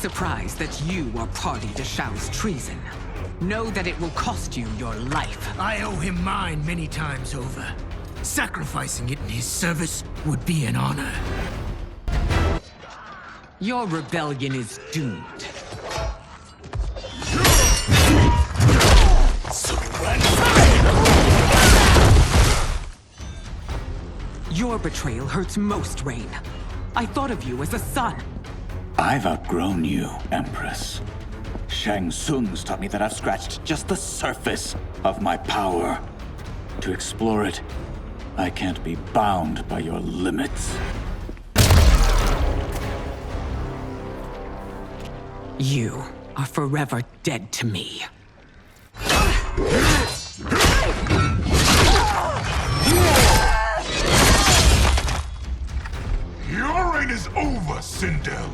Surprised that you are party to Shao's treason. Know that it will cost you your life. I owe him mine many times over. Sacrificing it in his service would be an honor. Your rebellion is doomed. Your betrayal hurts most, Rain. I thought of you as a son. I've outgrown you, Empress. Shang Tsung's taught me that I've scratched just the surface of my power. To explore it, I can't be bound by your limits. You are forever dead to me. Your reign is over, Sindel.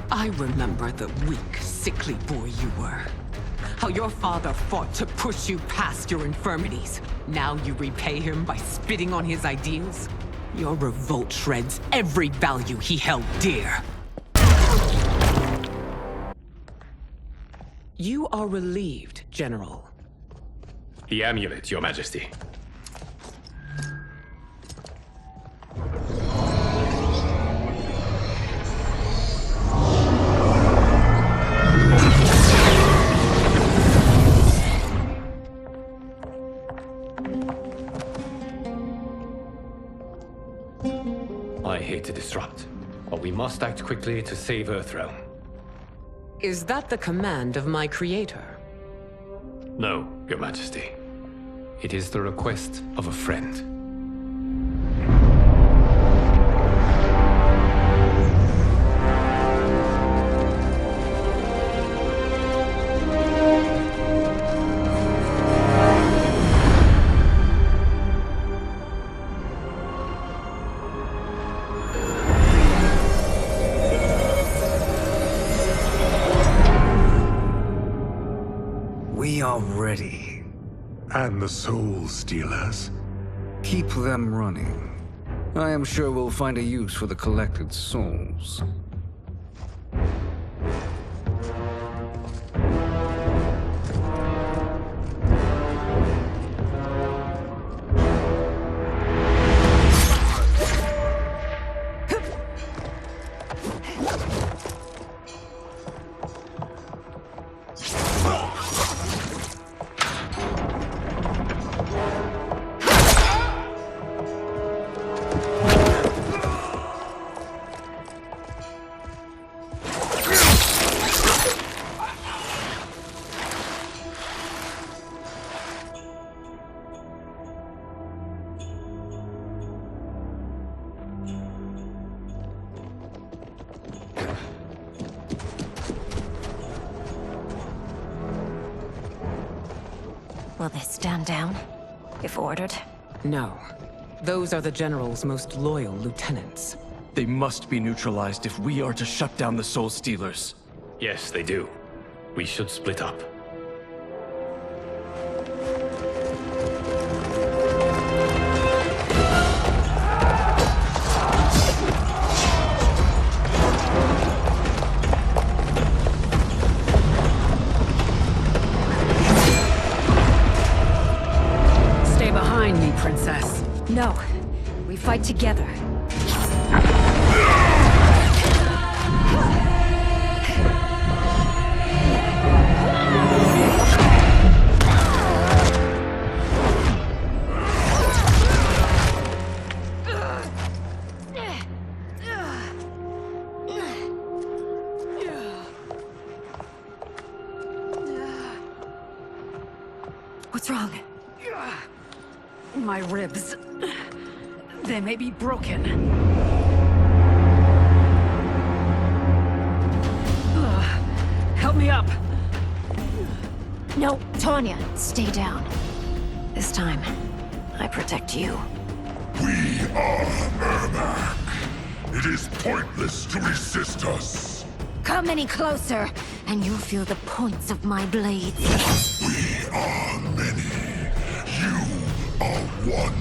I remember the weak, sickly boy you were. How your father fought to push you past your infirmities. Now you repay him by spitting on his ideals? Your revolt shreds every value he held dear. You are relieved, General. The amulet, Your Majesty. I hate to disrupt, but we must act quickly to save Earthrealm. Is that the command of my creator? No, Your Majesty. It is the request of a friend. We are ready. And the Soul Stealers? Keep them running. I am sure we'll find a use for the collected souls. Will they stand down, if ordered? No. Those are the General's most loyal lieutenants. They must be neutralized if we are to shut down the Soul Stealers. Yes, they do. We should split up. Stay behind me, Princess. No. We fight together. What's wrong? My ribs. They may be broken. Help me up. No, Tanya, stay down. This time, I protect you. We are Ermac. It is pointless to resist us. Come any closer, and you'll feel the points of my blades. We are many. You are one.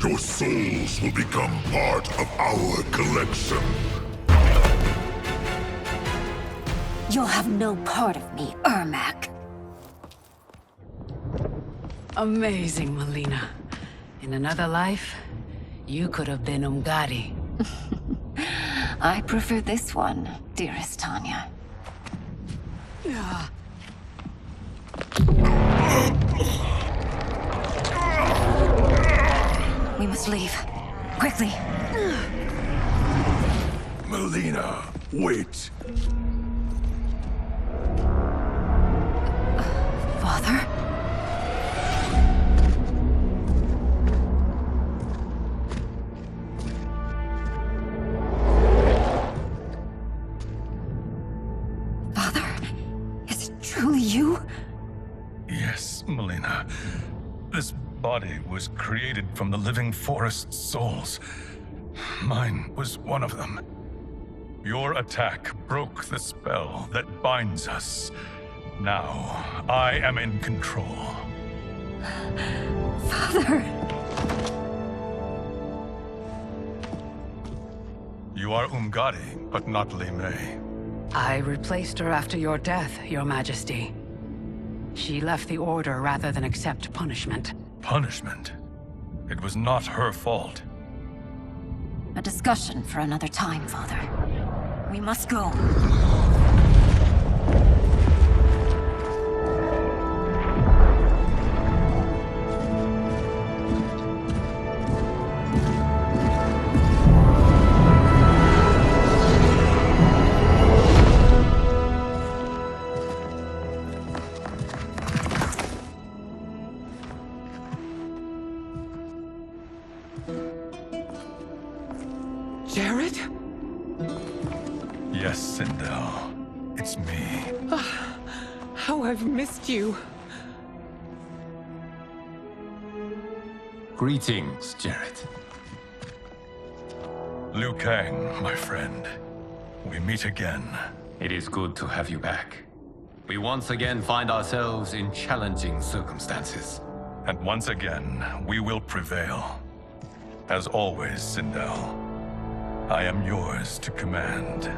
Your souls will become part of our collection. You'll have no part of me, Ermac. Amazing, Melina. In another life, you could have been Umgadi. I prefer this one, dearest Tanya. We must leave. Quickly. Melina, wait. Father? Father? Is it truly you? Yes, Melina. This body was created from the living forest's souls. Mine was one of them. Your attack broke the spell that binds us. Now, I am in control. Father! You are Umgadi, but not Li Mei. I replaced her after your death, Your Majesty. She left the Order rather than accept punishment. Punishment? It was not her fault. A discussion for another time, Father. We must go. Jared? Yes, Sindel. It's me. How I've missed you. Greetings, Jared. Liu Kang, my friend. We meet again. It is good to have you back. We once again find ourselves in challenging circumstances. And once again, we will prevail. As always, Sindel, I am yours to command.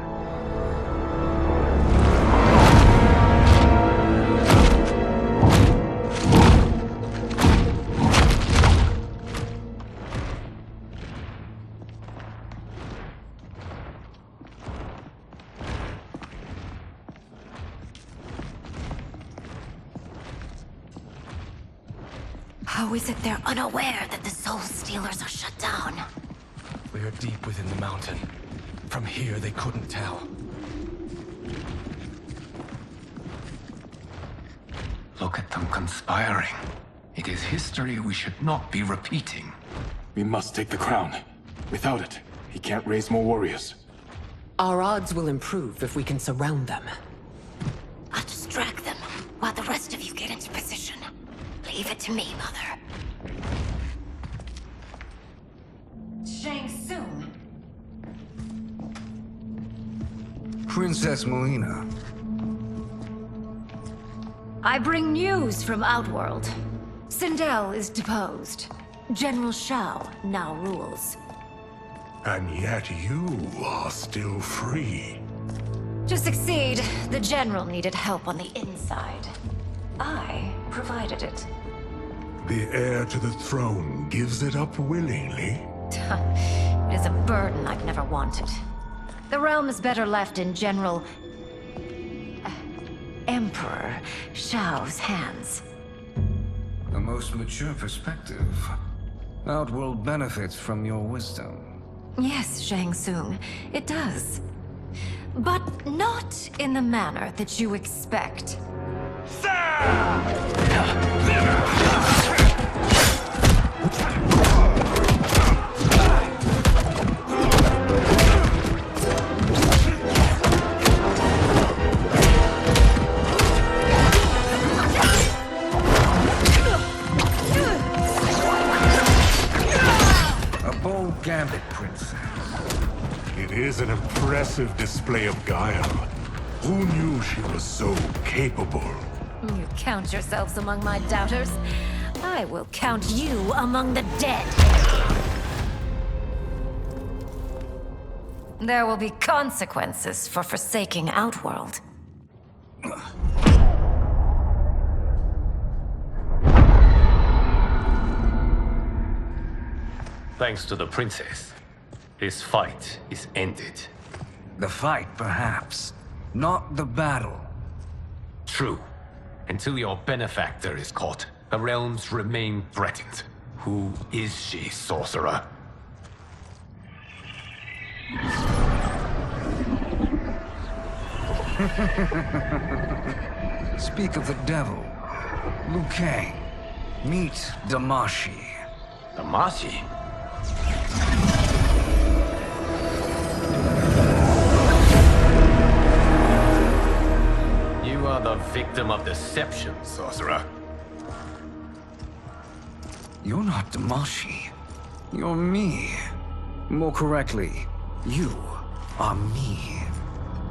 How is it they're unaware that the Soul Stealers are shut down? We are deep within the mountain. From here, they couldn't tell. Look at them conspiring. It is history we should not be repeating. We must take the crown. Without it, he can't raise more warriors. Our odds will improve if we can surround them. I'll distract them while the rest of you get into position. Leave it to me, Mother. Shang Tsung. Princess Melina. I bring news from Outworld. Sindel is deposed. General Shao now rules. And yet you are still free. To succeed, the General needed help on the inside. I provided it. The heir to the throne gives it up willingly. It is a burden I've never wanted. The realm is better left in General... Emperor Shao's hands. A most mature perspective. Outworld benefits from your wisdom. Yes, Shang Tsung, it does. But not in the manner that you expect. A bold gambit, Princess. It is an impressive display of guile. Who knew she was so capable? You count yourselves among my doubters. I will count you among the dead. There will be consequences for forsaking Outworld. Thanks to the princess, this fight is ended. The fight, perhaps. Not the battle. True. Until your benefactor is caught, the realms remain threatened. Who is she, sorcerer? Speak of the devil. Liu Kang. Meet Damashi. Damashi? You are the victim of deception, sorcerer. You're not Damashi. You're me. More correctly, you are me.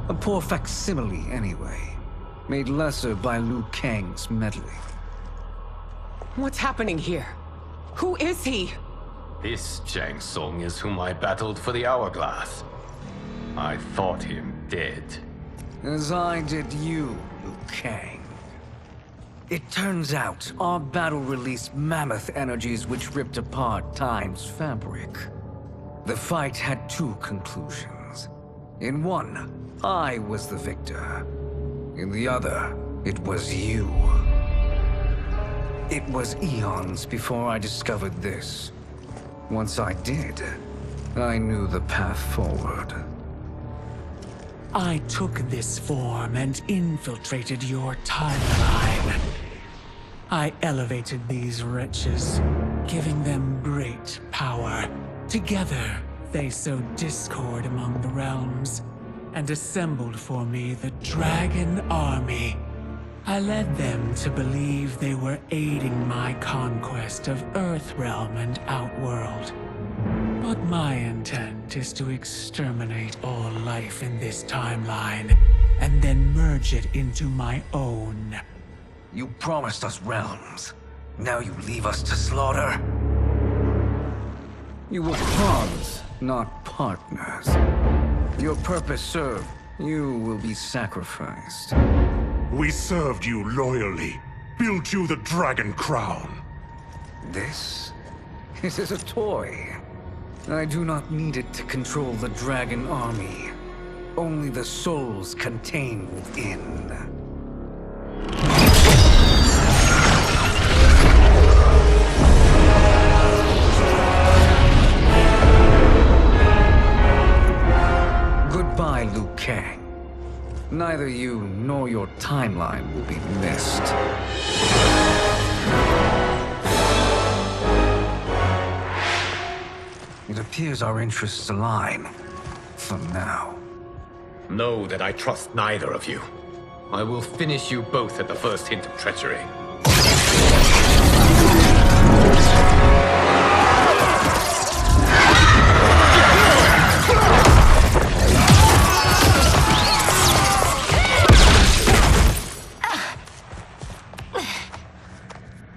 A poor facsimile, anyway. Made lesser by Liu Kang's meddling. What's happening here? Who is he? This Shang Tsung is whom I battled for the Hourglass. I thought him dead. As I did you, Liu Kang. It turns out our battle released mammoth energies which ripped apart time's fabric. The fight had two conclusions. In one, I was the victor. In the other, it was you. It was eons before I discovered this. Once I did, I knew the path forward. I took this form and infiltrated your timeline. I elevated these wretches, giving them great power. Together, they sowed discord among the realms, and assembled for me the Dragon Army. I led them to believe they were aiding my conquest of Earthrealm and Outworld. But my intent is to exterminate all life in this timeline, and then merge it into my own. You promised us realms. Now you leave us to slaughter? You were pawns, not partners. Your purpose served. You will be sacrificed. We served you loyally, built you the Dragon Crown. This is a toy. I do not need it to control the Dragon Army. Only the souls contained within. Goodbye, Liu Kang. Neither you nor your timeline will be missed. It appears our interests align. For now. Know that I trust neither of you. I will finish you both at the first hint of treachery.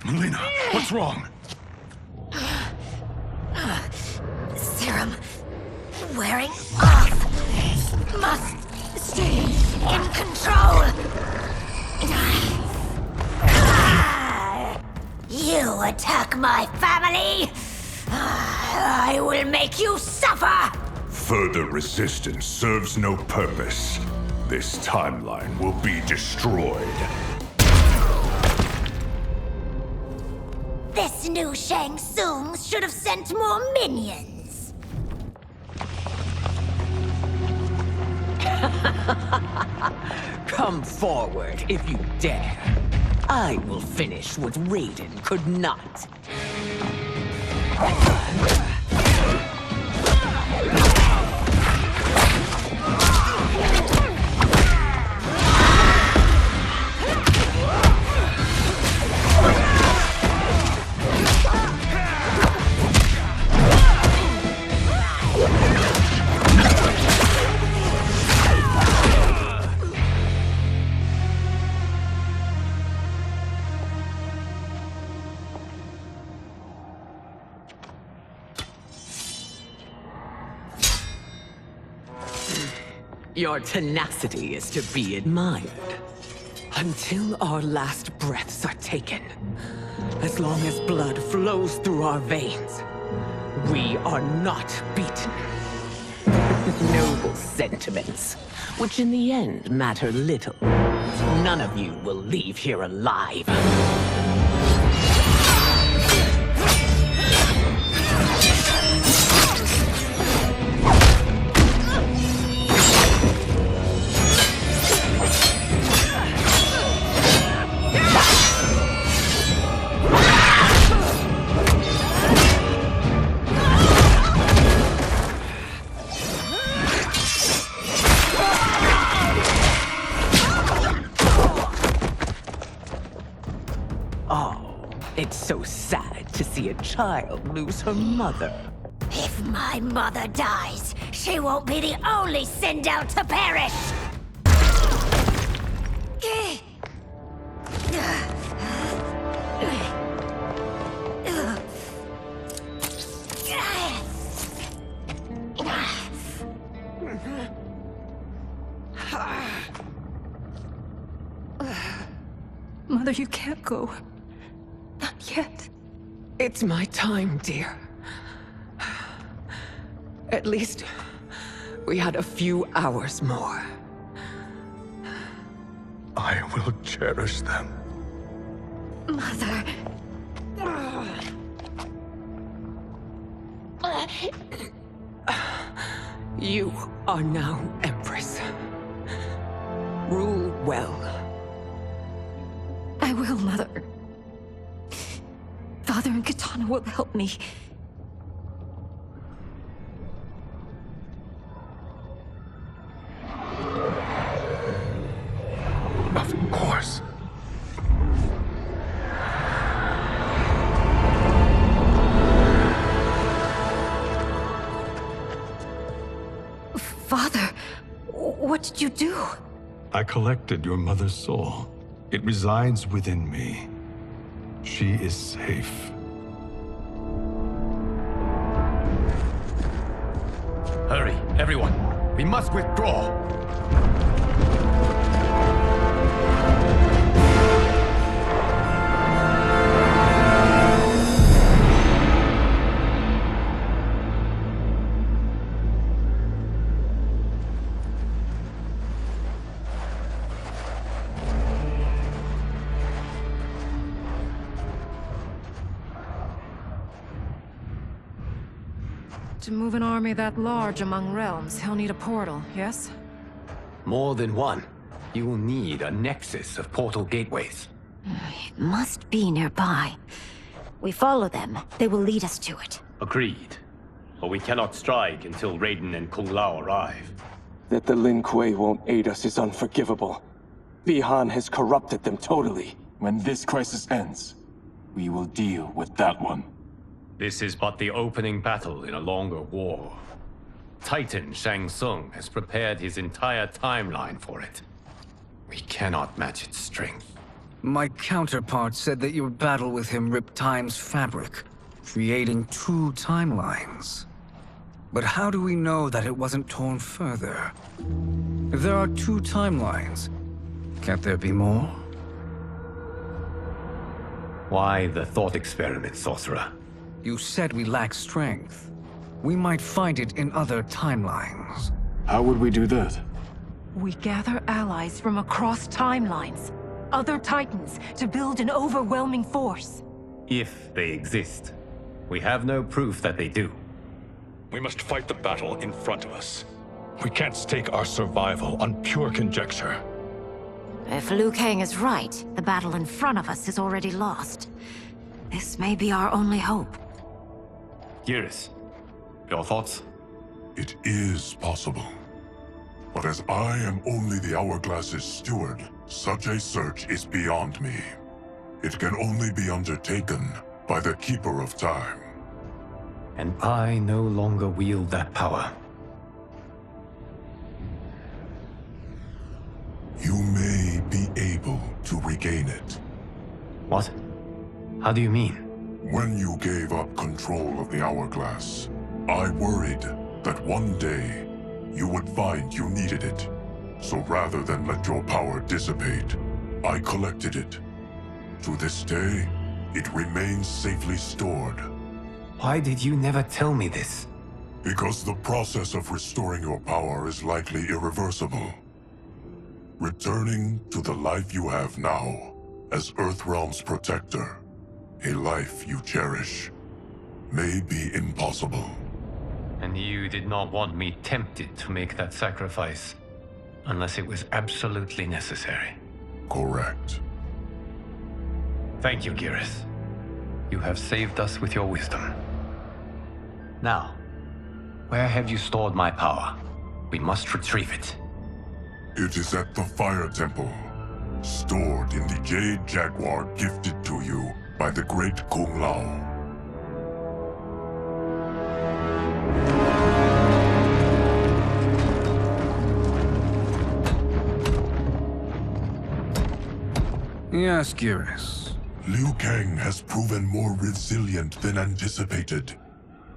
Melina, what's wrong? Serum wearing off. Must stay in control. You attack my family. I will make you suffer. Further resistance serves no purpose. This timeline will be destroyed. This new Shang Tsung should have sent more minions. Come forward if you dare. I will finish what Raiden could not. Your tenacity is to be admired. Until our last breaths are taken, as long as blood flows through our veins, we are not beaten. Noble sentiments, which in the end matter little. None of you will leave here alive. It's so sad to see a child lose her mother. If my mother dies, she won't be the only Sindel to perish! Mother, you can't go. Not yet. It's my time, dear. At least we had a few hours more. I will cherish them. Mother. You are now Empress. Rule well. I will, Mother. Father and Katana will help me. Of course. Father, what did you do? I collected your mother's soul. It resides within me. She is safe. Hurry, everyone. We must withdraw. To move an army that large among realms, he'll need a portal, yes? More than one. You will need a nexus of portal gateways. It must be nearby. We follow them. They will lead us to it. Agreed. But we cannot strike until Raiden and Kung Lao arrive. That the Lin Kuei won't aid us is unforgivable. Bihan has corrupted them totally. When this crisis ends, we will deal with that one. This is but the opening battle in a longer war. Titan Shang Tsung has prepared his entire timeline for it. We cannot match its strength. My counterpart said that your battle with him ripped time's fabric, creating 2 timelines. But how do we know that it wasn't torn further? If there are 2 timelines, can't there be more? Why the thought experiment, sorcerer? You said we lack strength. We might find it in other timelines. How would we do that? We gather allies from across timelines, other titans, to build an overwhelming force. If they exist. We have no proof that they do. We must fight the battle in front of us. We can't stake our survival on pure conjecture. If Liu Kang is right, the battle in front of us is already lost. This may be our only hope. Geras, your thoughts? It is possible. But as I am only the Hourglass's steward, such a search is beyond me. It can only be undertaken by the Keeper of Time. And I no longer wield that power. You may be able to regain it. What? How do you mean? When you gave up control of the Hourglass, I worried that one day you would find you needed it. So rather than let your power dissipate, I collected it. To this day, it remains safely stored. Why did you never tell me this? Because the process of restoring your power is likely irreversible. Returning to the life you have now, as Earthrealm's protector, a life you cherish, may be impossible. And you did not want me tempted to make that sacrifice, unless it was absolutely necessary. Correct. Thank you, Geras. You have saved us with your wisdom. Now, where have you stored my power? We must retrieve it. It is at the Fire Temple, stored in the Jade Jaguar gifted to you by the great Kung Lao. Yes, Geras. Liu Kang has proven more resilient than anticipated.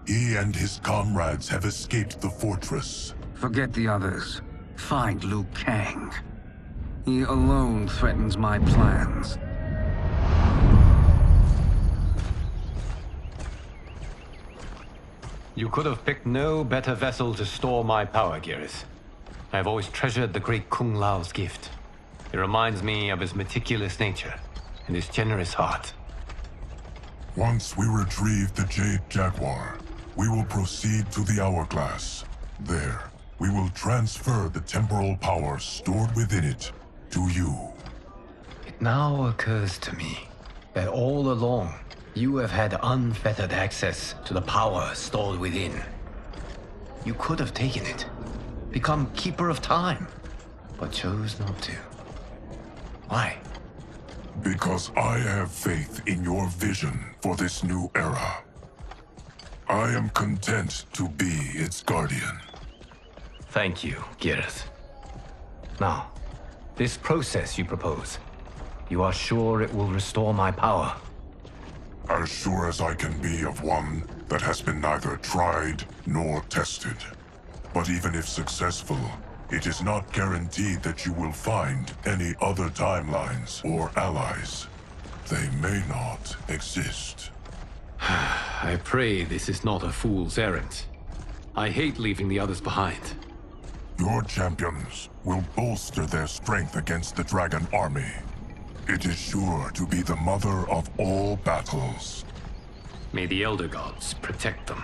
He and his comrades have escaped the fortress. Forget the others. Find Liu Kang. He alone threatens my plans. You could have picked no better vessel to store my power, Geras. I have always treasured the great Kung Lao's gift. It reminds me of his meticulous nature and his generous heart. Once we retrieve the Jade Jaguar, we will proceed to the Hourglass. There, we will transfer the temporal power stored within it to you. It now occurs to me that all along, you have had unfettered access to the power stored within. You could have taken it, become Keeper of Time, but chose not to. Why? Because I have faith in your vision for this new era. I am content to be its guardian. Thank you, Geras. Now, this process you propose, you are sure it will restore my power? As sure as I can be of one that has been neither tried nor tested. But even if successful, it is not guaranteed that you will find any other timelines or allies. They may not exist. I pray this is not a fool's errand. I hate leaving the others behind. Your champions will bolster their strength against the Dragon Army. It is sure to be the mother of all battles. May the Elder Gods protect them.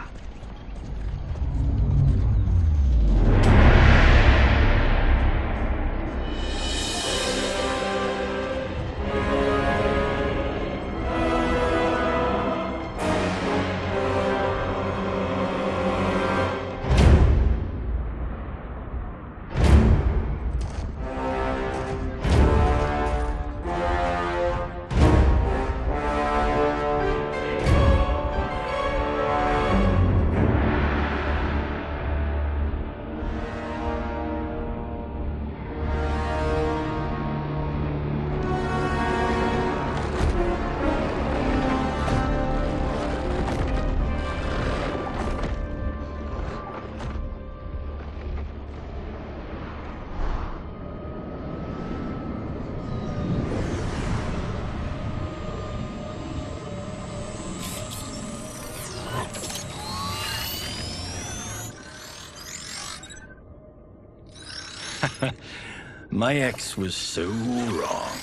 My ex was so wrong.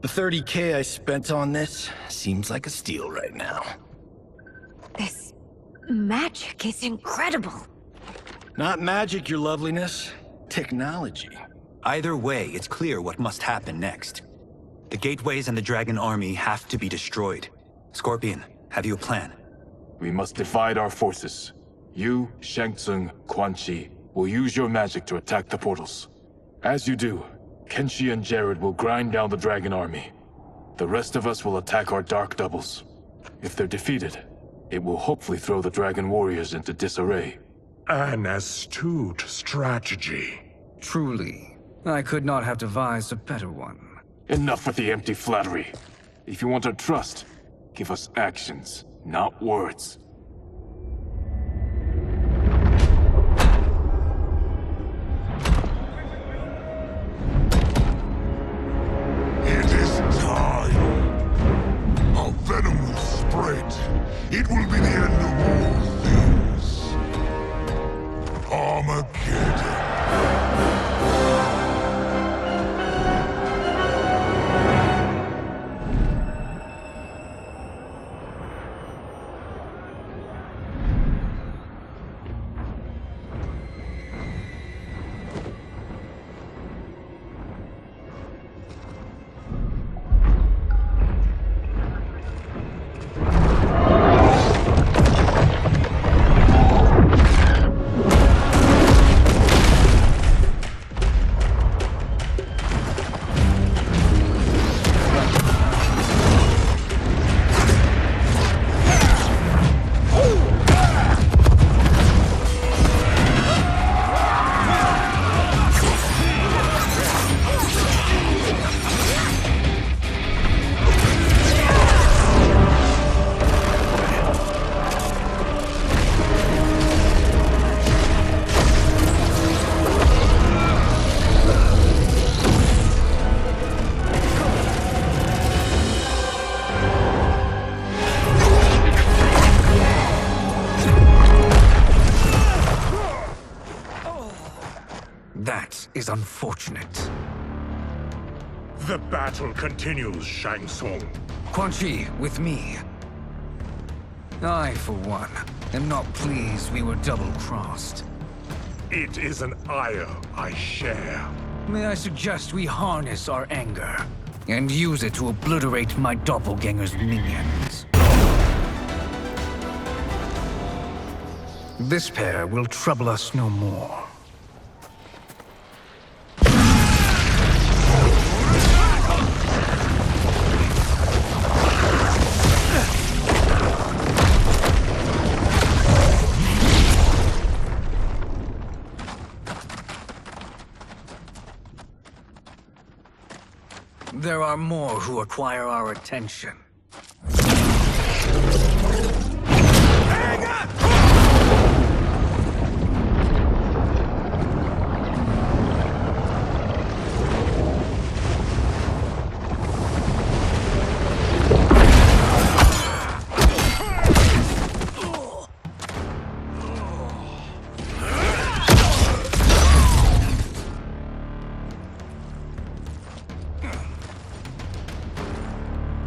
The 30K I spent on this seems like a steal right now. This magic is incredible. Not magic, your loveliness. Technology. Either way, it's clear what must happen next. The gateways and the Dragon Army have to be destroyed. Scorpion, have you a plan? We must divide our forces. You, Shang Tsung, Quan Chi, will use your magic to attack the portals. As you do, Kenshi and Jared will grind down the Dragon Army. The rest of us will attack our Dark Doubles. If they're defeated, it will hopefully throw the Dragon Warriors into disarray. An astute strategy. Truly, I could not have devised a better one. Enough with the empty flattery. If you want our trust, give us actions, not words. It is time. Our venom will spread. It will be the end of all things. Armageddon. That is unfortunate. The battle continues, Shang Tsung. Quan Chi, with me. I, for one, am not pleased we were double-crossed. It is an ire I share. May I suggest we harness our anger and use it to obliterate my doppelganger's minions? This pair will trouble us no more. There are more who acquire our attention.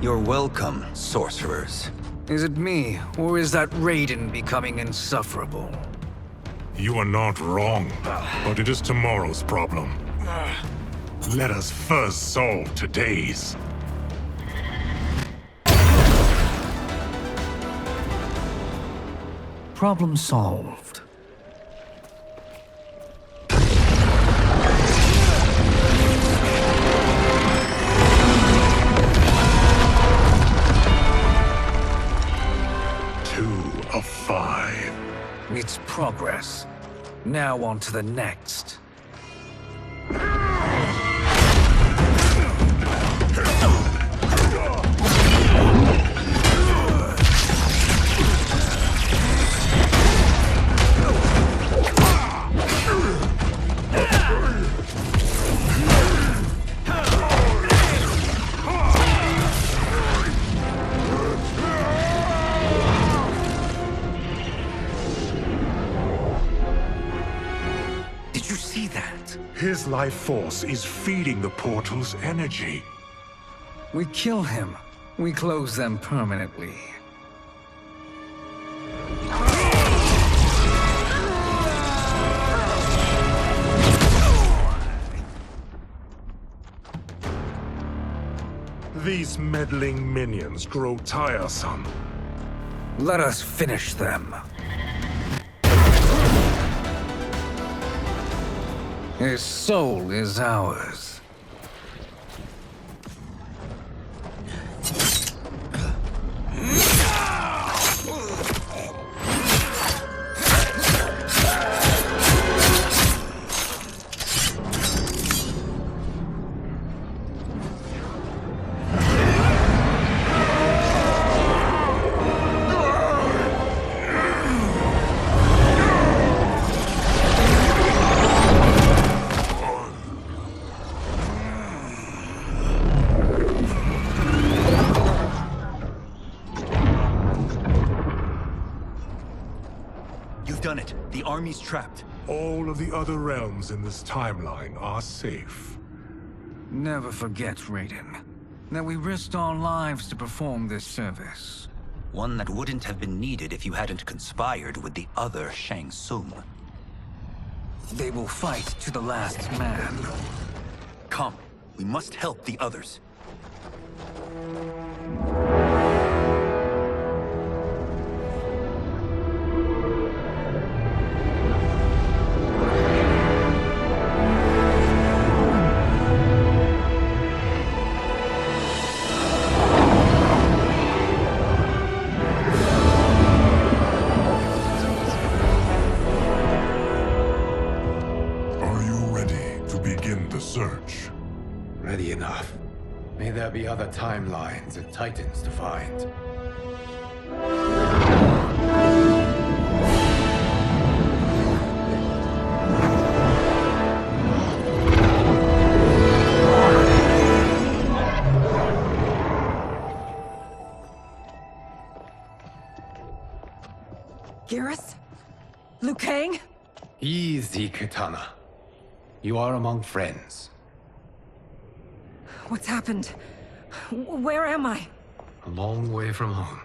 You're welcome, sorcerers. Is it me, or is that Raiden becoming insufferable? You are not wrong, but it is tomorrow's problem. Let us first solve today's. Problem solved. It's progress. Now on to the next. His life force is feeding the portal's energy. We kill him. We close them permanently. These meddling minions grow tiresome. Let us finish them. His soul is ours. Done it. The army's trapped. All of the other realms in this timeline are safe. Never forget, Raiden, that we risked our lives to perform this service. One that wouldn't have been needed if you hadn't conspired with the other Shang Tsung. They will fight to the last man. Come, we must help the others. Search. Ready enough. May there be other timelines and titans to find. Garrus? Liu Kang? Easy, Kitana. You are among friends. What's happened? Where am I? A long way from home.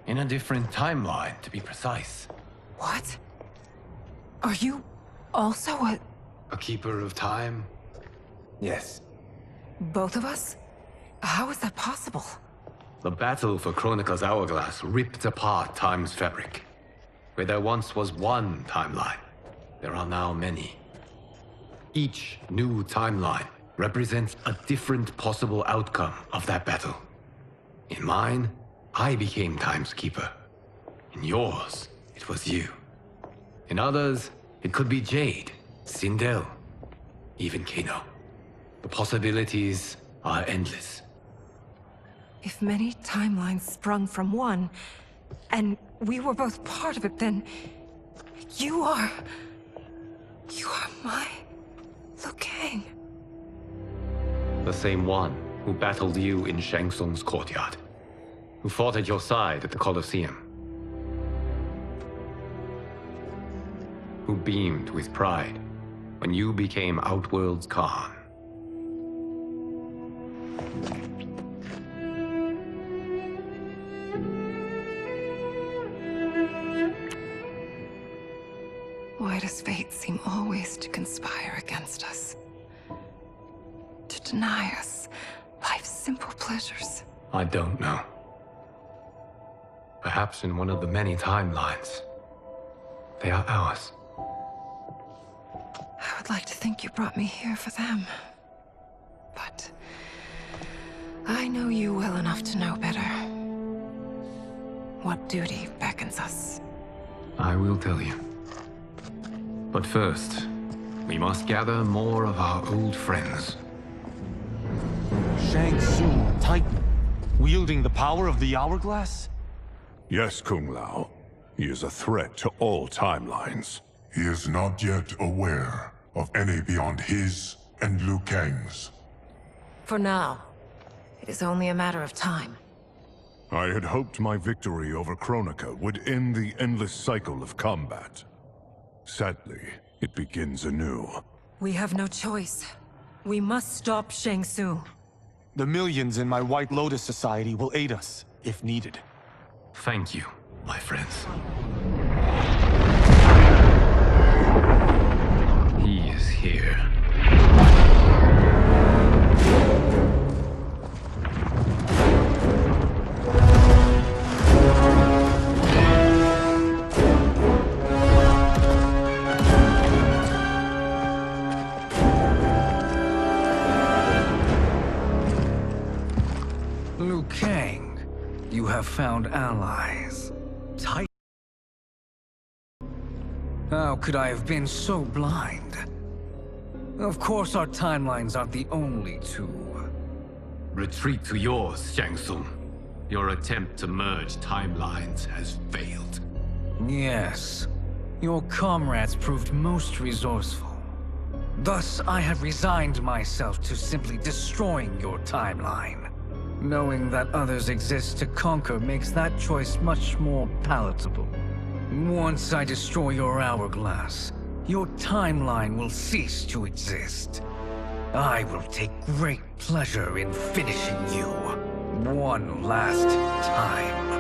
In a different timeline, to be precise. What? Are you also a keeper of time? Yes. both of us? How is that possible? The battle for Chronica's hourglass ripped apart time's fabric. Where there once was one timeline, there are now many. Each new timeline represents a different possible outcome of that battle. In mine, I became Time's Keeper. In yours, it was you. In others, it could be Jade, Sindel, even Kano. The possibilities are endless. If many timelines sprung from one, and we were both part of it, then you are my Liu Kang. The same one who battled you in Shang Tsung's courtyard, who fought at your side at the Colosseum, who beamed with pride when you became Outworld's Khan. Why does fate seem always to conspire against us? To deny us life's simple pleasures? I don't know. Perhaps in one of the many timelines, they are ours. I would like to think you brought me here for them. But I know you well enough to know better. What duty beckons us? I will tell you. But first, we must gather more of our old friends. Shang Tsung, Titan, wielding the power of the hourglass? Yes, Kung Lao. He is a threat to all timelines. He is not yet aware of any beyond his and Liu Kang's. For now, it is only a matter of time. I had hoped my victory over Chronica would end the endless cycle of combat. Sadly, it begins anew. We have no choice. We must stop Shang Tsung. The millions in my White Lotus Society will aid us, if needed. Thank you, my friends. He is here. Liu Kang, you have found allies. Titan. How could I have been so blind? Of course our timelines aren't the only two. Retreat to yours, Shang Tsung. Your attempt to merge timelines has failed. Yes. Your comrades proved most resourceful. Thus, I have resigned myself to simply destroying your timeline. Knowing that others exist to conquer makes that choice much more palatable. Once I destroy your hourglass, your timeline will cease to exist. I will take great pleasure in finishing you one last time.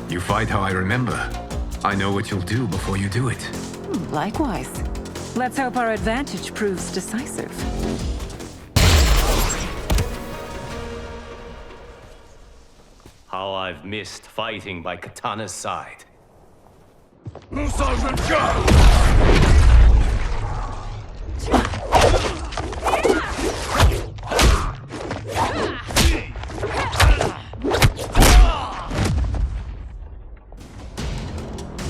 You fight how I remember. I know what you'll do before you do it. Likewise. Let's hope our advantage proves decisive. How I've missed fighting by Katana's side.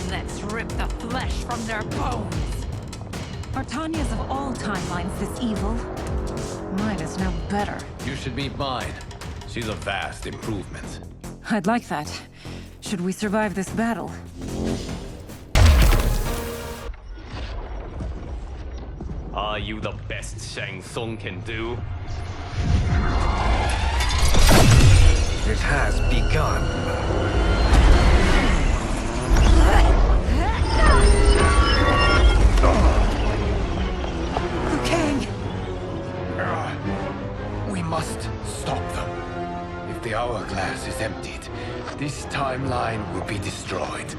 Let's rip the flesh from their bones. Are Tanya's of all timelines this evil? Mine is no better. You should meet mine. She's a vast improvement. I'd like that. Should we survive this battle? Are you the best Shang Tsung can do? It has begun. Liu Kang! We must stop them. If the hourglass is emptied, this timeline will be destroyed.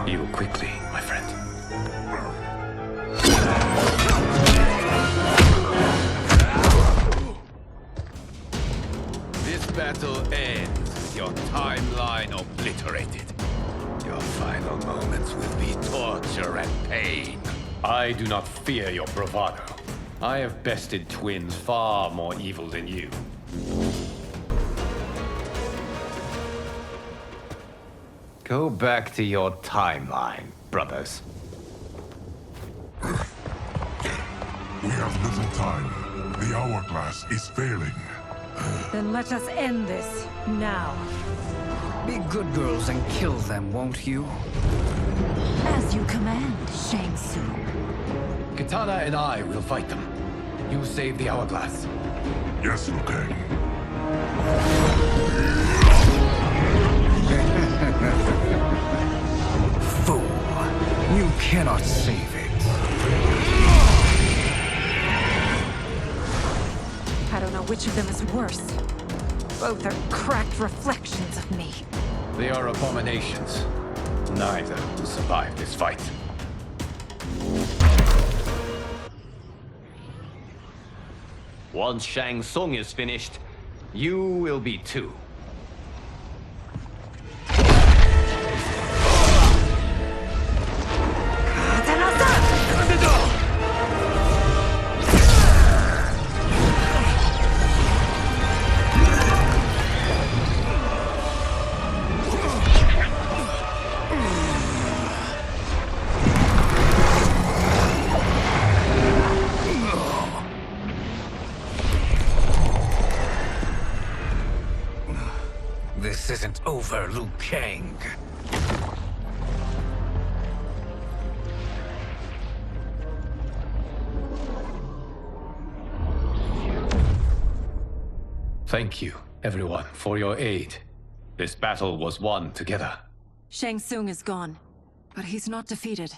Heal quickly, my friend. This battle ends with your timeline obliterated. Your final moments will be torture and pain. I do not fear your bravado. I have bested twins far more evil than you. Go back to your timeline, brothers. We have little time. The hourglass is failing. Then let us end this, now. Be good girls and kill them, won't you? As you command, Shang Tsung. Katana and I will fight them. You save the hourglass. Yes, Liu Kang. Fool! You cannot save it. I don't know which of them is worse. Both are cracked reflections of me. They are abominations. Neither will survive this fight. Once Shang Tsung is finished, you will be too. This isn't over, Liu Kang. Thank you, everyone, for your aid. This battle was won together. Shang Tsung is gone, but he's not defeated.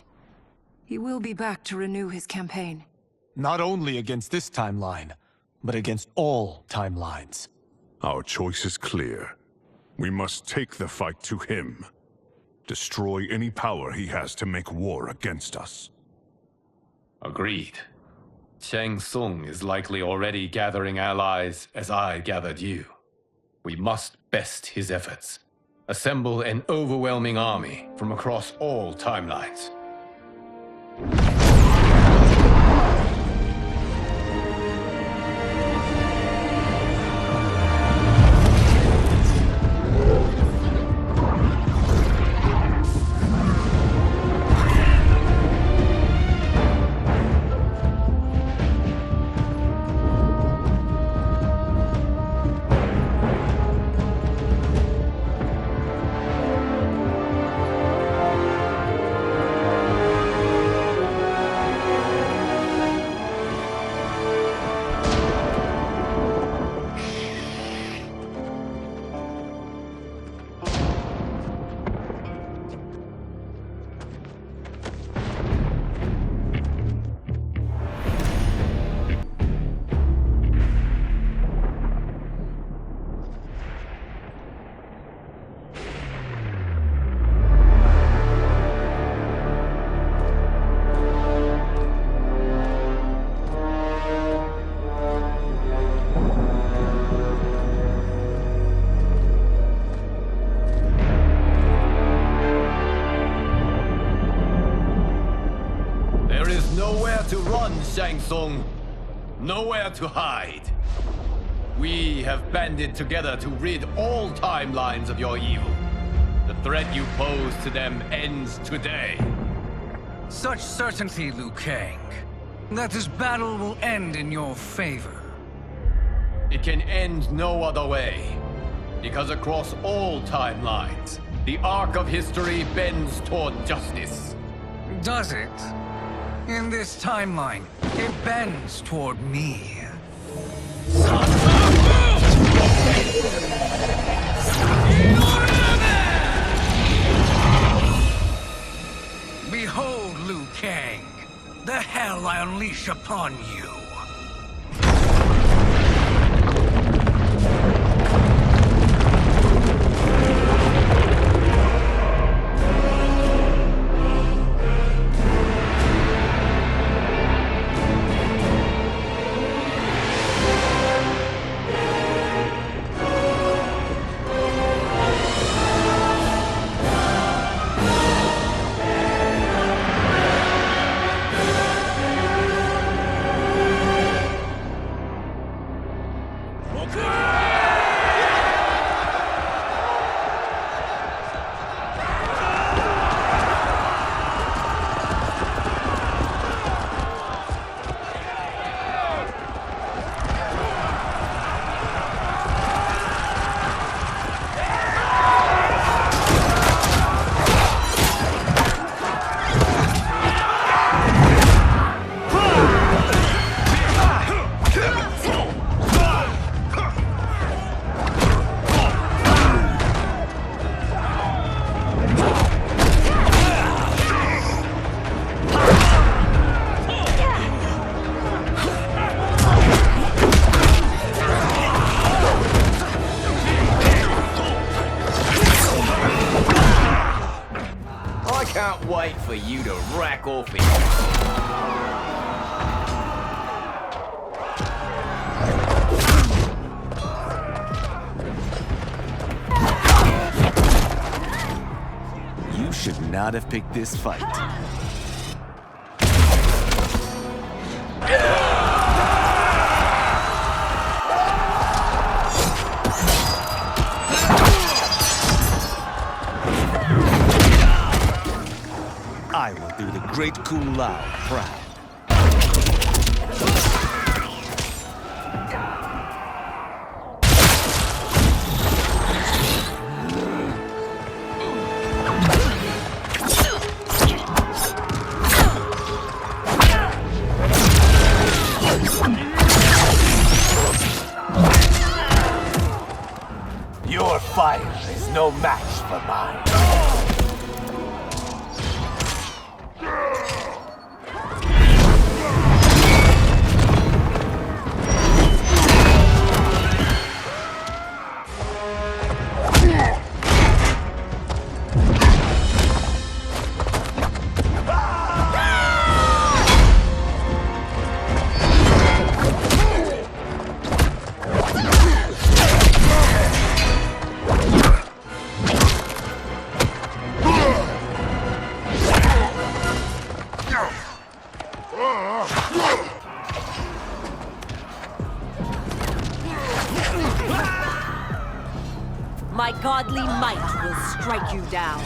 He will be back to renew his campaign. Not only against this timeline, but against all timelines. Our choice is clear. We must take the fight to him. Destroy any power he has to make war against us. Agreed. Shang Tsung is likely already gathering allies as I gathered you. We must best his efforts. Assemble an overwhelming army from across all timelines. Shang Tsung, nowhere to hide. We have banded together to rid all timelines of your evil. The threat you pose to them ends today. Such certainty, Liu Kang, that this battle will end in your favor. It can end no other way. Because across all timelines, the arc of history bends toward justice. Does it? In this timeline, it bends toward me. Behold, Liu Kang, the hell I unleash upon you. Can't wait for you to rack off it. You should not have picked this fight. I will do the great Kung Lao proud. Your fire is no match for mine. My godly might will strike you down.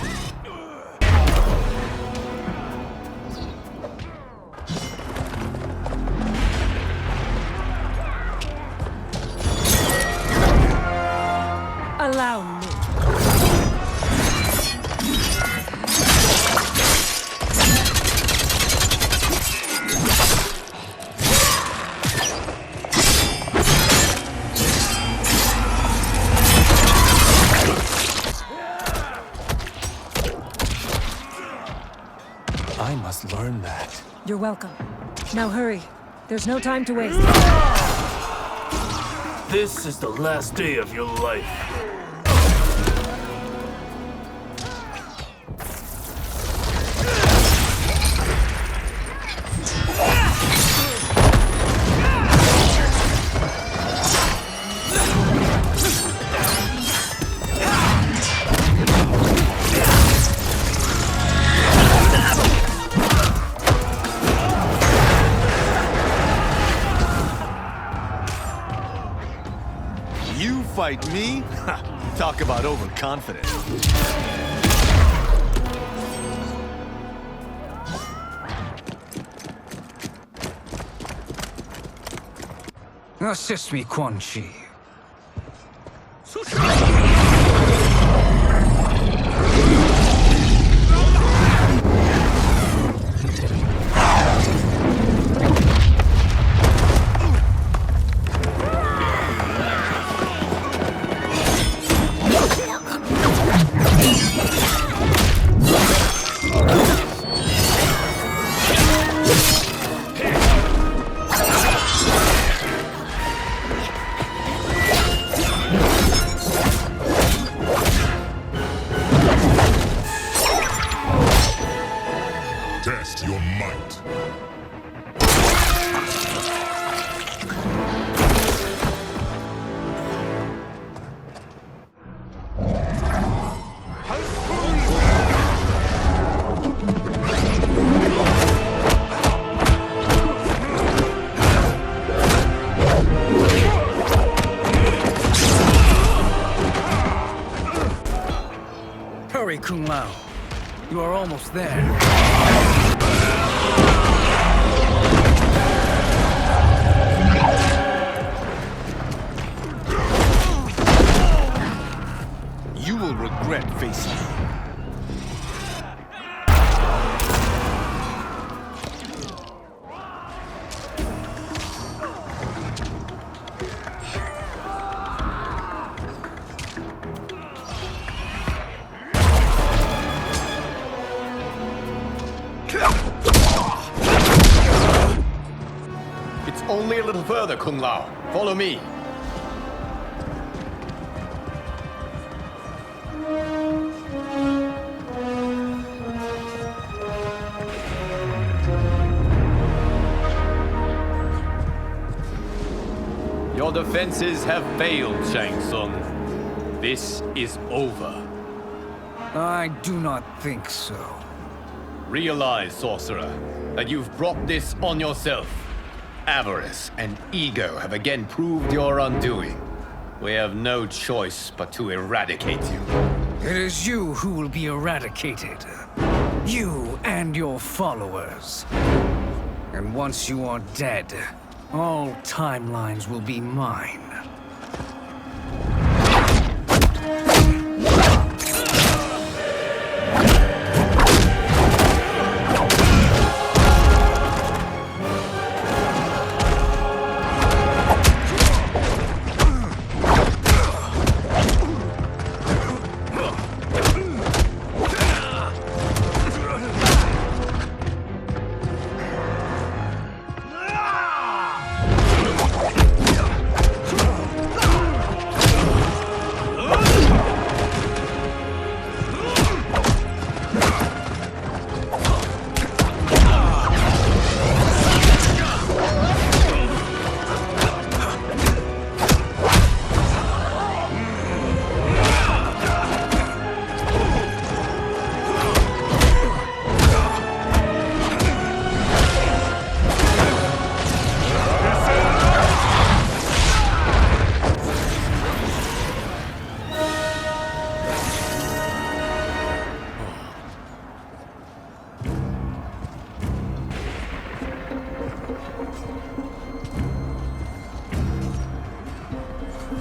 Allow me. I must learn that. You're welcome. Now hurry. There's no time to waste. This is the last day of your life. You fight me? Talk about overconfident. Assist me, Quan Chi. Test your might. Hurry, Kung Lao. You are almost there. You will regret facing me. It's only a little further, Kung Lao. Follow me. Your defenses have failed, Shang Tsung. This is over. I do not think so. Realize, sorcerer, that you've brought this on yourself. Avarice and ego have again proved your undoing. We have no choice but to eradicate you. It is you who will be eradicated. You and your followers. And once you are dead, all timelines will be mine.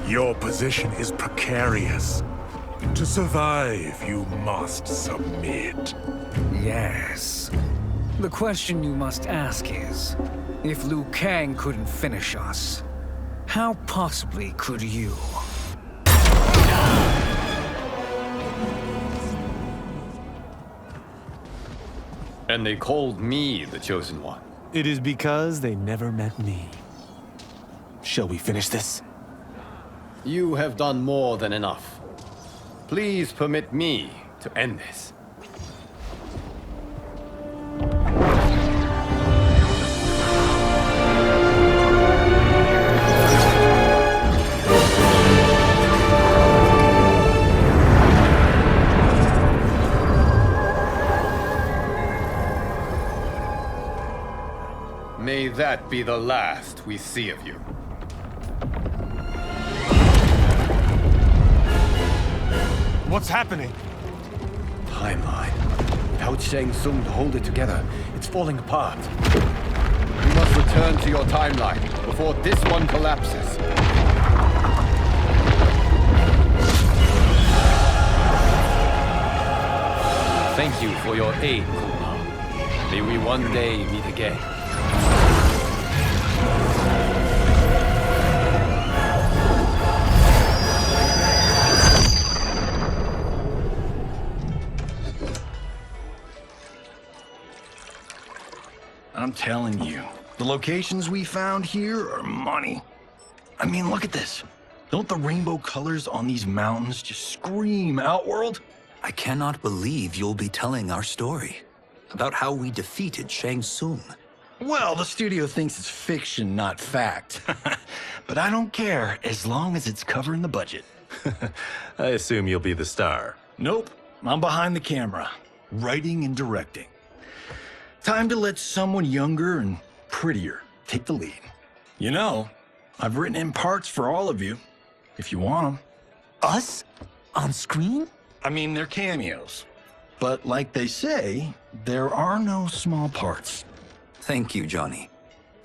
Your position is precarious. To survive, you must submit. Yes. The question you must ask is, if Liu Kang couldn't finish us, how possibly could you? And they called me the Chosen One. It is because they never met me. Shall we finish this? You have done more than enough. Please permit me to end this. May that be the last we see of you. What's happening? Timeline. Without Shang Tsung to hold it together, it's falling apart. You must return to your timeline before this one collapses. Thank you for your aid, Kuma. May we one day meet again. I'm telling you, the locations we found here are money. I mean, look at this. Don't the rainbow colors on these mountains just scream Outworld? I cannot believe you'll be telling our story about how we defeated Shang Tsung. Well, the studio thinks it's fiction, not fact. But I don't care, as long as it's covering the budget. I assume you'll be the star. Nope, I'm behind the camera, writing and directing. Time to let someone younger and prettier take the lead. You know, I've written in parts for all of you, if you want them. Us? On screen? I mean, they're cameos. But like they say, there are no small parts. Thank you, Johnny.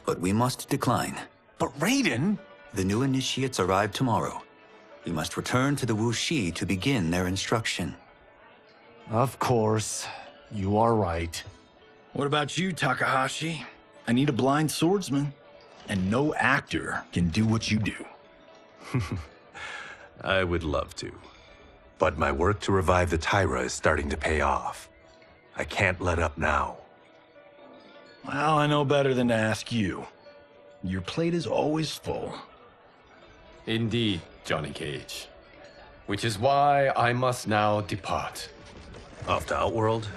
But we must decline. But Raiden? The new initiates arrive tomorrow. We must return to the Wuxi to begin their instruction. Of course. You are right. What about you, Takahashi? I need a blind swordsman. And no actor can do what you do. I would love to. But my work to revive the Tyra is starting to pay off. I can't let up now. Well, I know better than to ask you. Your plate is always full. Indeed, Johnny Cage. Which is why I must now depart. Off to Outworld?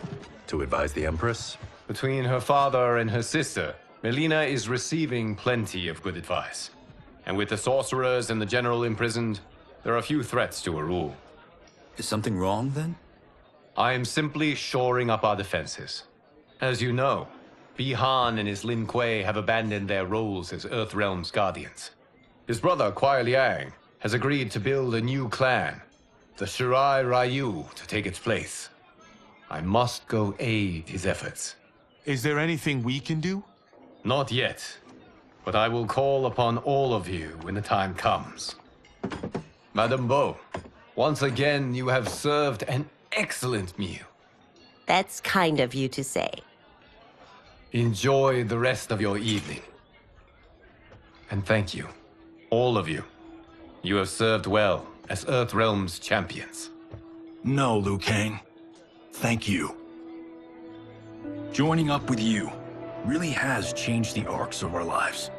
To advise the Empress? Between her father and her sister, Melina is receiving plenty of good advice. And with the sorcerers and the general imprisoned, there are few threats to her rule. Is something wrong, then? I am simply shoring up our defenses. As you know, Bi-Han and his Lin Kuei have abandoned their roles as Earthrealm's guardians. His brother, Kuai Liang, has agreed to build a new clan, the Shirai Ryu, to take its place. I must go aid his efforts. Is there anything we can do? Not yet, but I will call upon all of you when the time comes. Madame Bo, once again you have served an excellent meal. That's kind of you to say. Enjoy the rest of your evening. And thank you, all of you. You have served well as Earthrealm's champions. No, Liu Kang. Thank you. Joining up with you really has changed the arcs of our lives.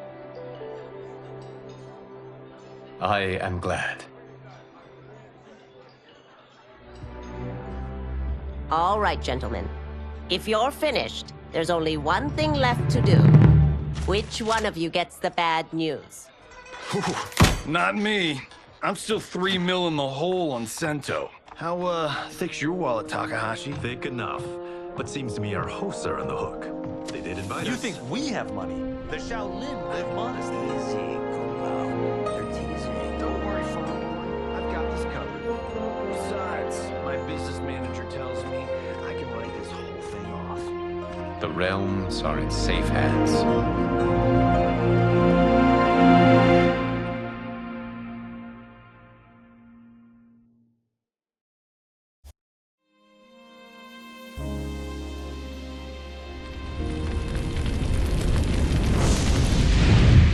I am glad. All right, gentlemen. If you're finished, there's only one thing left to do. Which one of you gets the bad news? Not me. I'm still 3 mil in the hole on Sento. How, thick's your wallet, Takahashi? Thick enough. But seems to me our hosts are on the hook. They did invite us. You think we have money? The Shaolin live modestly. Don't worry, Father. I've got this covered. Besides, my business manager tells me I can write this whole thing off. The realms are in safe hands.